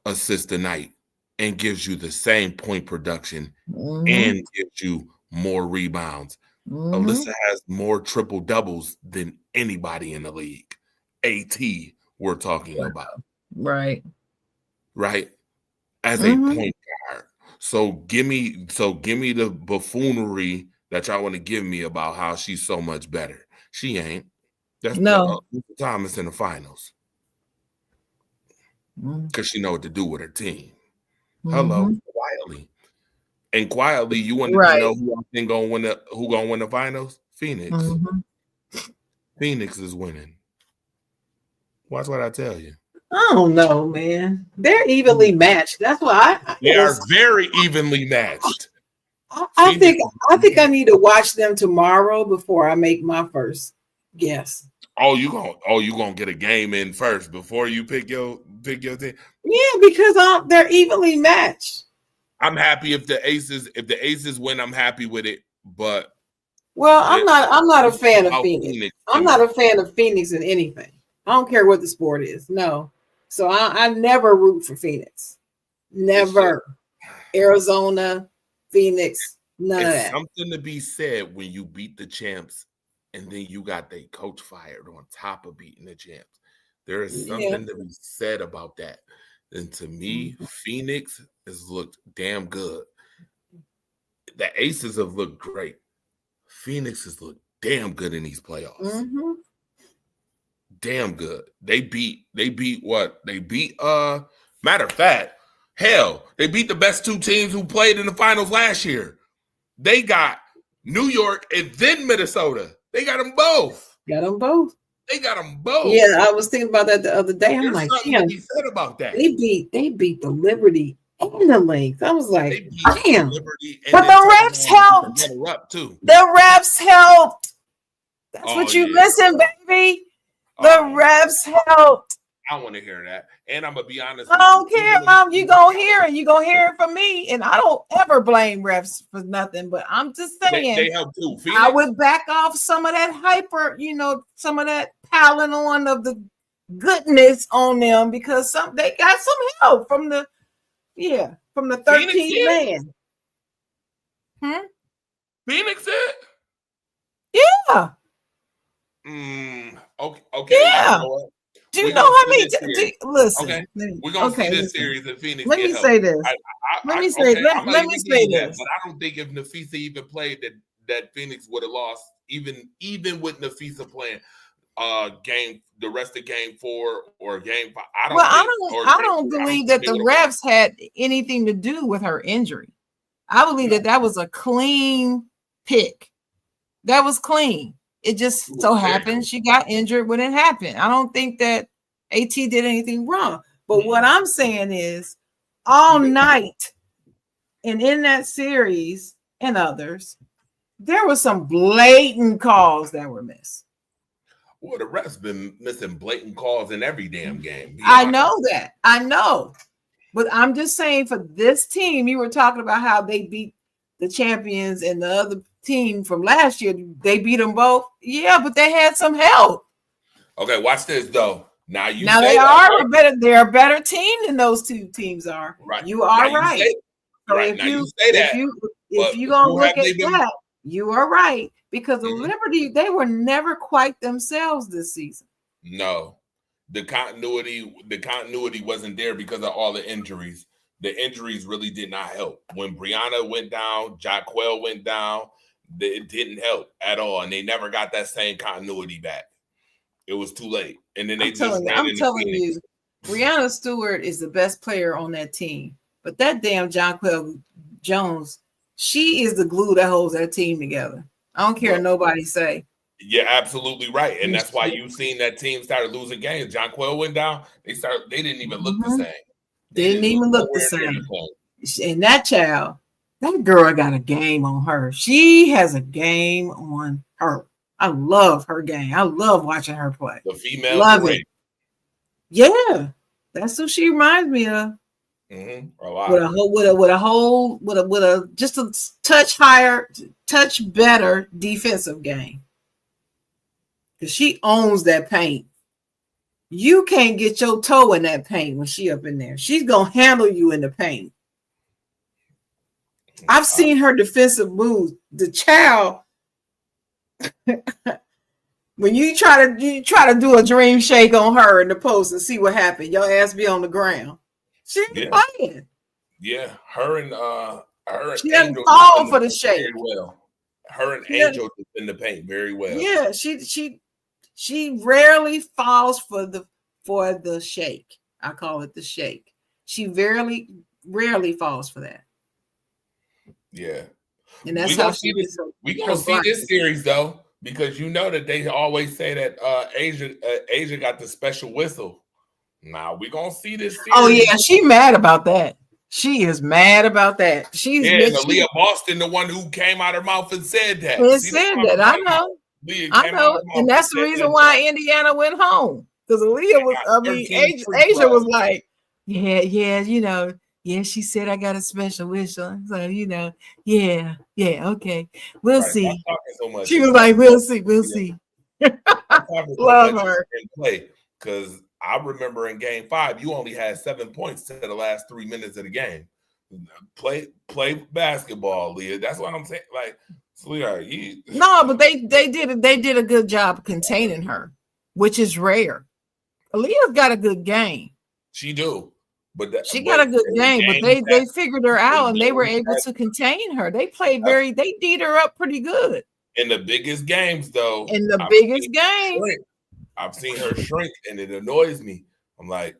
assists a night and gives you the same point production and gives you more rebounds. Alyssa has more triple doubles than anybody in the league. AT, we're talking about. Right. As a point guard. So give me the buffoonery that y'all want to give me about how she's so much better. She ain't. That's Alyssa Thomas in the finals. Because she know what to do with her team. Hello, quietly. And quietly, you want to know who I think gonna win the finals? Phoenix. Phoenix is winning. Watch what I tell you. I don't know, man. They're evenly matched. That's why they are very evenly matched. I think I need to watch them tomorrow before I make my first guess. You gonna get a game in first before you pick your team? Yeah, because they're evenly matched. I'm happy if the Aces win. I'm happy with it, but I'm not a fan of Phoenix. I'm not a fan of Phoenix in anything. I don't care what the sport is. No, so I never root for Phoenix. Never. Arizona, Phoenix, none of that. Something to be said when you beat the champs, and then you got the coach fired on top of beating the champs. There is something to be said about that. And to me, Phoenix has looked damn good. The Aces have looked great. Phoenix has looked damn good in these playoffs. Damn good. They beat what? They beat matter of fact, hell, they beat the best 2 teams who played in the finals last year. They got New York and then Minnesota. They got them both. They got them both. Yeah, I was thinking about that the other day. I'm like, damn, he said about that. They beat the Liberty and the Lynx. I was like, damn. But the refs helped. The refs helped. That's what you missing, baby. The refs helped. I want to hear that. And I'm gonna be honest. I don't care, Mom. You gonna hear it. You gonna hear it from me. And I don't ever blame refs for nothing. But I'm just saying, they help too. Phoenix, I would back off some of that hyper, some of that piling on of the goodness on them because they got some help from the 13th man. Phoenix said? Yeah. Okay. Yeah. Do you know how many? Listen. Okay. We're gonna see this series in Phoenix. Let me say this. Let me say this. But I don't think if Nafisa even played that Phoenix would have lost, even with Nafisa playing the rest of game 4 or game 5. I don't believe that the refs had anything to do with her injury. I believe that was a clean pick. That was clean. It just so happened she got injured when it happened. I don't think that AT did anything wrong. But what I'm saying is all night and in that series and others, there were some blatant calls that were missed. Well, the refs been missing blatant calls in every damn game. I know that. I know. But I'm just saying for this team, you were talking about how they beat the champions and the other team from last year. They beat them both. Yeah, but they had some help. Okay, watch this though. Now they're a better team than those two teams are. Right. You are right. If you gonna look at that, you are right. Because the Liberty, they were never quite themselves this season. No. The continuity wasn't there because of all the injuries. The injuries really did not help. When Brianna went down, Jaquel went down, it didn't help at all. And they never got that same continuity back. It was too late. And then I'm telling you, Brianna Stewart is the best player on that team. But that damn Jonquel Jones, she is the glue that holds that team together. I don't care what nobody say. You're absolutely right. And that's why you've seen that team started losing games. Jonquel went down. They didn't even look the same. They didn't even look the same. And that child, that girl got a game on her. She has a game on her. I love her game. I love watching her play. The female. Love it. Yeah. That's who she reminds me of. Mm-hmm. With a just a touch higher, touch better defensive game. Because she owns that paint. You can't get your toe in that paint when she up in there. She's gonna handle you in the paint. I've seen her defensive moves. The child, when you try to do a dream shake on her in the post and see what happened, your ass be on the ground. She ain't playing. Yeah, her and she doesn't fall for the shake. Very well. Her and Angel in the paint very well. Yeah, she rarely falls for the shake. I call it the shake. She rarely falls for that. Yeah. And that's how she is. We're gonna see this series though, because you know that they always say that Asia got the special whistle. Now we're gonna see this series. Oh yeah, she mad about that. She is mad about that. Aaliyah Boston, the one who came out her mouth and said that. I know. I know, and that's the reason why Indiana went home. Because Asia was like, yeah, she said I got a special whistle. So, yeah, okay. We'll see. She was like, we'll see. Love her. Because I remember in game 5, you only had 7 points to the last 3 minutes of the game. Play basketball, Leah. That's what I'm saying. Like, sweetheart, no, but they did a good job containing her, which is rare. Aaliyah's got a good game. She do, but she got a good game. But they figured her out and they were able to contain her. They played they beat her up pretty good in the biggest games, though. In the biggest game, I've seen her shrink, and it annoys me. I'm like,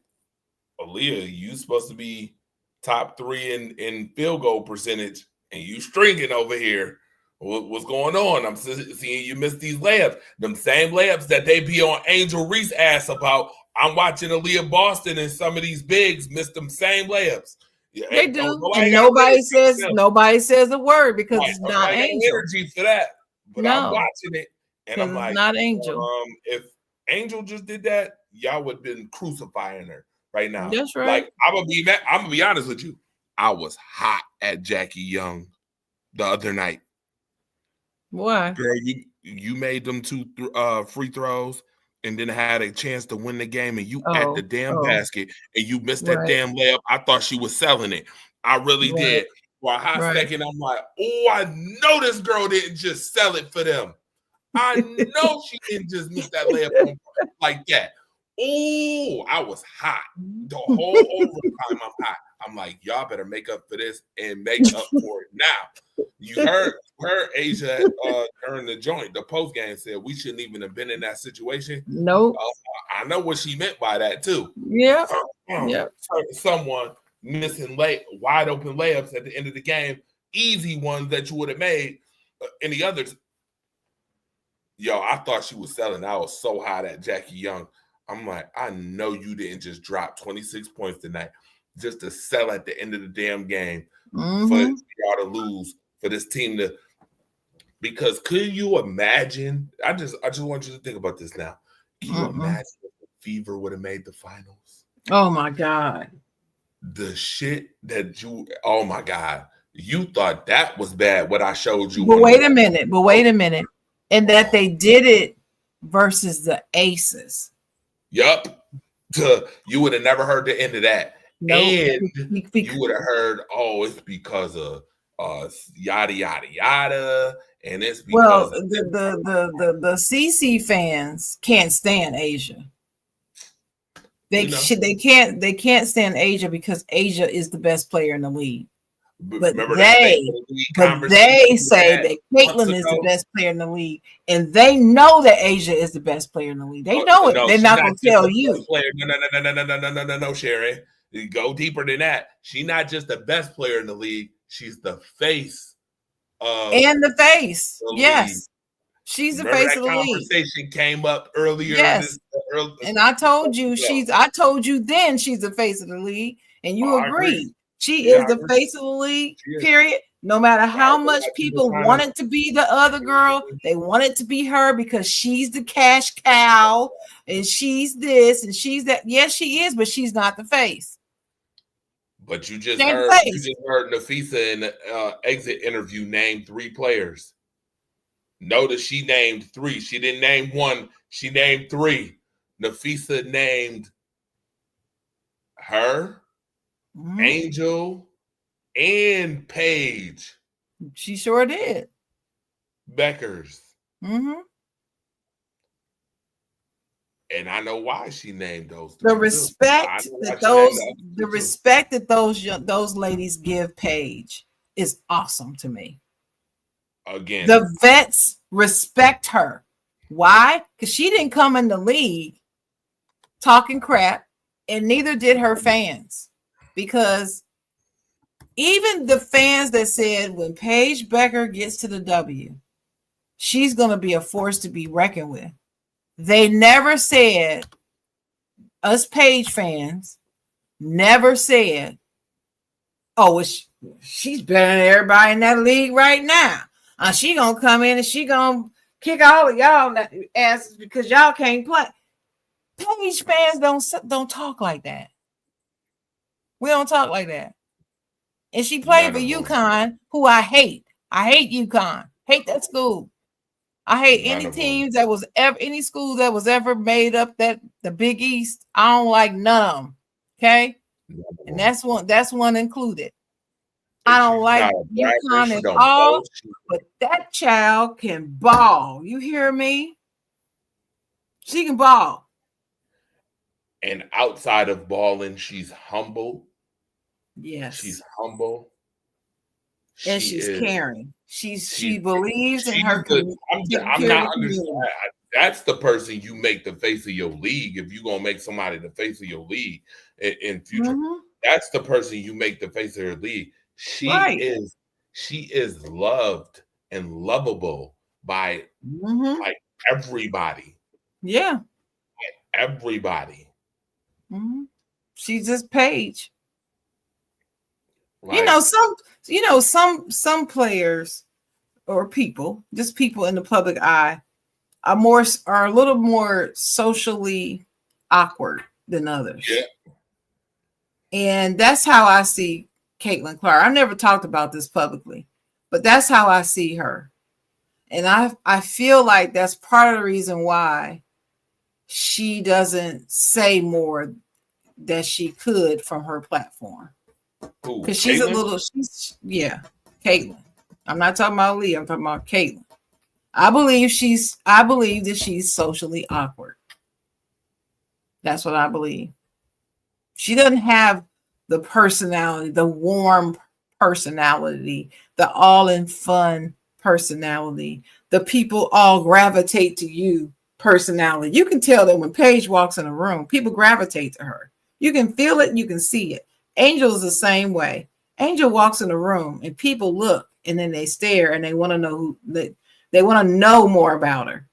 Aaliyah, you supposed to be top 3 in field goal percentage, and you shrinking over here. What's going on? I'm seeing you miss these layups. Them same layups that they be on Angel Reese ass about. I'm watching Aaliyah Boston and some of these bigs miss them same layups. They do. And nobody says a word because it's not Angel. Energy for that. But I'm watching it and I'm like, not Angel. If Angel just did that, y'all would have been crucifying her right now. That's right. Like, I'm gonna be honest with you. I was hot at Jackie Young the other night. Why? Girl, you made them 2 free throws and then had a chance to win the game, and you at the damn basket and you missed that damn layup. I thought she was selling it. I really did. For a hot second, I'm like, oh, I know this girl didn't just sell it for them. I know she didn't just miss that layup like that. Oh, I was hot. The whole overtime, I'm hot. I'm like, y'all better make up for this and make up for it now. You heard Asia during the post game said we shouldn't even have been in that situation. Nope. I know what she meant by that too. Yeah. Someone missing wide open layups at the end of the game, easy ones that you would have made. Any others? Yo, I thought she was selling. I was so hot at Jackie Young. I'm like, I know you didn't just drop 26 points tonight just to sell at the end of the damn game for y'all to lose, for this team to. Because could you imagine? I just want you to think about this now. Can you imagine if the Fever would have made the finals? Oh my God. The shit that oh my God. You thought that was bad, what I showed you. But wait a minute. And that they did it versus the Aces. Yup. You would have never heard the end of that. Nope. And you would have heard, oh, it's because of yada yada yada, and it's because the CC fans can't stand Asia. They can't stand Asia because Asia is the best player in the league. But they say that Caitlin is the best player in the league, and they know that Asia is the best player in the league. They know it. They're not going to tell you. No, Sharon. You go deeper than that. She's not just the best player in the league. She's the face of yes. League. She's the face of the league. Conversation came up earlier. Yes. And I told you I told you then she's the face of the league, and you agreed. She is the face of the league, period. No matter how much people wanted to be the other girl, they wanted to be her because she's the cash cow and she's this and she's that. Yes, she is, but she's not the face. But you just heard Nafisa in the exit interview name 3 players. Notice she named 3. She didn't name 1. She named 3. Nafisa named her, Angel, and Paige. She sure did. Beckers. And I know why she named those 3. The respect that those ladies give Paige is awesome to me. Again, the vets respect her. Why? Because she didn't come in the league talking crap, and neither did her fans. Because even the fans that said when Paige Becker gets to the W, she's going to be a force to be reckoned with. They never said, us Paige fans never said, oh, she's better than everybody in that league right now. She going to come in and she going to kick all of y'all asses because y'all can't play. Paige fans don't talk like that. We don't talk like that. And she played for UConn, who I hate. I hate UConn. Hate that school. I hate any teams that was ever, any school that was ever made up that the Big East. I don't like none of them. Okay. And that's one included. I don't like UConn at all, but that child can ball. You hear me? She can ball. And outside of balling, she's humble. Yes. She's humble. And she's caring. She believes in her community. I'm not understanding. That's the person you make the face of your league. If you're gonna make somebody the face of your league in future, that's the person you make the face of her league. She is loved and lovable by like everybody. Yeah. Everybody. She's just Paige. Like, some players or people, just people in the public eye, are a little more socially awkward than others. Yeah. And that's how I see Caitlin Clark. I've never talked about this publicly, but that's how I see her. And I feel like that's part of the reason why she doesn't say more that she could from her platform. Because she's Caitlin. I'm not talking about Lee, I'm talking about Caitlin. I believe that she's socially awkward. That's what I believe. She doesn't have the personality, the warm personality, the all in fun personality, the people all gravitate to you personality. You can tell that when Paige walks in a room, people gravitate to her. You can feel it, you can see it. Angel is the same way. Angel walks in a room and people look and then they stare and they want to know they want to know more about her.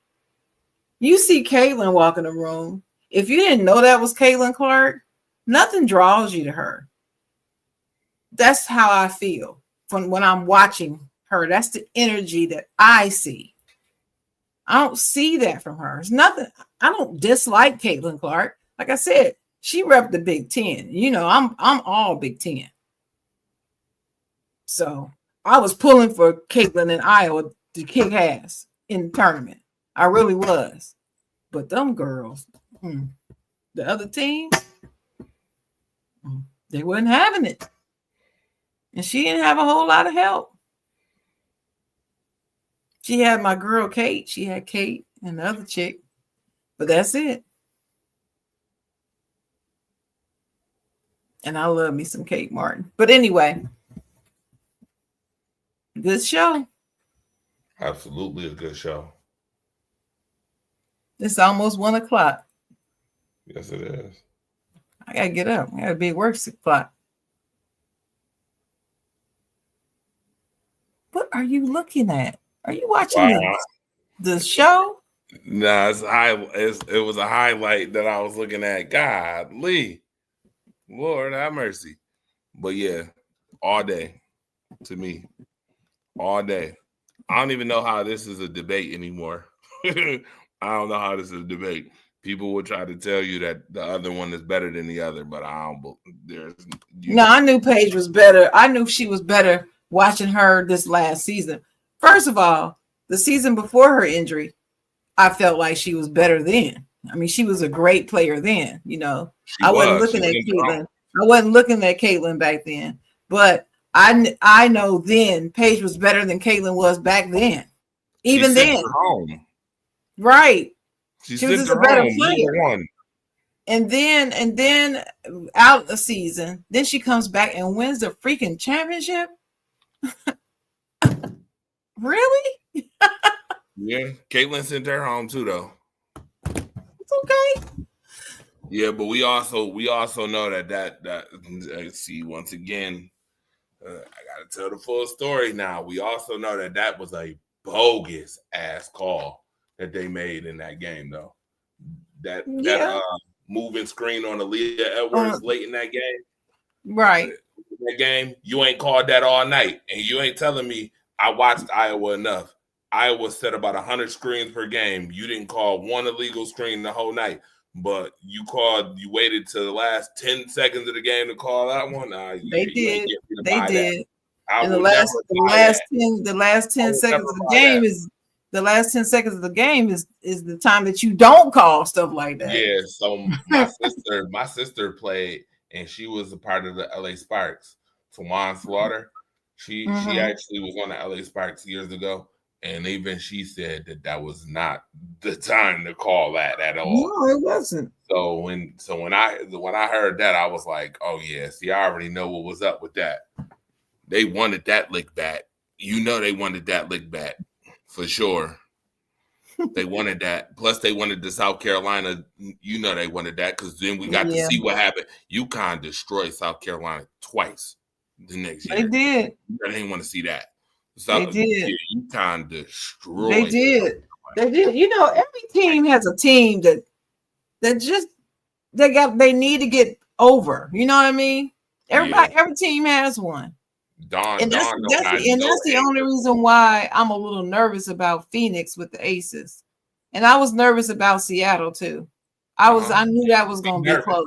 You see Caitlin walk in a room. If you didn't know that was Caitlin Clark, nothing draws you to her. That's how I feel from when I'm watching her. That's the energy that I see. I don't see that from her. It's nothing. I don't dislike Caitlin Clark. Like I said, she repped the Big Ten. You know, I'm all Big Ten. So I was pulling for Caitlin in Iowa to kick ass in the tournament. I really was. But them girls, the other team, they wasn't having it. And she didn't have a whole lot of help. She had my girl Kate. She had Kate and the other chick. But that's it. And I love me some Kate Martin. But anyway, good show. Absolutely a good show. It's almost 1 o'clock. Yes, it is. I gotta get up. I gotta be at work 6 o'clock. What are you looking at? Are you watching the show? Nah, it was a highlight that I was looking at. Golly, Lord have mercy. But yeah, all day to me, all day. I don't even know how this is a debate anymore. I don't know how this is a debate. People will try to tell you that the other one is better than the other, but I don't. I knew Paige was better. I knew she was better watching her this last season. First of all, the season before her injury, I felt like she was better then. I mean, she was a great player then. You know, I wasn't looking at Caitlin. I wasn't looking at Caitlin back then, but I know then Paige was better than Caitlin was back then. Even then, right? She was just a better player. And then out the season, then she comes back and wins the freaking championship. Really? Yeah, Caitlin sent her home too, though. It's okay. Yeah, but we also know that see, once again, I gotta tell the full story now. We also know that was a bogus ass call that they made in that game, though. That moving screen on Aaliyah Edwards late in that game, right? That game, you ain't called that all night, and you ain't telling me I watched Iowa enough. Iowa set about 100 screens per game. You didn't call one illegal screen the whole night, but you waited to the last 10 seconds of the game to call that one. They did. And the last 10 seconds of the game is the last 10 seconds of the game is the time that you don't call stuff like that. Yeah. So my sister played, and she was a part of the LA Sparks. Tawan Slaughter. She actually was on the LA Sparks years ago, and even she said that was not the time to call that at all. No, it wasn't. So when I heard that, I was like, oh yeah, see, I already know what was up with that. They wanted that lick back. You know they wanted that lick back for sure. They wanted that. Plus, they wanted the South Carolina. You know they wanted that because then we got to see what happened. UConn destroyed South Carolina twice the next year. They did. I didn't want to see that. They did. UConn destroyed. They did. They did. You know, every team has a team that they need to get over. You know what I mean? Every team has one. That's the only reason why I'm a little nervous about Phoenix with the Aces. And I was nervous about Seattle too. I knew that was gonna be close.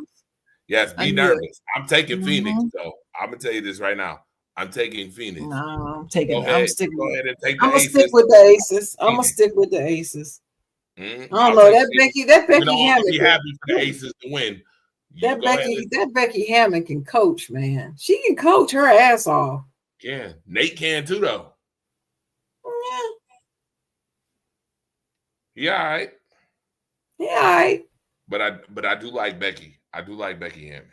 Yes, be nervous. I'm taking Phoenix, though. I'm gonna tell you this right now. I'm taking Phoenix. No, I'm sticking. Go ahead and take the I'm gonna Aces. stick with the Aces. I'm gonna stick with the Aces. I don't know that Becky Hammond. Be happy for the Aces to win. That Becky Hammond can coach, man. She can coach her ass off. Yeah, Nate can too, though. Yeah, all right. Yeah, all right. But I do like Becky. I do like Becky Hammond.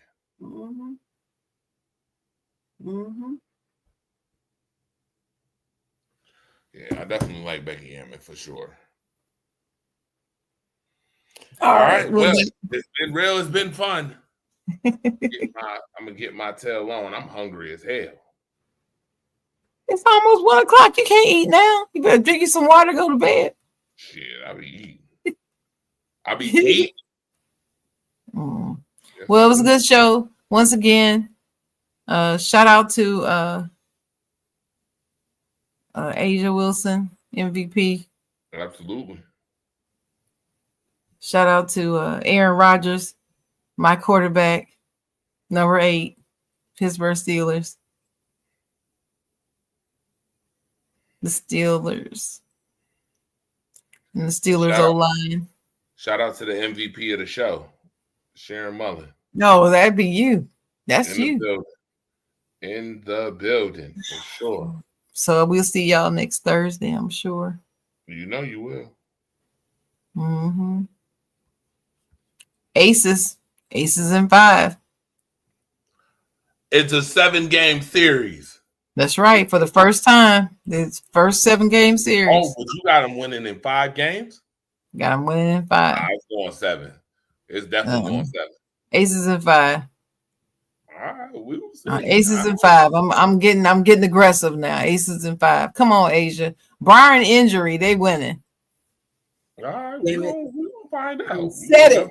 Yeah, I definitely like Becky Hammond for sure. All right. Well, it's been real. It's been fun. I'm gonna get my tail on. I'm hungry as hell. It's almost 1 o'clock. You can't eat now. You better drink you some water, go to bed. Shit, I be eating. I be eating. Well, it was a good show. Once again, shout out to Asia Wilson, MVP. Absolutely. Shout out to Aaron Rodgers, my quarterback, number 8, Pittsburgh Steelers. The Steelers. And the Steelers O-line. Shout out to the MVP of the show, Sharon Mullen. No, that'd be you. That's you. In the building, for sure. So we'll see y'all next Thursday, I'm sure. You know you will. Aces in 5. It's a 7-game series. That's right. For the first time, this first 7-game series. Oh, but you got them winning in 5 games? Got them winning in 5. It's going 7. It's definitely going 7. Aces in 5. All right, we will see. Aces in 5. I'm getting aggressive now. Aces in 5. Come on, Asia. Barring injury, they winning. All right, we're gonna find out. Said it.